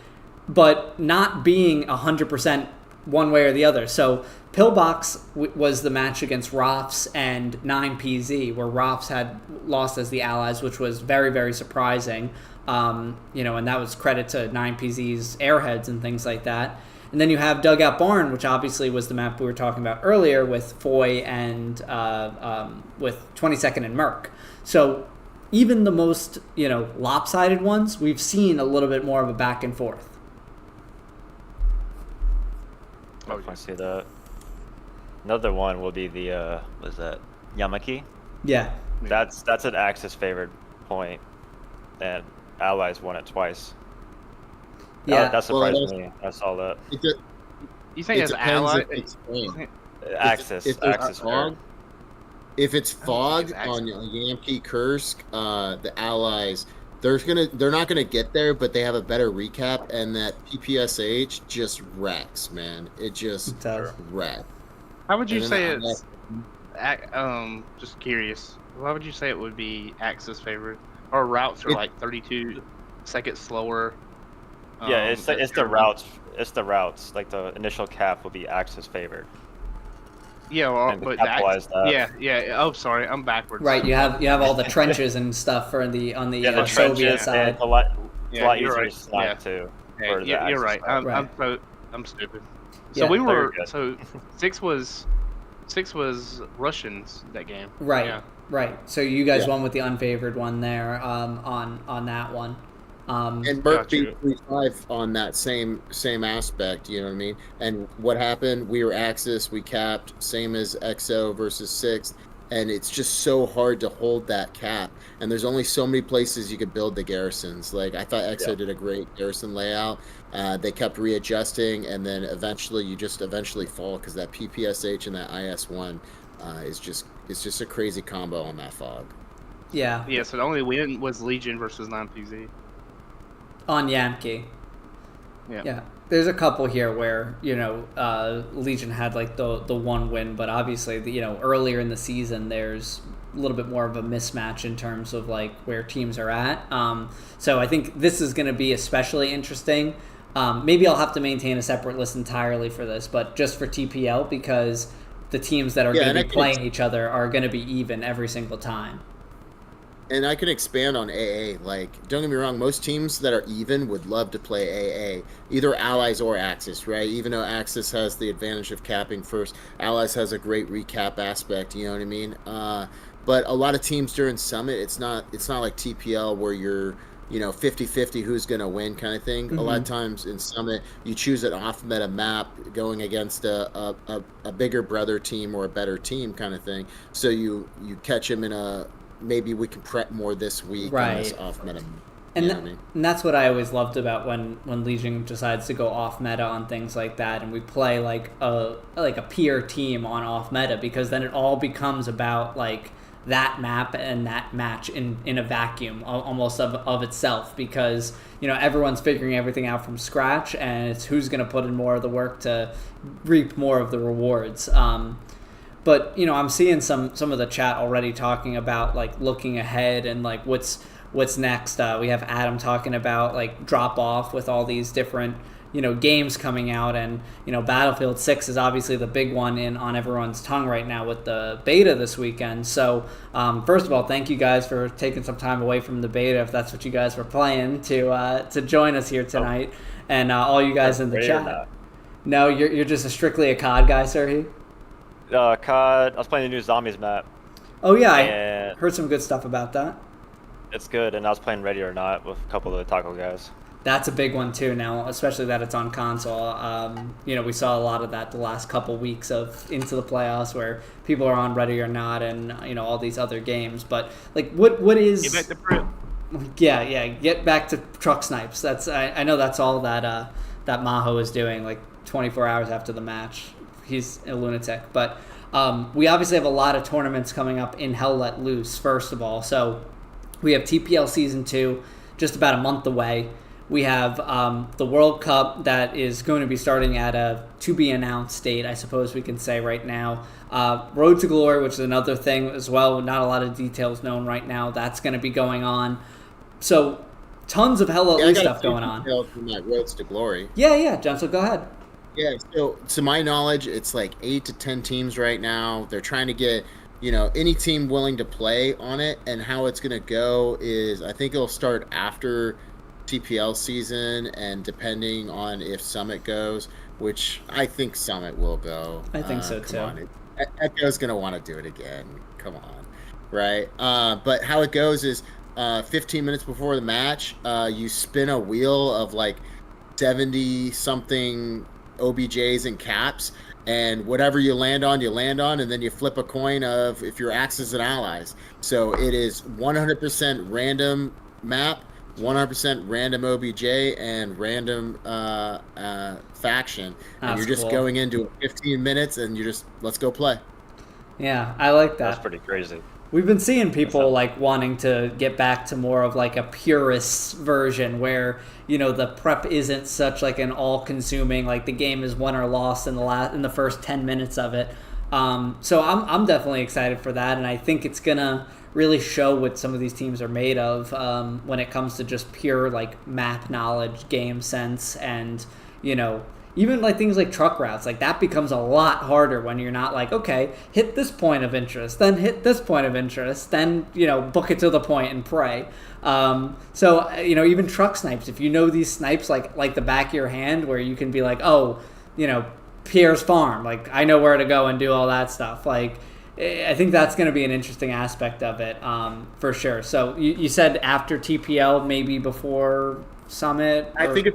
but not being 100% one way or the other. So Pillbox was the match against Rofs and 9PZ, where Rofs had lost as the Allies, which was very, very surprising. You know, and that was credit to 9PZ's airheads and things like that. And then you have Dugout Barn, which obviously was the map we were talking about earlier with Foy and with 22nd and Merck. So even the most, lopsided ones, we've seen a little bit more of a back and forth. Oh, I see that. Another one will be the what is that? Yamaki. Yeah. That's an Axis favored point, and Allies won it twice. Yeah. That surprised me. I saw that. You think it's Ally? Axis. Axis. If it's fog on Yamki Kursk, the Allies, they're not gonna get there, but they have a better recap, and that PPSH just wrecks, man. It just wrecks. How would you say it's? Just curious. Why would you say it would be Axis favored? Or routes are like 32 seconds slower. Yeah, it's the routes. It's the routes. Like the initial cap will be Axis favored. Yeah, well, but yeah. Oh, sorry, I'm backwards. Right, you have all the trenches and stuff for on the Soviet side. It's a lot easier to snipe too. Yeah, you're right. I'm stupid. So Yeah. we were 6 was Russians that game. Right. Yeah. Right. So you guys won with the unfavored one there on that one. And Merck beat 3-5 on that same aspect, you know what I mean? And what happened? We were Axis, we capped, same as XO versus 6th, and it's just so hard to hold that cap. And there's only so many places you could build the garrisons. Like, I thought XO did a great garrison layout. They kept readjusting, and then eventually you just fall because that PPSH and that IS-1 is just a crazy combo on that fog. Yeah. Yeah, so the only win was Legion versus non-PZ. On Yamki. Yeah. There's a couple here where, Legion had like the one win, but obviously, earlier in the season, there's a little bit more of a mismatch in terms of like where teams are at. So I think this is going to be especially interesting. Maybe I'll have to maintain a separate list entirely for this, but just for TPL, because the teams that are going to be playing each other are going to be even every single time. And I can expand on AA. Like, don't get me wrong, most teams that are even would love to play AA, either Allies or Axis, right? Even though Axis has the advantage of capping first, Allies has a great recap aspect, you know what I mean? But a lot of teams during Summit, it's not like TPL where you're, 50-50 who's going to win kind of thing. Mm-hmm. A lot of times in Summit, you choose an off-meta map going against a bigger brother team or a better team kind of thing. So you catch them in a... Maybe we can prep more this week on this off meta. And that's what I always loved about when Legion decides to go off meta on things like that, and we play like a peer team on off meta, because then it all becomes about like that map and that match in a vacuum almost of itself, because everyone's figuring everything out from scratch, and it's who's going to put in more of the work to reap more of the rewards. But I'm seeing some of the chat already talking about like looking ahead and like what's next. We have Adam talking about like drop off with all these different games coming out, and Battlefield 6 is obviously the big one on everyone's tongue right now with the beta this weekend. So first of all, thank you guys for taking some time away from the beta, if that's what you guys were playing, to join us here tonight, and all you guys in the chat. No, you're just strictly a COD guy, Cerhie? COD. I was playing the new Zombies map. Oh yeah, I heard some good stuff about that. It's good, and I was playing Ready or Not with a couple of the Taco guys. That's a big one too now, especially that it's on console. We saw a lot of that the last couple weeks of into the playoffs, where people are on Ready or Not and all these other games. But like, what is? Get back to prep. Yeah. Get back to truck snipes. That's I know that's all that Maho is doing. Like 24 hours after the match. He's a lunatic. But we obviously have a lot of tournaments coming up in Hell Let Loose, first of all. So we have TPL Season 2 just about a month away. We have the World Cup that is going to be starting at a to-be-announced date, I suppose we can say right now. Road to Glory, which is another thing as well. Not a lot of details known right now. That's going to be going on. So tons of Hell Let Loose stuff going on. From that Roads to Glory. Yeah, Jensen, go ahead. Yeah, so to my knowledge, it's like 8 to 10 teams right now. They're trying to get, any team willing to play on it. And how it's going to go is, I think it'll start after TPL season, and depending on if Summit goes, which I think Summit will go. I think so too. Come on. Echo's going to want to do it again. Come on. Right? But how it goes is 15 minutes before the match, you spin a wheel of like 70-something OBJs and caps, and whatever you land on, and then you flip a coin of if your axes and allies. So it is 100% random map, 100% random OBJ, and random faction. And you're just cool. going into 15 minutes, and you're just, let's go play. Yeah, I like that. That's pretty crazy. We've been seeing people like wanting to get back to more of like a purist version where, you know, the prep isn't such like an all-consuming, like the game is won or lost in the first 10 minutes of it. So I'm definitely excited for that, and I think it's gonna really show what some of these teams are made of when it comes to just pure like map knowledge, game sense, and, you know, even like things like truck routes, like that becomes a lot harder when you're not like, okay, hit this point of interest, then hit this point of interest, then, you know, book it to the point and pray. So, you know, even truck snipes, if you know these snipes like the back of your hand, where you can be like, oh, you know, Pierre's farm, like I know where to go and do all that stuff. Like, I think that's going to be an interesting aspect of it, for sure. So you said after TPL, maybe before Summit? I think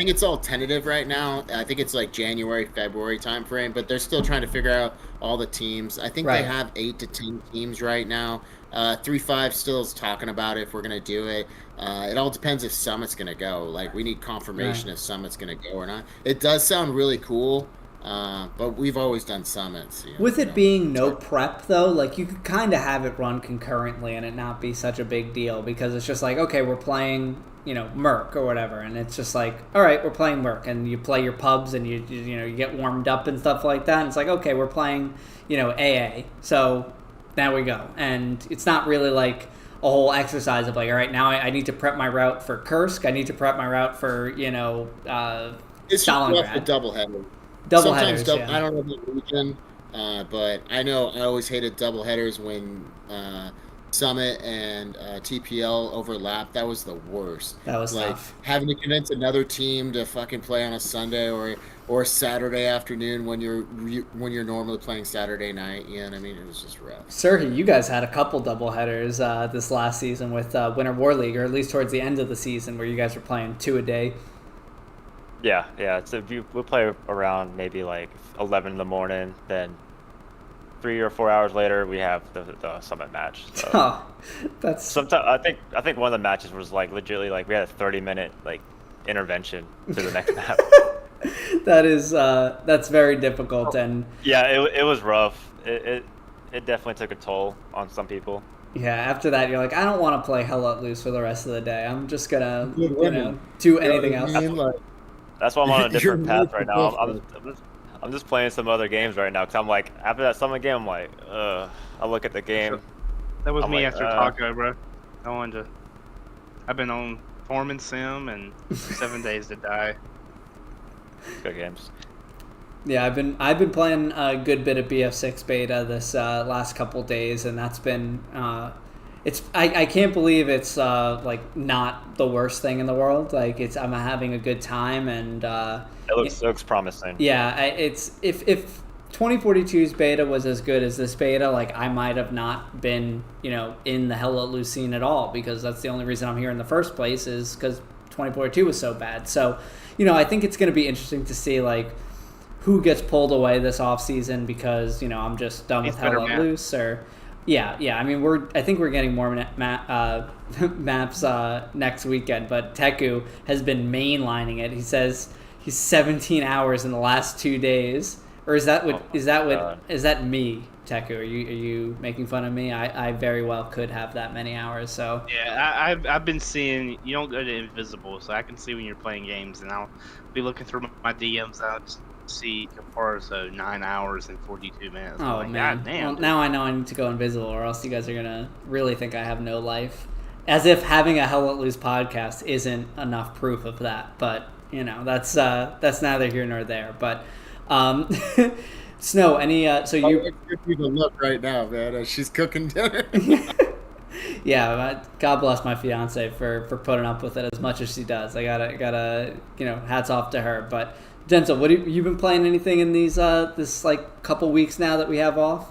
it's all tentative right now. I think it's like January, February timeframe, but they're still trying to figure out all the teams. I think they have 8 to 10 teams right now. 3-5 still is talking about if we're going to do it. It all depends if Summit's going to go. Like, we need confirmation if Summit's going to go or not. It does sound really cool, but we've always done Summits. You know, with it being no prep, though, like you could kind of have it run concurrently and it not be such a big deal, because it's just like, okay, we're playing, you know, Merc or whatever, and it's just like, all right, we're playing Merc, and you play your pubs and you know, you get warmed up and stuff like that, and it's like, okay, we're playing, you know, AA, so now we go. And it's not really like a whole exercise of like, all right, now I need to prep my route for Kursk, I need to prep my route for, you know, it's Stalingrad. a doubleheader. Doubleheaders, I don't know the region, but I know I always hated doubleheaders when Summit and TPL overlapped. That was the worst. That was like tough. Having to convince another team to fucking play on a Sunday or Saturday afternoon when you're normally playing Saturday night. You know what I mean? It was just rough. Cerhie, you guys had a couple doubleheaders this last season with Winter War League, or at least towards the end of the season, where you guys were playing 2 a day. Yeah. So we'll play around maybe like 11 in the morning, then 3 or 4 hours later we have the Summit match. So Oh, that's sometimes I think one of the matches was like legitimately like we had a 30-minute like intervention to the next map. that is that's very difficult. And yeah, it was rough. It definitely took a toll on some people. yeah, after that you're like, I don't want to play Hell Let Loose for the rest of the day. I'm just gonna do anything else. That's why I'm on a different path right now. I'm just playing some other games right now, because I'm like, after that Summit game, I'm like, I look at the game. That was I'm me like, after Taco, bro. I've been on Foreman Sim and 7 Days to Die. Good games. Yeah, I've been playing a good bit of BF6 beta this last couple days, and that's been I can't believe it's like not the worst thing in the world. Like I'm having a good time, and it looks promising. Yeah, it's if 2042's beta was as good as this beta, like I might have not been, you know, in the Hell Let Loose scene at all, because that's the only reason I'm here in the first place, is because 2042 was so bad. So, you know, I think it's going to be interesting to see like who gets pulled away this off season, because, you know, I'm just done with Hell Let Loose, or yeah. I mean, I think we're getting more maps next weekend, but Teku has been mainlining it. He says he's 17 hours in the last 2 days. Or is that me, Teku? Are you making fun of me? I very well could have that many hours. So yeah, I've been seeing, you don't go to Invisible, so I can see when you're playing games, and I'll be looking through my DMs out to see Caparzo 9 hours and 42 minutes. Oh like, man! God damn, well, now I know I need to go Invisible, or else you guys are gonna really think I have no life. As if having a Hell Let Loose podcast isn't enough proof of that. But you know, that's neither here nor there. But Snow, any so you people look right now, man, as she's cooking dinner. Yeah, God bless my fiance for putting up with it as much as she does. I gotta hats off to her. But Gentle, what have you been playing anything in these this like couple weeks now that we have off?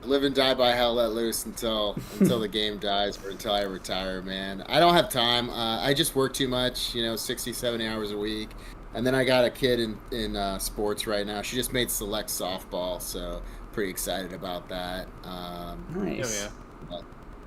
Live and die by hell let loose until the game dies or until I retire, man. I don't have time. I just work too much, 60, 70 hours a week. And then I got a kid in sports right now. She just made select softball, so pretty excited about that. Nice.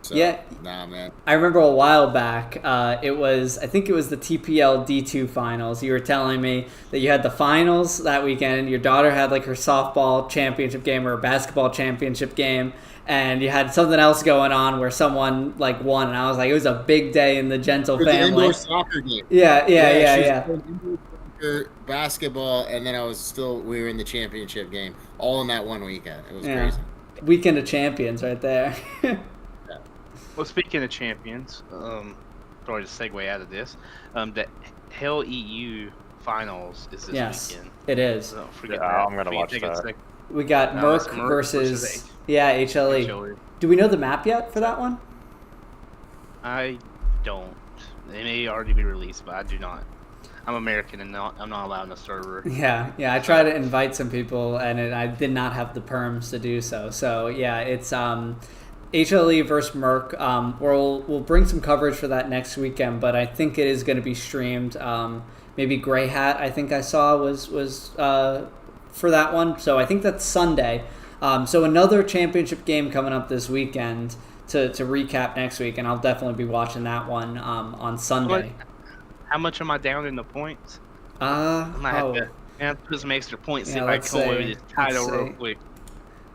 So, yeah. Nah, man. I remember a while back, I think it was the TPL D2 finals. You were telling me that you had the finals that weekend. Your daughter had like her softball championship game or a basketball championship game, and you had something else going on where someone like won. And I was like, it was a big day in the Gentle It was family. an indoor soccer game. Yeah. Indoor soccer, basketball, and then we were in the championship game all in that one weekend. It was crazy. Weekend of champions right there. Well, speaking of champions, sorry to segue out of this, the Hell EU finals is this weekend. It is. So don't forget I'm gonna watch that. We got Merck versus HLE. Do we know the map yet for that one? I don't. They may already be released, but I do not. I'm American and I'm not allowed on the server. Yeah. I tried to invite some people and I did not have the perms to do so. So yeah, it's HLE versus Merck. We'll bring some coverage for that next weekend, but I think it is going to be streamed. Maybe Grey Hat, I think I saw was for that one. So I think that's Sunday. So another championship game coming up this weekend to recap next week, and I'll definitely be watching that one on Sunday. How much am I down in the points? I have to put some extra points if I come away with this title real quick.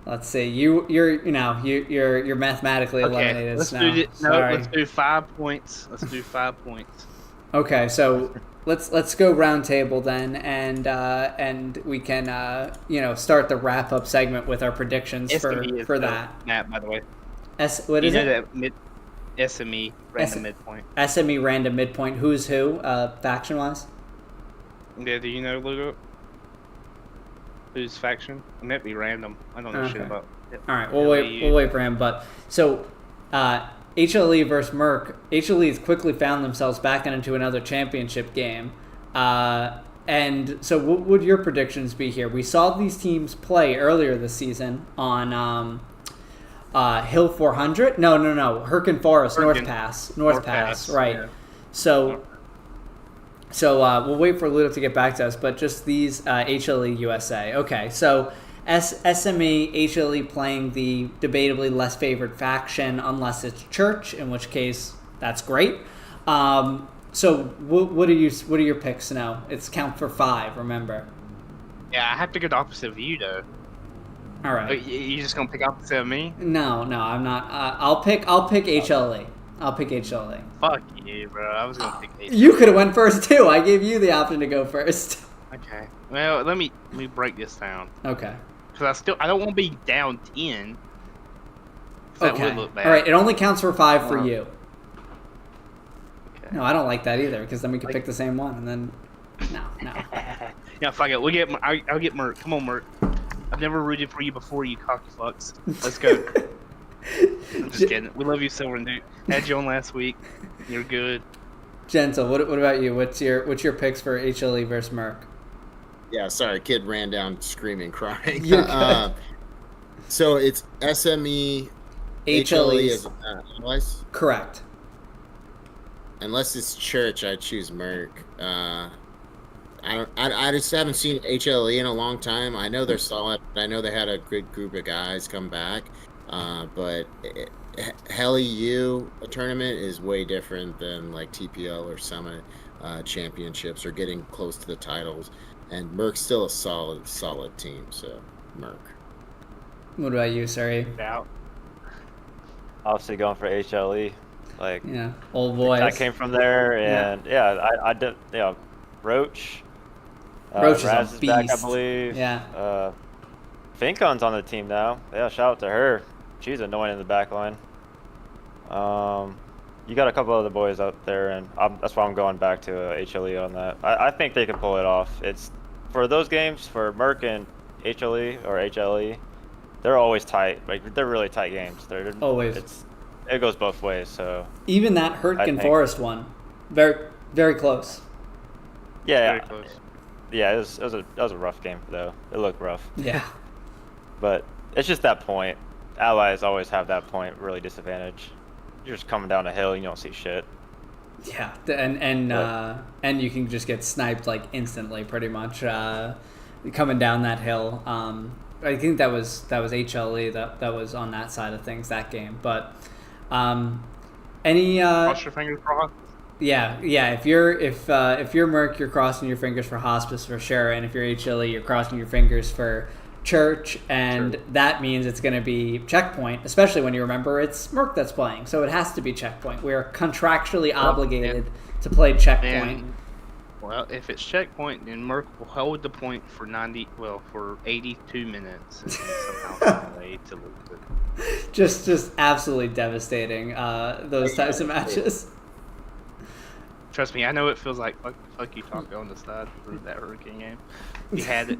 Let's see. You're mathematically eliminated. Let's do 5 points. Let's do 5 points. Okay, so let's go round table then, and we can start the wrap up segment with our predictions for that. Matt, by the way. What is it? SME random midpoint. SME random midpoint. Who's who? Faction wise. Yeah. Do you know, Lugo? Whose faction? It might be random. I don't know shit about it. All right, we'll wait for him. But so, HLE versus Merck. HLE has quickly found themselves back into another championship game. And so, what would your predictions be here? We saw these teams play earlier this season on Hill 400. No, Herkin Forest, North Pass. Right. Yeah. So we'll wait for Ludo to get back to us, but just these HLE USA. Okay, so SME, HLE playing the debatably less favored faction, unless it's Church, in which case that's great. So what are your picks now? It's count for 5. Remember. Yeah, I have to go the opposite of you though. All right. You just gonna pick opposite of me? No, I'm not. I'll pick HLE. I'll pick HLE. Fuck you, bro. I was gonna pick HLE. You could have went first too. I gave you the option to go first. Okay. Well, let me break this down. Okay. Because I don't want to be down 10. That would look bad. All right. It only counts for 5 for you. Okay. No, I don't like that either. Because then we could pick the same one, and then no. Yeah, fuck it. I'll get Merc. Come on, Merc. I've never rooted for you before, you cocky fucks. Let's go. I'm just kidding. We love you, Silver Dude. Had you on last week. You're good. Gentle, what about you? What's your picks for HLE versus Merck? Yeah, sorry, kid ran down screaming, crying. So it's SME, HLE is allies? Correct. Unless it's Church, I choose Merck. I just haven't seen HLE in a long time. I know they're solid. I know they had a good group of guys come back. But Hell EU tournament is way different than like TPL or Summit championships or getting close to the titles. And Merck's still a solid team. So Merck. What about you, Cerhie? Out. Obviously going for HLE. Like old boys. I came from there, and I did. Roach. Roach is Raz a is back, I beast. believe. Yeah. Fincon's on the team now. Yeah, shout out to her. She's annoying in the back line. You got a couple other boys out there, and that's why I'm going back to HLE on that. I think they can pull it off. It's for those games for Merck and HLE. They're always tight. Like they're really tight games. They're always. It goes both ways. So even that Herkin Forest one, very very close. Yeah, Very close. yeah. That was a rough game though. It looked rough, Yeah. but it's just that point. Allies always have that point really disadvantage. You're just coming down a hill, you don't see shit. Yeah, and you can just get sniped like instantly, pretty much, coming down that hill. I think that was HLE that was on that side of things that game. But any Cross your fingers crossed. yeah. If you're Merc, you're crossing your fingers for Hospice for sure, and if you're HLE, you're crossing your fingers for Church, and that means it's going to be Checkpoint, especially when you remember it's Merc that's playing, so it has to be Checkpoint. We are contractually obligated to play Checkpoint. Well, if it's Checkpoint, then Merc will hold the point for 82 minutes, and then somehow find a way to lose it. Just absolutely devastating. Those types of matches. Trust me, I know it feels like fuck you Taco on the side for that Hurricane game. We had it,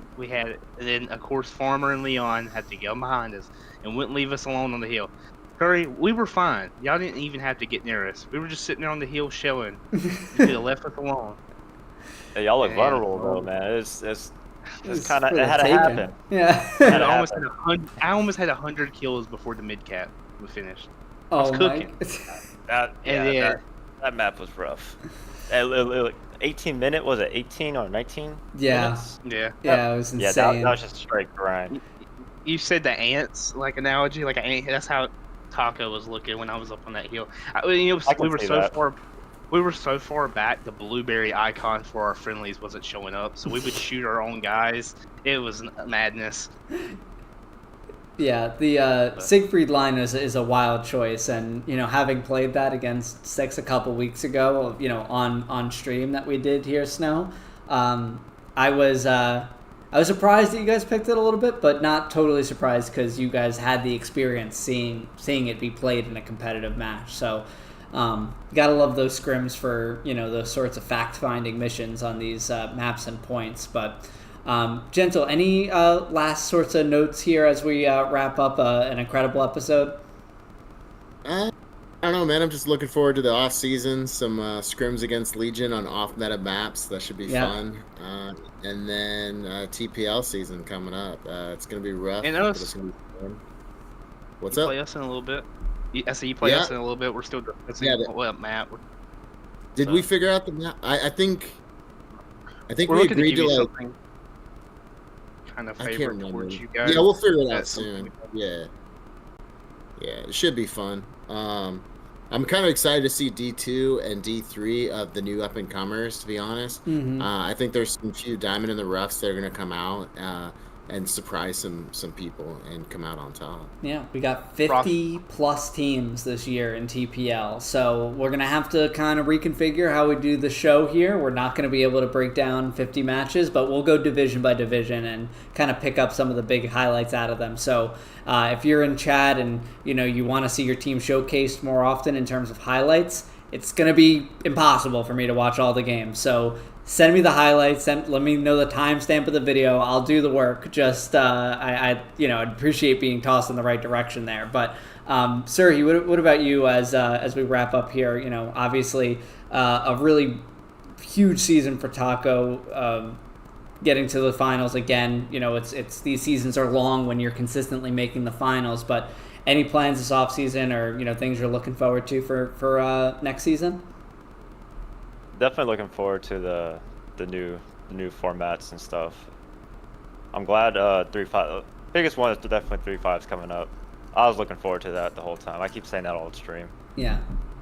and then of course Farmer and Leon had to go behind us and wouldn't leave us alone on the hill. Curry, we were fine. Y'all didn't even have to get near us. We were just sitting there on the hill shelling. You could have left us alone. Hey, y'all look vulnerable though, man. It's kind of, for it the had to taking. happen. Yeah. I almost had 100 kills before the mid cap was finished. I Oh was my. cooking. That map was rough. 18 minute, was it 18 or 19 Yeah. minutes? Yeah. Yeah, it was Yeah, insane. that was just straight grind. You said the ants like analogy, like an ant. That's how Taco was looking when I was up on that hill. We were see so that. far. We were so far back, the blueberry icon for our friendlies wasn't showing up, so we would shoot our own guys. It was madness. Yeah, the Siegfried line is a wild choice, and having played that against Six a couple weeks ago, on stream that we did here, Snow, I was surprised that you guys picked it a little bit, but not totally surprised because you guys had the experience seeing it be played in a competitive match. So gotta love those scrims for those sorts of fact-finding missions on these maps and points. But Gentle, any last sorts of notes here as we wrap up an incredible episode? I don't know, man. I'm just looking forward to the off season. Some scrims against Legion on off meta maps. That should be fun. And then TPL season coming up. It's gonna be rough. And but us. it's gonna be fun. What's You up? play us in a little bit. I see you play us in a little bit. We're still discussing what map. Did we figure out the map? I think We're we looking agreed give to you like. something kind of I can't favor remember. towards you guys. Yeah, we'll figure it out That's soon. something- Yeah, it should be fun. I'm kind of excited to see D2 and D3 of the new up and comers. To be honest, I think there's some few diamond in the roughs that are gonna come out and surprise some people and come out on top. Yeah, we got 50 plus teams this year in TPL, so we're going to have to kind of reconfigure how we do the show here. We're not going to be able to break down 50 matches, but we'll go division by division and kind of pick up some of the big highlights out of them. So if you're in chat and you want to see your team showcased more often in terms of highlights, it's going to be impossible for me to watch all the games. So send me the highlights. Let me know the timestamp of the video. I'll do the work. Just I'd appreciate being tossed in the right direction there. But Cerhie, what about you as we wrap up here? Obviously a really huge season for Taco. Getting to the finals again. It's these seasons are long when you're consistently making the finals. But any plans this off season or things you're looking forward to for next season? Definitely looking forward to the new formats and stuff. I'm glad 3-5. Biggest one is definitely 3-5's coming up. I was looking forward to that the whole time. I keep saying that all the stream. Yeah.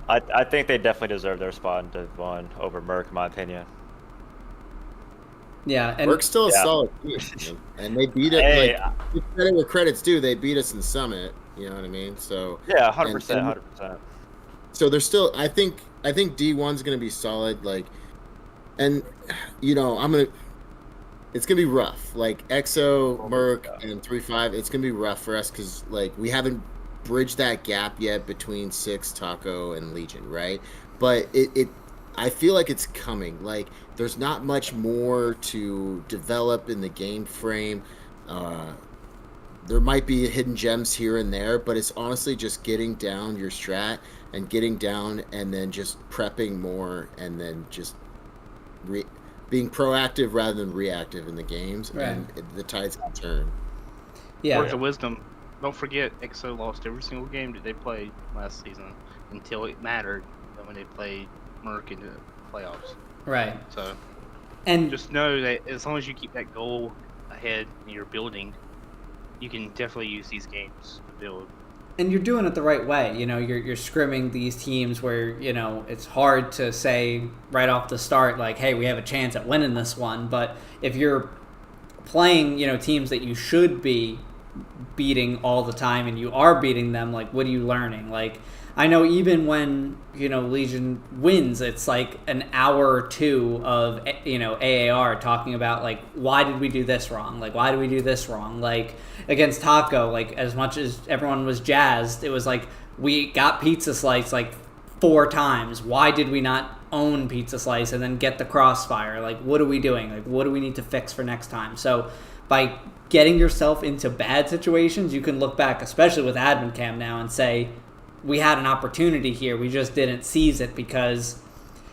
I think they definitely deserve their spot in Div 1 over Merc, in my opinion. Yeah, and Merc's still a solid team, man. And they beat it. Hey, Like credit where credit's due, they beat us in Summit. You know what I mean? So yeah, 100%, 100%. So there's still. I think D1's gonna be solid. Like, and it's gonna be rough. Like EXO, Merc, and 3-5. It's gonna be rough for us because like we haven't bridged that gap yet between Six, Taco, and Legion, right? But I feel like it's coming. Like there's not much more to develop in the game frame. There might be hidden gems here and there, but it's honestly just getting down your strat and getting down and then just prepping more and then just being proactive rather than reactive in the games, Right. and the tides can turn. Yeah. Words of wisdom. Don't forget, EXO lost every single game that they played last season until it mattered when they played Merc in the playoffs. Right. So, And just know that as long as you keep that goal ahead and you're building, you can definitely use these games to build. And you're doing it the right way. You know, you're scrimming these teams where, you know, it's hard to say right off the start, like, hey, we have a chance at winning this one. But if you're playing, you know, teams that you should be beating all the time and you are beating them, like, what are you learning? Like, I know even when, you know, Legion wins, it's like an hour or two of, you know, AAR talking about, like, why did we do this wrong? Like, why did we do this wrong? Like, against Taco, like, as much as everyone was jazzed, it was like, we got Pizza Slice, like, 4 times. Why did we not own Pizza Slice and then get the crossfire? Like, what are we doing? Like, what do we need to fix for next time? So, by getting yourself into bad situations, you can look back, especially with Admin Cam now, and say, we had an opportunity here. We just didn't seize it because,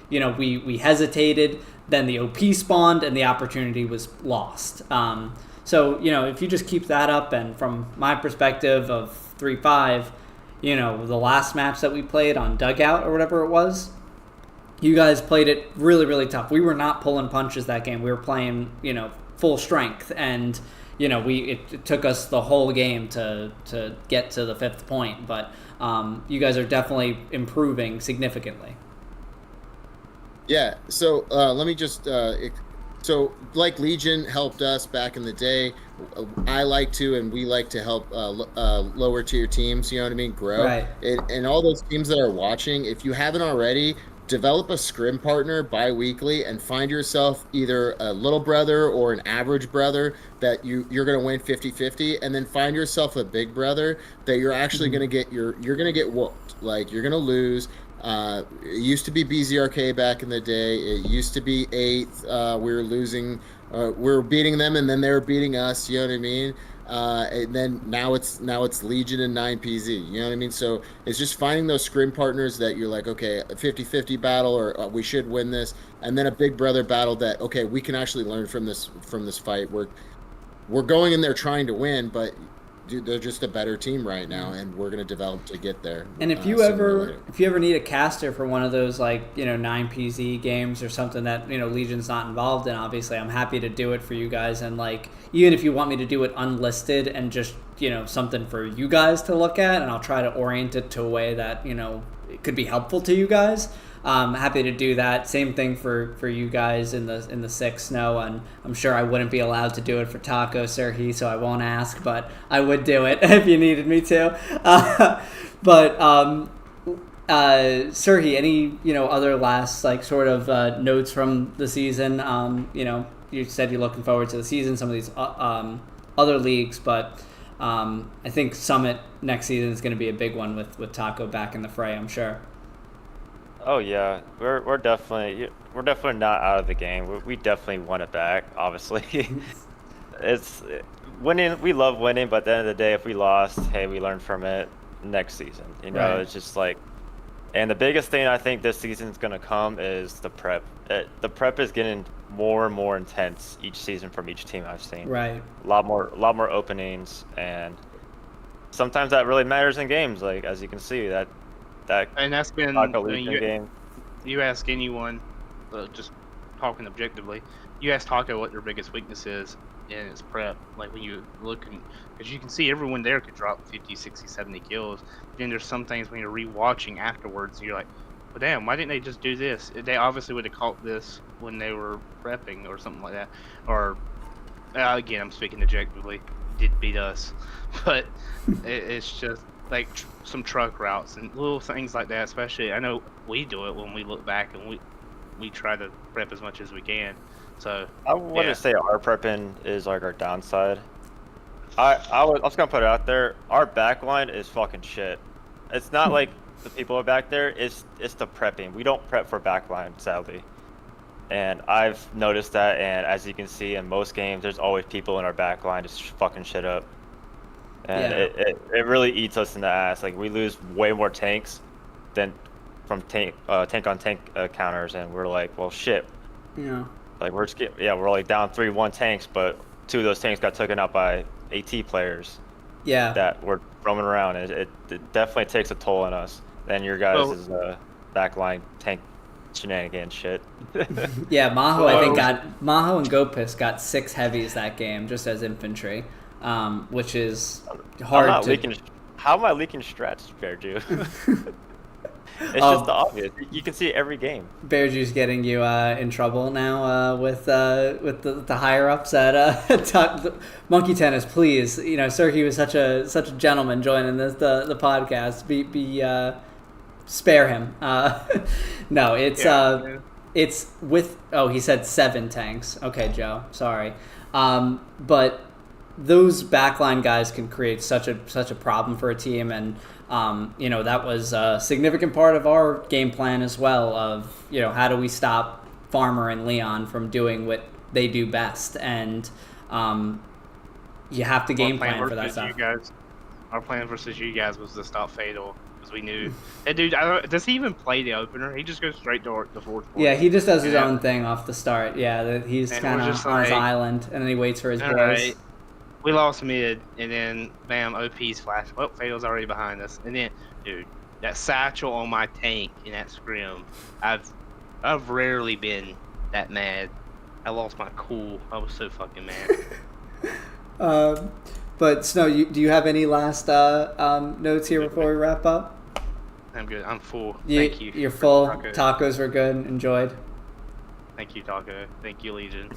you know, we hesitated, then the OP spawned, and the opportunity was lost. So, you know, if you just keep that up, and from my perspective of 3-5, you know, the last match that we played on Dugout or whatever it was, you guys played it really, really tough. We were not pulling punches that game. We were playing, you know, full strength, and you know, it took us the whole game to get to the 5th point, but you guys are definitely improving significantly. Yeah, so let me just so like Legion helped us back in the day, I like to, and we like to help lower tier teams, you know what I mean, grow. Right. And all those teams that are watching, if you haven't already, develop a scrim partner bi-weekly and find yourself either a little brother or an average brother that you're going to win 50-50, and then find yourself a big brother that you're actually going to get you're going to get whooped. Like, you're going to lose. It used to be BZRK back in the day. It used to be 8th. We were losing. We were beating them, and then they were beating us. You know what I mean? And then now it's Legion and 9PZ. You know what I mean? So it's just finding those scrim partners that you're like, okay, a 50-50 battle, or we should win this, and then a big brother battle that, okay, we can actually learn from this fight. We're going in there trying to win, but dude, they're just a better team right now, and we're going to develop to get there. And if you ever need a caster for one of those, like, you know, 9PZ games or something that, you know, Legion's not involved in, obviously, I'm happy to do it for you guys. And, like, even if you want me to do it unlisted and just, you know, something for you guys to look at, and I'll try to orient it to a way that, you know, it could be helpful to you guys, happy to do that. Same thing for you guys in the 6 Snow, and I'm sure I wouldn't be allowed to do it for Taco, Cerhie, so I won't ask, but I would do it if you needed me to. But Cerhie, any, you know, other last, like, sort of notes from the season? You know, you said you're looking forward to the season, some of these other leagues, but I think Summit next season is going to be a big one with Taco back in the fray, I'm sure. Oh yeah, we're definitely not out of the game. We definitely want it back. Obviously, it's winning. We love winning, but at the end of the day, if we lost, hey, we learned from it. Next season, you know, Right. It's just like, and the biggest thing I think this season is gonna come is the prep. The prep is getting more and more intense each season from each team I've seen. Right. A lot more openings, and sometimes that really matters in games. Like, as you can see, that And that's been, Taco Legion game. You ask anyone, just talking objectively, you ask Taco what their biggest weakness is, and it's prep. Like, when you look, because you can see everyone there could drop 50, 60, 70 kills. Then there's some things when you're rewatching afterwards, and you're like, well, damn, why didn't they just do this? They obviously would have caught this when they were prepping or something like that. Or, again, I'm speaking objectively, did beat us. But it's just like some truck routes and little things like that. Especially, I know we do it when we look back and we try to prep as much as we can. So I wouldn't say our prepping is like our downside. I was gonna put it out there. Our backline is fucking shit. It's not like the people are back there. It's the prepping. We don't prep for backline, sadly. And I've noticed that. And as you can see in most games, there's always people in our backline just fucking shit up. And Yeah. it really eats us in the ass. Like, we lose way more tanks than from tank on tank counters, and we're like, well, shit. Yeah. Like we're just we're like down 3-1 tanks, but 2 of those tanks got taken out by AT players. Yeah. That were roaming around. It definitely takes a toll on us. Then your guys' backline tank shenanigan shit. Yeah, Maho Maho and Gopis got 6 heavies that game just as infantry, which is hard How am I leaking strats, Bearju? It's just the obvious. You can see it every game. Bearju's getting you in trouble now with the higher ups at Monkey Tennis. Please, sir, he was such a gentleman joining the podcast. Be spare him. No, it's with. Oh, he said 7 tanks. Okay, Joe. Sorry, but those backline guys can create such a problem for a team, and that was a significant part of our game plan as well. Of how do we stop Farmer and Leon from doing what they do best, and you have to game plan for that stuff. Our plan versus you guys was to stop Fatal, because we knew that dude. Does he even play the opener? He just goes straight to the fourth point. Yeah, he just does his own thing off the start. Yeah, he's kind of on his island, and then he waits for his boys. Right. We lost mid, and then bam, OP's flash. Oh, Fatal's already behind us. And then, dude, that satchel on my tank in that scrim, I've rarely been that mad. I lost my cool. I was so fucking mad. But Snow, do you have any last notes here before we wrap up? I'm good. I'm full. Thank you. You're full. Tacos were good. Enjoyed. Thank you, Taco. Thank you, Legion.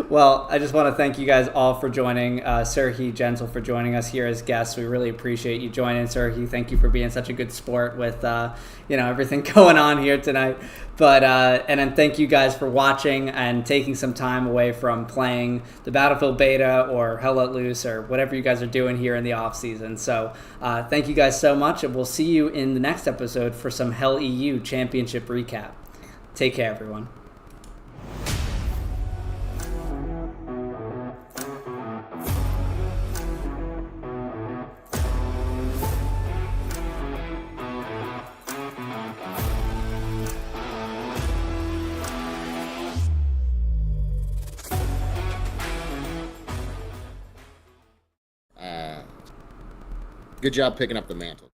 Well, I just want to thank you guys all for joining. Cerhie, Gentle, for joining us here as guests. We really appreciate you joining, Cerhie. Thank you for being such a good sport with everything going on here tonight. But and then thank you guys for watching and taking some time away from playing the Battlefield beta or Hell Let Loose or whatever you guys are doing here in the off season. So thank you guys so much, and we'll see you in the next episode for some Hell EU Championship recap. Take care, everyone. Good job picking up the mantle.